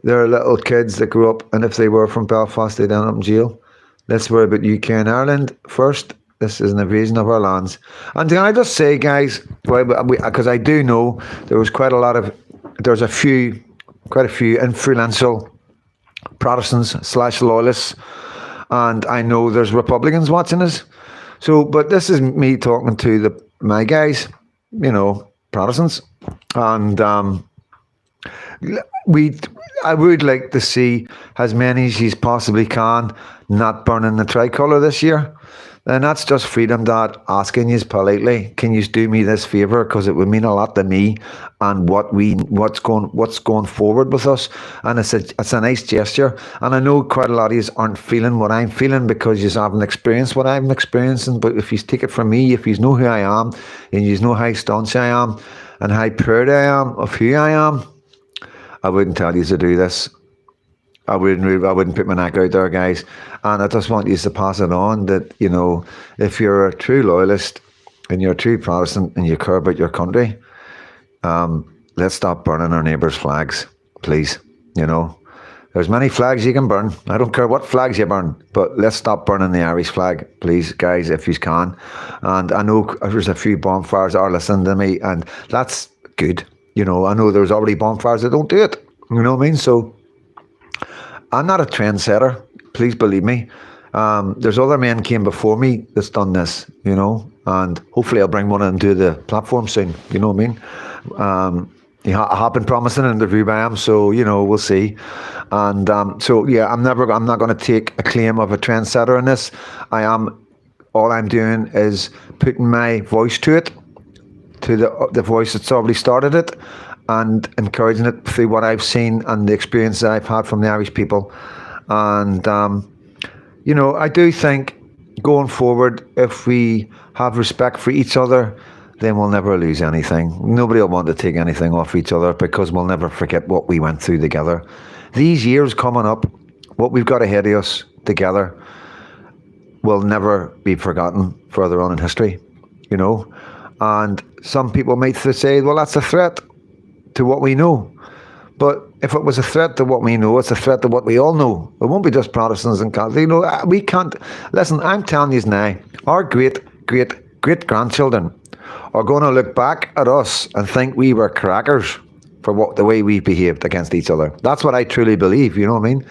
they're little kids that grew up, and if they were from Belfast, they'd end up in jail. Let's worry about UK and Ireland first. This is an invasion of our lands. And can I just say, guys, because I do know there's quite a few influential Protestants / loyalists, and I know there's Republicans watching us. So, but this is me talking to my guys, you know, Protestants, and I would like to see as many as you possibly can not burning the tricolour this year. And that's just Freedom Dad asking you politely, can you do me this favour? Because it would mean a lot to me and what's going forward with us. And it's a nice gesture. And I know quite a lot of you aren't feeling what I'm feeling because you haven't experienced what I'm experiencing. But if you take it from me, if you know who I am, and you know how staunch I am and how proud I am of who I am, I wouldn't tell you to do this. I wouldn't put my neck out there, guys. And I just want you to pass it on that, you know, if you're a true loyalist and you're a true Protestant and you care about your country, let's stop burning our neighbours' flags, please. You know, there's many flags you can burn. I don't care what flags you burn, but let's stop burning the Irish flag, please, guys, if you can. And I know there's a few bonfires that are listening to me, and that's good. You know, I know there's already bonfires that don't do it. You know what I mean? So I'm not a trendsetter, please believe me. There's other men came before me that's done this, you know, and hopefully I'll bring one into the platform soon, you know what I mean? I have been promising an interview by him, so, you know, we'll see. And so, yeah, I'm not going to take a claim of a trendsetter in this. All I'm doing is putting my voice to it, to the voice that's already started it, and encouraging it through what I've seen and the experience that I've had from the Irish people. And, you know, I do think going forward, if we have respect for each other, then we'll never lose anything. Nobody will want to take anything off each other because we'll never forget what we went through together. These years coming up, what we've got ahead of us together will never be forgotten further on in history, you know. And some people might say, well, that's a threat to what we know. But if it was a threat to what we know, it's a threat to what we all know. It won't be just Protestants and Catholics. You know, we can't. Listen, I'm telling you now, our great-great-great-grandchildren are going to look back at us and think we were crackers for the way we behaved against each other. That's what I truly believe, you know what I mean?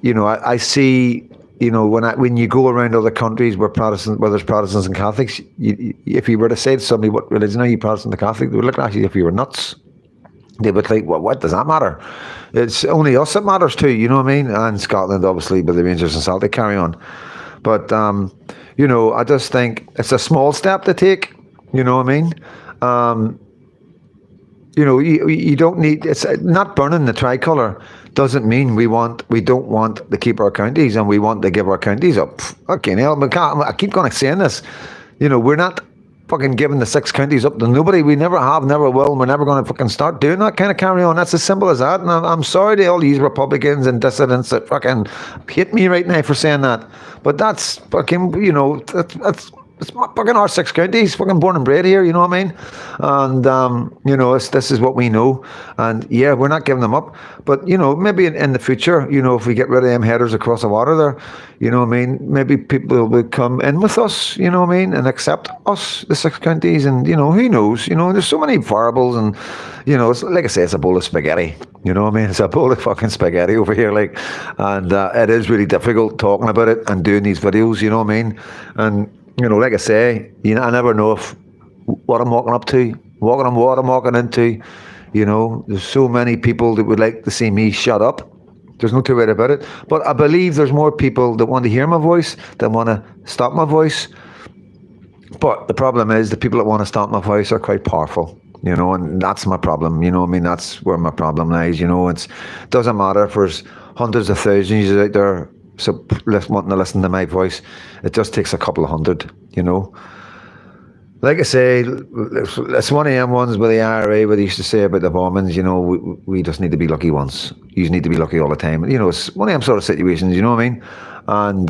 You know, I see when you go around other countries where there's Protestants and Catholics, if you were to say to somebody, what religion are you, Protestant or Catholic, they would look at you if you were nuts. They would think, well, what does that matter? It's only us that matters too, you know what I mean? And Scotland, obviously, but the Rangers and Celtic carry on. But, I just think it's a small step to take, you know what I mean? You don't need, it's not burning the tricolour doesn't mean we don't want to keep our counties and we want to give our counties up. Okay, now I keep going to saying this. We're not fucking giving the 6 counties up to nobody. We never have, never will, and we're never going to fucking start doing that kind of carry on. That's as simple as that. And I'm sorry to all these Republicans and dissidents that fucking hate me right now for saying that. But that's fucking, it's fucking our 6 counties, fucking born and bred here, you know what I mean? And, this is what we know. And yeah, we're not giving them up. But, maybe in the future, if we get rid of them headers across the water there, you know what I mean? Maybe people will come in with us, you know what I mean? And accept us, the 6 counties. And, who knows? There's so many variables. And, it's, like I say, it's a bowl of spaghetti. You know what I mean? It's a bowl of fucking spaghetti over here. And it is really difficult talking about it and doing these videos, you know what I mean? And, like I say, I never know what I'm walking up to, what I'm walking into. There's so many people that would like to see me shut up. There's no two ways about it. But I believe there's more people that want to hear my voice than want to stop my voice. But the problem is the people that want to stop my voice are quite powerful. And that's my problem. I mean, that's where my problem lies. It doesn't matter if there's hundreds of thousands out there wanting to listen to my voice. It just takes a couple of hundred, Like I say, it's one of them ones with the IRA where they used to say about the bombings, we just need to be lucky once. You just need to be lucky all the time. It's one of them sort of situations, you know what I mean? And,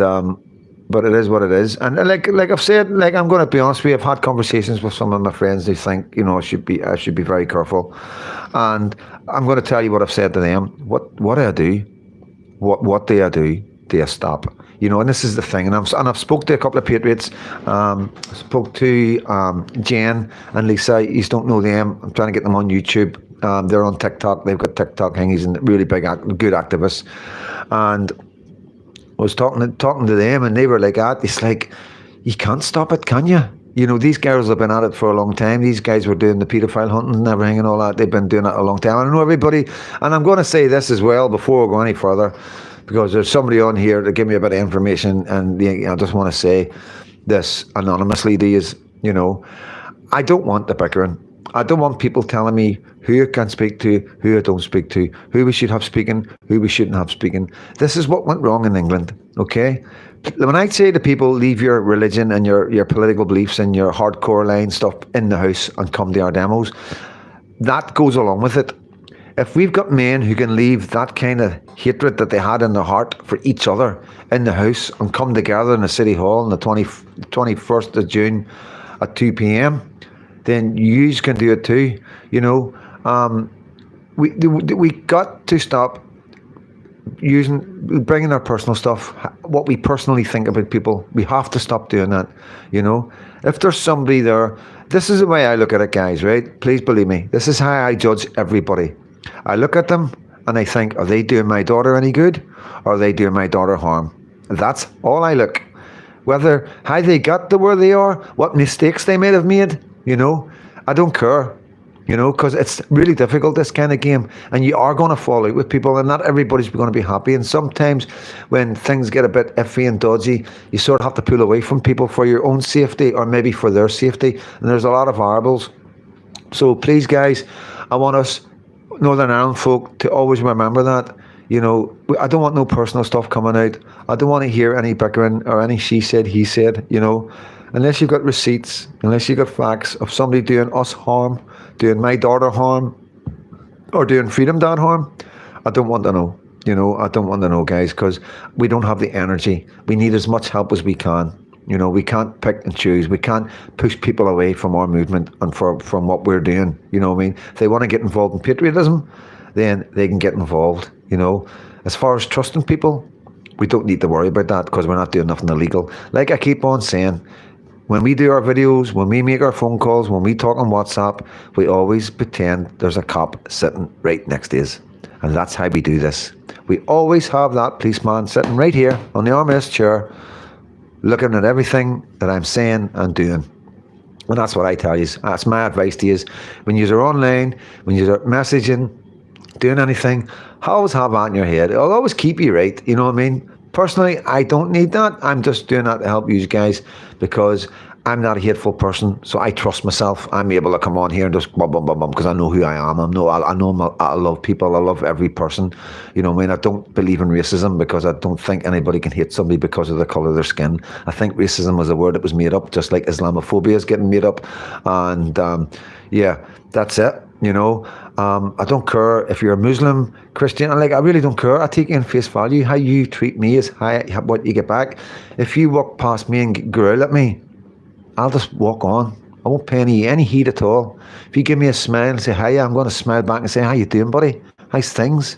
but it is what it is. And like I've said, I'm going to be honest with you, I've had conversations with some of my friends who think, I should be very careful. And I'm going to tell you what I've said to them. What do I do? What do I do? Do I stop? And this is the thing. And I've spoke to a couple of patriots. Spoke to Jen and Lisa. You don't know them. I'm trying to get them on YouTube. They're on TikTok. They've got TikTok thingies and really big, good activists. And I was talking to them, and they were like, it's like, you can't stop it, can you? These girls have been at it for a long time. These guys were doing the paedophile hunting and everything and all that. They've been doing it a long time. I know everybody, and I'm going to say this as well before we go any further, because there's somebody on here to give me a bit of information, and I just want to say this anonymously to you. I don't want the bickering. I don't want people telling me who I can speak to, who I don't speak to, who we should have speaking, who we shouldn't have speaking. This is what went wrong in England, okay? When I say to people, leave your religion and your political beliefs and your hardcore line stuff in the house and come to our demos, that goes along with it. If we've got men who can leave that kind of hatred that they had in their heart for each other in the house and come together in the City Hall on the 21st of June at 2 p.m, then you can do it too. We got to stop bringing our personal stuff, what we personally think about people. We have to stop doing that. If there's somebody there, this is the way I look at it, guys, right? Please believe me. This is how I judge everybody. I look at them and I think, are they doing my daughter any good, or are they doing my daughter harm? That's all I look. Whether how they got to where they are, what mistakes they may have made, I don't care, because it's really difficult, this kind of game, and you are going to fall out with people, and not everybody's going to be happy. And sometimes when things get a bit iffy and dodgy, you sort of have to pull away from people for your own safety, or maybe for their safety, and there's a lot of variables. So please, guys, I want us Northern Ireland folk to always remember that. I don't want no personal stuff coming out. I don't want to hear any bickering or any she said, he said, unless you've got receipts, unless you've got facts of somebody doing us harm, doing my daughter harm, or doing Freedom Dad harm, I don't want to know. I don't want to know, guys, because we don't have the energy. We need as much help as we can. We can't pick and choose. We can't push people away from our movement and from what we're doing. You know what I mean? If they want to get involved in patriotism, then they can get involved. As far as trusting people, we don't need to worry about that, because we're not doing nothing illegal. Like I keep on saying, when we do our videos, when we make our phone calls, when we talk on WhatsApp, we always pretend there's a cop sitting right next to us. And that's how we do this. We always have that policeman sitting right here on the armrest chair, looking at everything that I'm saying and doing. And that's what I tell you. That's my advice to you. When you're online, when you're messaging, doing anything, always have that in your head. It'll always keep you right. You know what I mean? Personally, I don't need that. I'm just doing that to help you guys because I'm not a hateful person, so I trust myself. I'm able to come on here and just bum bum bum bum because I know who I am. I love people. I love every person. You know what I mean? I don't believe in racism because I don't think anybody can hate somebody because of the colour of their skin. I think racism was a word that was made up, just like Islamophobia is getting made up. And yeah, that's it. You know, I don't care if you're a Muslim, Christian. I really don't care. I take you in face value. How you treat me is what you get back. If you walk past me and growl at me, I'll just walk on. I won't pay any heed at all. If you give me a smile and say hi, I'm going to smile back and say, how you doing, buddy? How's things?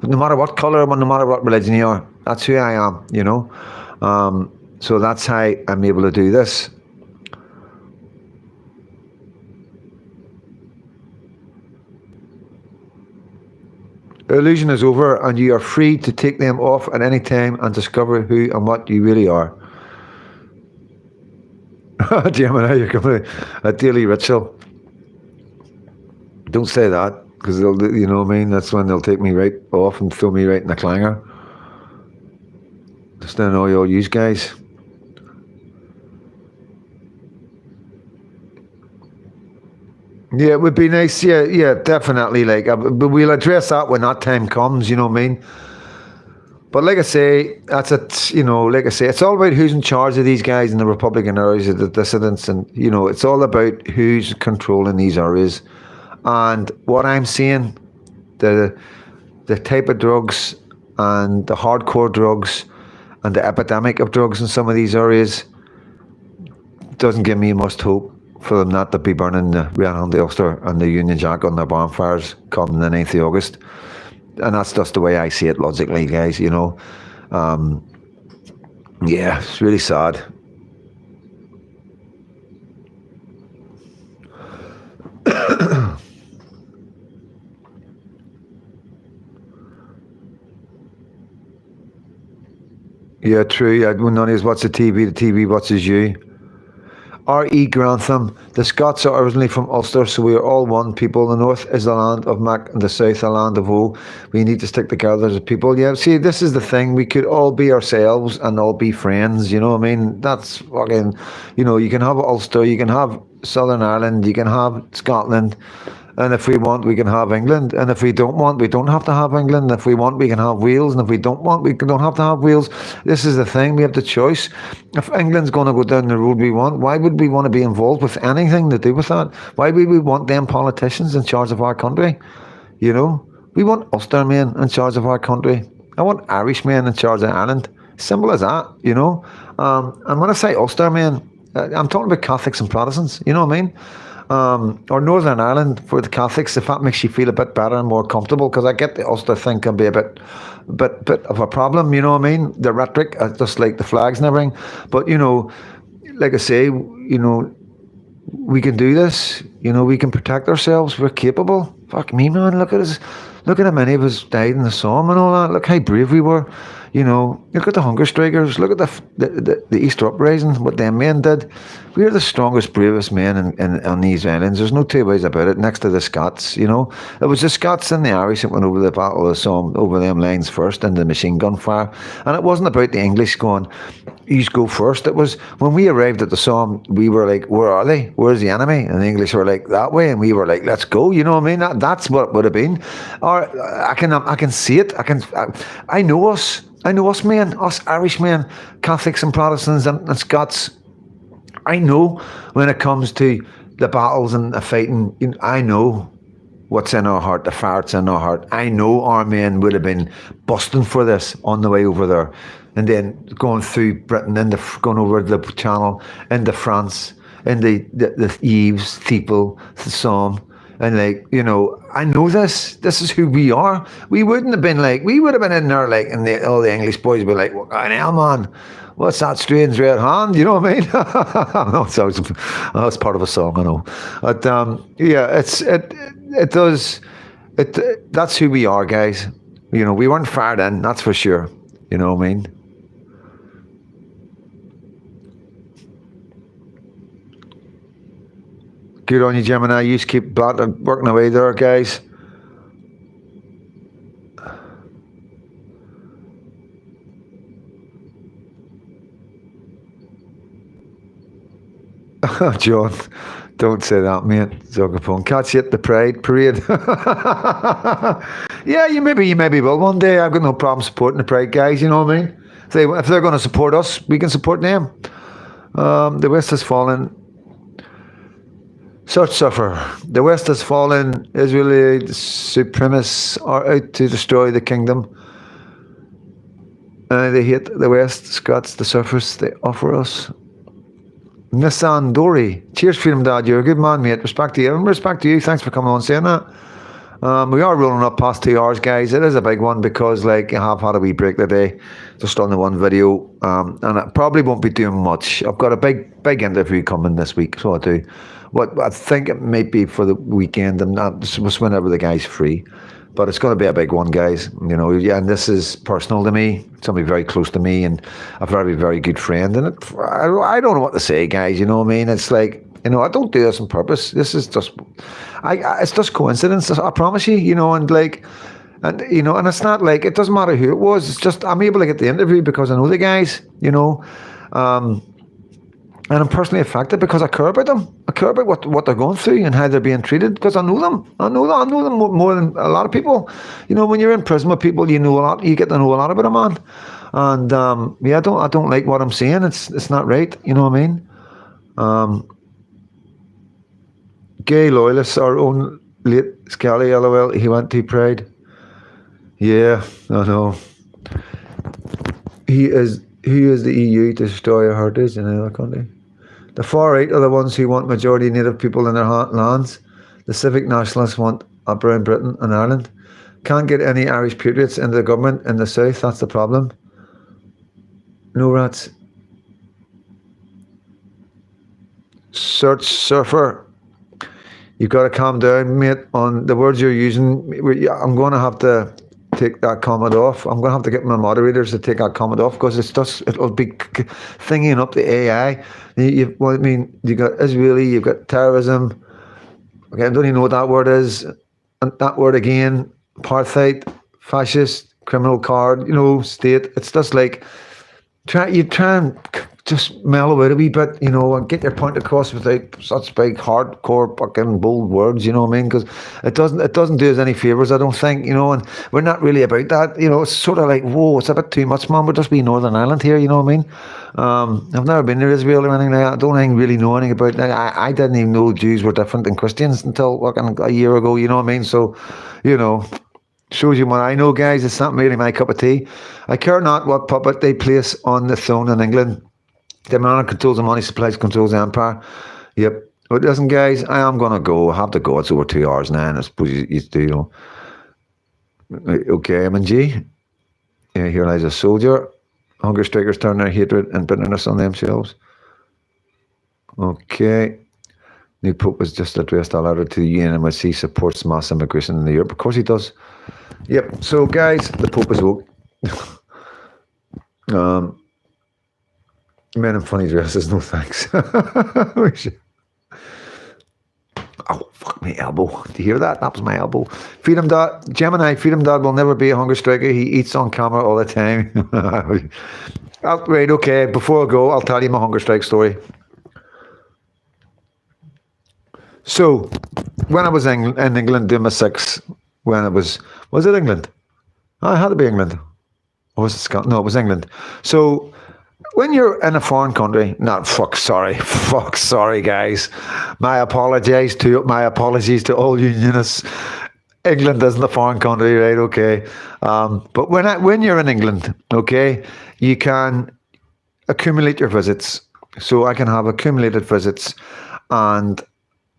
But no matter what colour, no matter what religion you are, that's who I am, you know. So that's how I'm able to do this. Illusion is over and you are free to take them off at any time and discover who and what you really are. Gemini, you're coming a daily ritual. Don't say that because they'll, you know what I mean? That's when they'll take me right off and throw me right in the clanger. Just to annoy all you guys. Yeah, it would be nice. Yeah, definitely. But we'll address that when that time comes. You know what I mean? But like I say, that's it. You know, like I say, it's all about who's in charge of these guys in the Republican areas, the dissidents, and you know, it's all about who's controlling these areas. And what I'm seeing, the type of drugs and the hardcore drugs and the epidemic of drugs in some of these areas doesn't give me much hope for them not to be burning the Red Hand Ulster and the Union Jack on their bonfires come the 9th of August. And that's just the way I see it logically, guys, you know. Yeah, it's really sad. Yeah, true. Yeah, when none of us watch the TV watches you. R.E. Grantham. The Scots are originally from Ulster, so we are all one people. The north is the land of Mac and the south the land of O. We need to stick together as a people. Yeah, see, this is the thing. We could all be ourselves and all be friends, you know what I mean? That's fucking, you know, you can have Ulster, you can have Southern Ireland, you can have Scotland, and if we want, we can have England. And if we don't want, we don't have to have England. And if we want, we can have Wales. And if we don't want, we don't have to have Wales. This is the thing. We have the choice. If England's going to go down the road we want, why would we want to be involved with anything to do with that? Why would we want them politicians in charge of our country? You know, we want Ulster men in charge of our country. I want Irish men in charge of Ireland. Simple as that, you know. And when I say Ulster men, I'm talking about Catholics and Protestants. You know what I mean? Or Northern Ireland for the Catholics, if that makes you feel a bit better and more comfortable, because I get the Ulster thing can be a bit of a problem, you know what I mean? The rhetoric, just like the flags and everything. But, you know, like I say, you know, we can do this, you know, we can protect ourselves, we're capable. Fuck me, man, look at us. Look at how many of us died in the Somme and all that. Look how brave we were. You know, look at the hunger strikers. Look at the Easter uprising, what them men did. We are the strongest, bravest men on these islands. There's no two ways about it, next to the Scots, you know. It was the Scots and the Irish that went over the Battle of the Somme, over them lines first, and the machine gun fire. And it wasn't about the English going, you go first. It was, when we arrived at the Somme, we were like, where are they? Where's the enemy? And the English were like, that way. And we were like, let's go, you know what I mean? That's what it would have been. Or I can see it. I know us. I know us men, us Irish men, Catholics and Protestants and Scots. I know when it comes to the battles and the fighting, you know, I know what's in our heart, the fire that's in our heart. I know our men would have been busting for this on the way over there. And then going through Britain, going over the Channel, into France, in the Yves, Thiepval, the Somme. And like, you know, I know this. This is who we are. We wouldn't have been like, we would have been in there like, and all the English boys would be like, what kind of hell, man? What's that strange red hand? You know what I mean? No, that's part of a song, I know. But yeah, that's who we are, guys. You know, we weren't fired in, that's for sure. You know what I mean? Good on you, Gemini. You just keep working away there, guys. John, don't say that, mate. Zogapone. Catch you at the parade. Yeah, you maybe will one day. I've got no problem supporting the Pride guys, you know what I mean? If they're going to support us, we can support them. The West has fallen. Such suffer. The West has fallen. Israeli supremacists are out to destroy the kingdom. They hate the West. Scots, the suffers they offer us. Nissan Dory. Cheers, Freedom Dad. You're a good man, mate. Respect to you. And respect to you. Thanks for coming on saying that. We are rolling up past 2 hours, guys. It is a big one because, like, I have had a wee break today, just on the one video, and I probably won't be doing much. I've got a big interview coming this week, so I do. What I think it might be for the weekend, and just whenever the guy's free, but it's going to be a big one, guys. You know, yeah, and this is personal to me. Somebody very close to me, and a very, very good friend. And I don't know what to say, guys. You know what I mean? It's like, you know, I don't do this on purpose. This is just, it's just coincidence. I promise you. You know, and like, and you know, and it's not like it doesn't matter who it was. It's just I'm able to get the interview because I know the guys. You know, and I'm personally affected because I care about them. I care about what they're going through and how they're being treated because I know them. I know them more than a lot of people. You know, when you're in prison with people, you know a lot. You get to know a lot about a man. And yeah, I don't like what I'm saying. It's not right. You know what I mean? Gay loyalists, our own late Scally, LOL. He went to Pride. Yeah, I know. He is the EU to destroy our heritage in another country. The far right are the ones who want majority native people in their lands. The civic nationalists want Upper in Britain and Ireland. Can't get any Irish patriots into the government in the south. That's the problem. No rats. Search surfer. You've got to calm down, mate, on the words you're using. I'm going to have to take that comment off. I'm going to have to get my moderators to take that comment off because it'll be thinking up the AI. Well, I mean, you got Israeli, you've got terrorism. Okay, I don't even know what that word is. And that word again, apartheid, fascist, criminal card, you know, state. It's just like, try and just mellow out a wee bit, you know, and get your point across without such big, hardcore, fucking bold words, you know what I mean? Because it doesn't do us any favours, I don't think, you know, and we're not really about that, you know. It's sort of like, whoa, it's a bit too much, man. We're just be Northern Ireland here, you know what I mean? I've never been to Israel or anything like that. I don't really know anything about that. I didn't even know Jews were different than Christians until fucking a year ago, you know what I mean? So, you know, shows you what I know, guys. It's not really my cup of tea. I care not what puppet they place on the throne in England. The man controls the money, supplies, controls the empire. Yep. But listen, guys, I am going to go. I have to go. It's over 2 hours now, and I suppose you do, you know. Okay, M&G. Yeah, here lies a soldier. Hunger strikers turn their hatred and bitterness on themselves. Okay. New Pope has just addressed a letter to the UNMC, supports mass immigration in Europe. Of course he does. Yep. So, guys, the Pope is woke. Men in funny dresses, no thanks. Oh, fuck my elbow. Do you hear that? That was my elbow. Freedom Dad, Gemini, Freedom Dad will never be a hunger striker. He eats on camera all the time. Right, okay. Before I go, I'll tell you my hunger strike story. So, when I was in England doing my 6, when it was it England? Oh, it had to be England. Or was it Scotland? No, it was England. So, when you're in a foreign country, sorry, guys. My apologies to all unionists. England isn't a foreign country, right? Okay. But when you're in England, okay, you can accumulate your visits. So I can have accumulated visits, and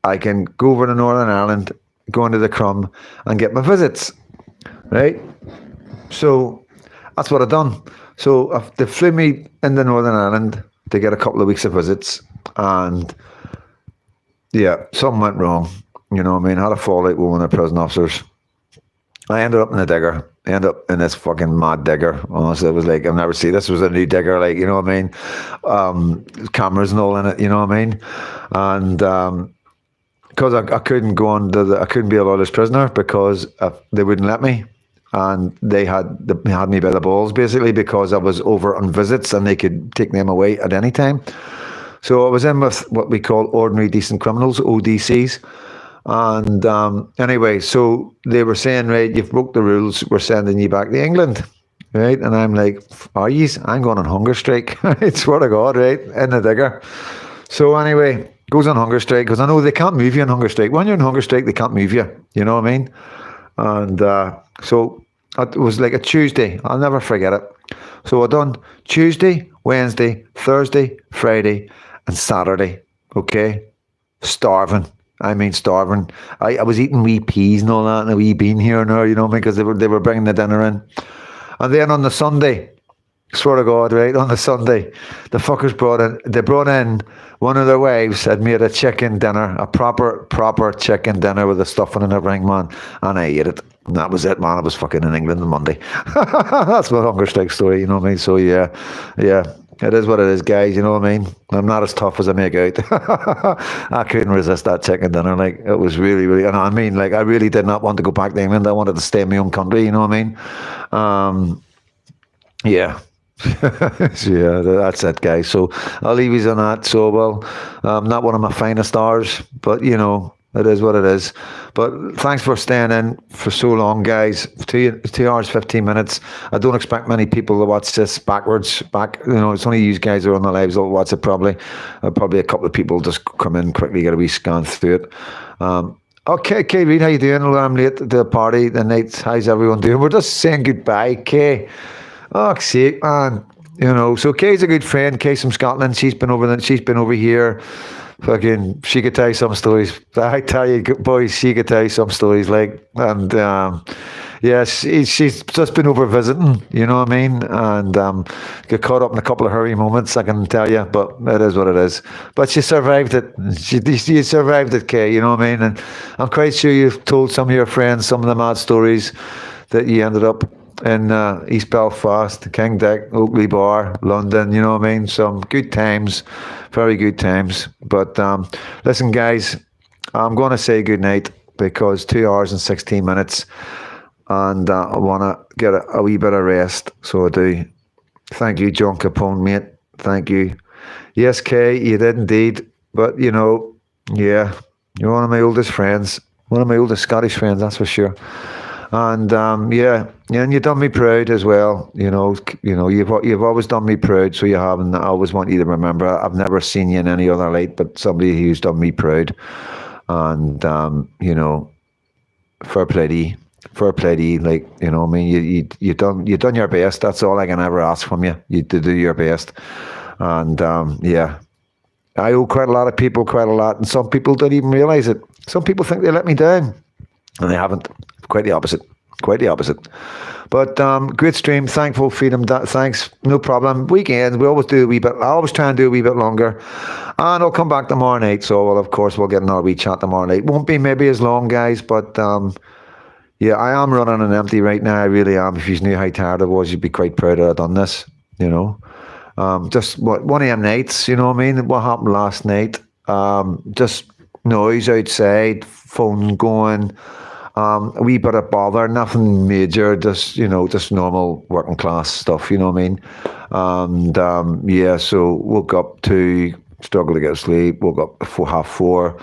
I can go over to Northern Ireland, go into the Crum, and get my visits, right? So that's what I've done. So they flew me into Northern Ireland to get a couple of weeks of visits, and yeah, something went wrong. You know what I mean? I had a fallout with one of the prison officers, I ended up in the digger. I ended up in this fucking mad digger. Honestly, it was like, I've never seen this. Was a new digger, like, you know what I mean? Cameras and all in it, you know what I mean? And because I couldn't go on I couldn't be a lawless prisoner because they wouldn't let me. And they had me by the balls, basically, because I was over on visits and they could take them away at any time. So I was in with what we call ordinary decent criminals, ODCs. And anyway, so they were saying, right, you've broke the rules, we're sending you back to England, right? And I'm like, are you? I'm going on hunger strike. I swear to God, right? In the digger. So anyway, goes on hunger strike, because I know they can't move you on hunger strike. When you're on hunger strike, they can't move you. You know what I mean? And so it was like a Tuesday. I'll never forget it. So I done Tuesday, Wednesday, Thursday, Friday, and Saturday. Okay? Starving. I mean, starving. I was eating wee peas and all that, and a wee bean here and there, you know, because they were bringing the dinner in. And then on the Sunday, swear to God, right, on the Sunday, the fuckers brought in one of their wives had made a chicken dinner, a proper chicken dinner with the stuffing and everything, man. And I ate it. And that was it, man. I was fucking in England on Monday. That's my hunger strike story, you know what I mean? So yeah. It is what it is, guys, you know what I mean? I'm not as tough as I make out. I couldn't resist that chicken dinner. Like, it was really, really, and I mean, like, I really did not want to go back to England. I wanted to stay in my own country, you know what I mean? Yeah. So yeah, that's it, guys. So I'll leave you on that. So, well, not one of my finest stars, but, you know, it is what it is. But thanks for staying in for so long, guys. 2 hours, 15 minutes. I don't expect many people to watch this back. You know, it's only you guys who are on the lives that'll watch it probably. Probably a couple of people just come in quickly, get a wee scan through it. Okay, Kay Reid, how you doing? I'm late to the party, the night. How's everyone doing? We're just saying goodbye, Kay. Oh, sake, man. You know, so Kay's a good friend. Kay's from Scotland. She's been over here. Fucking, she could tell you some stories. I tell you, boys, she could tell you some stories. Like, and yeah, she's just been over visiting. You know what I mean? And got caught up in a couple of hurry moments, I can tell you. But it is what it is. But she survived it. She survived it, Kay. You know what I mean? And I'm quite sure you've told some of your friends some of the mad stories that you ended up in East Belfast, King Dick, Oakley Bar, London, you know what I mean? Some good times, very good times. But listen, guys, I'm going to say good night because 2 hours and 16 minutes and I want to get a wee bit of rest, so I do. Thank you, John Capone, mate. Thank you. Yes, Kay, you did indeed. But, you know, yeah, you're one of my oldest friends, one of my oldest Scottish friends, that's for sure. And yeah, and you've done me proud as well. You know, you've always done me proud. So you have, and I always want you to remember. I've never seen you in any other light, but somebody who's done me proud. And you know, fair play to you. Like, you know, I mean, you've done your best. That's all I can ever ask from you. You to do your best. And yeah, I owe quite a lot of people quite a lot, and some people don't even realize it. Some people think they let me down, and they haven't. Quite the opposite. But great stream. Thankful, Freedom. Thanks. No problem. Weekends, we always do a wee bit. I always try and do a wee bit longer. And I'll come back tomorrow night. So, well, of course, we'll get another wee chat tomorrow night. Won't be maybe as long, guys. But yeah, I am running on empty right now. I really am. If you knew how tired I was, you'd be quite proud that I've done this. You know, just one of them nights. You know what I mean? What happened last night? Just noise outside, phone going. A wee bit of bother, nothing major, just, you know, just normal working class stuff, you know what I mean? And yeah, so woke up to struggle to get to sleep, woke up at 4:30,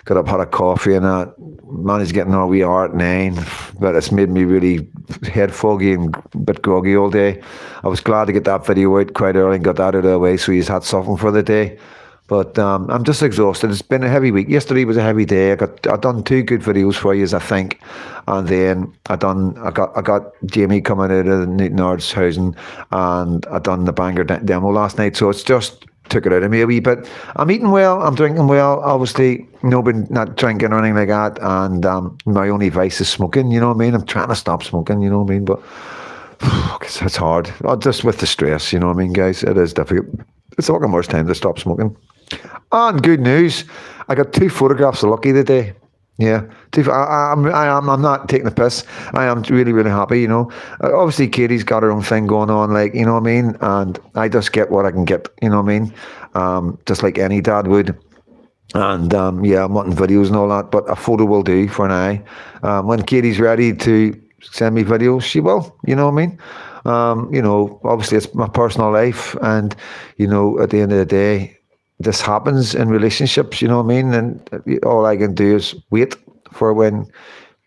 got up, had a coffee and that, managed to get an wee hour at 9, but it's made me really head foggy and a bit groggy all day. I was glad to get that video out quite early and got that out of the way so he's had something for the day. But I'm just exhausted. It's been a heavy week. Yesterday was a heavy day. I done 2 good videos for you, I think, and then I got Jamie coming out of the Newton Arts housing, and I done the Bangor demo last night. So it's just took it out of me a wee bit. I'm eating well. I'm drinking well. Obviously, not drinking or anything like that. And my only vice is smoking. You know what I mean? I'm trying to stop smoking. You know what I mean? But it's hard. Just with the stress. You know what I mean, guys? It is difficult. It's talking worse time to stop smoking. And good news, I got 2 photographs of Lucky today. Yeah, I'm not taking the piss. I am really, really happy. Obviously Katie's got her own thing going on, like what I mean, and I just get what I can get. What I mean, just like any dad would. And yeah, I'm wanting videos and all that, but a photo will do for now. When Katie's ready to send me videos, she will. You know what I mean? Obviously it's my personal life, and at the end of the day, this happens in relationships. You know what I mean? And all I can do is wait for when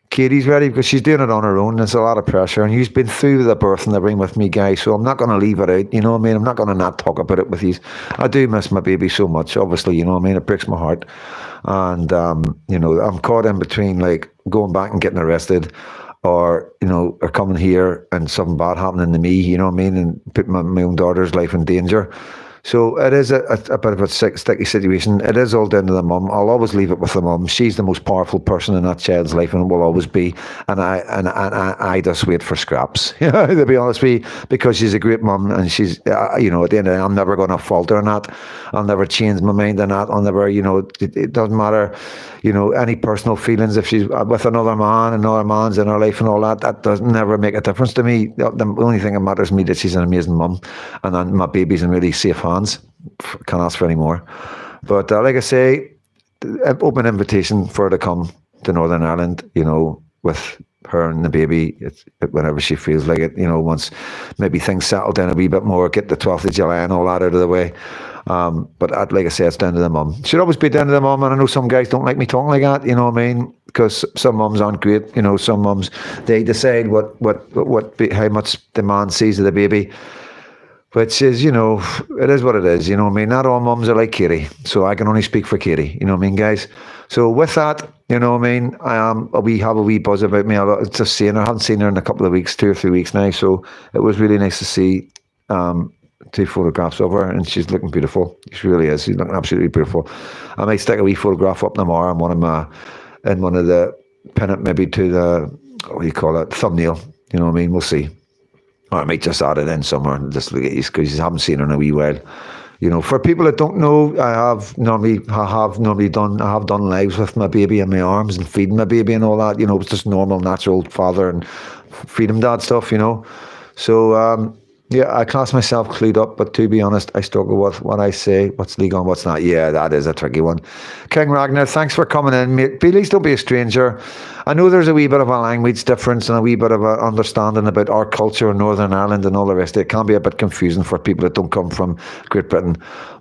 Katie's ready, because she's doing it on her own. There's a lot of pressure, and you've been through the birth and everything with me, guys. So I'm not going to leave it out. You know what I mean? I'm not going to not talk about it with you. I do miss my baby so much. Obviously, you know what I mean. It breaks my heart, and I'm caught in between, like going back and getting arrested, or or coming here and something bad happening to me. You know what I mean? And putting my own daughter's life in danger. So it is a bit of a sticky situation. It is all down to the mum. I'll always leave it with the mum. She's the most powerful person in that child's life, and will always be. And I just wait for scraps. To be honest with you, because she's a great mum, and she's at the end of the day, I'm never going to falter on that. I'll never change my mind on that. I'll never, it doesn't matter, any personal feelings. If she's with another man's in her life and all that, that does never make a difference to me. The only thing that matters to me is that she's an amazing mum, and then my baby's in really safe hands. Can't ask for any more. But like I say, open invitation for her to come to Northern Ireland, with her and the baby, whenever she feels like it, once maybe things settle down a wee bit more, get the 12th of July and all that out of the way. But like I say, it's down to the mum. Should always be down to the mum, and I know some guys don't like me talking like that, you know what I mean? Because some mums aren't great, some mums, they decide how much the man sees of the baby, which is, it is what it is, you know what I mean? Not all mums are like Katie, so I can only speak for Katie, you know what I mean, guys? So with that, you know what I mean, we have a wee buzz about me. I just seeing her. I haven't seen her in a couple of weeks, 2 or 3 weeks now, so it was really nice to see 2 photographs of her, and she's looking beautiful. She really is. She's looking absolutely beautiful. I might stick a wee photograph up tomorrow in one of the, pin it maybe to the, what do you call it, thumbnail, you know what I mean? We'll see. Or I might just add it in somewhere and just look at you, because you haven't seen her in a wee while. For people that don't know, I have done lives with my baby in my arms and feeding my baby and all that. It's just normal, natural father and freedom dad stuff. So yeah, I class myself clued up, but to be honest, I struggle with what I say, what's legal and what's not. Yeah, that is a tricky one. King Ragnar, thanks for coming in, mate. Please don't be a stranger. I know there's a wee bit of a language difference and a wee bit of an understanding about our culture in Northern Ireland and all the rest of it. It can be a bit confusing for people that don't come from Great Britain.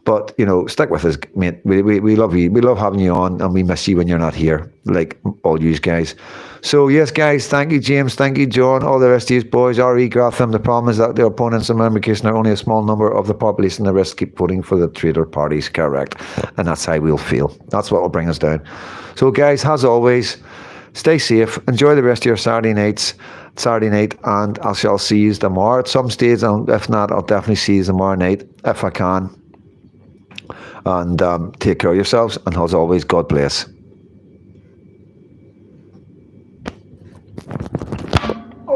But, stick with us, mate. We love you. We love having you on, and we miss you when you're not here, like all you guys. So, yes, guys, thank you, James. Thank you, John. All the rest of you boys. R.E. Gratham. The problem is that their opponents in Americation are only a small number of the population. The rest keep voting for the traitor parties. Correct. And that's how we'll feel. That's what will bring us down. So, guys, as always, stay safe. Enjoy the rest of your Saturday night, and I shall see you tomorrow at some stage. And if not, I'll definitely see you tomorrow night if I can. And take care of yourselves. And as always, God bless.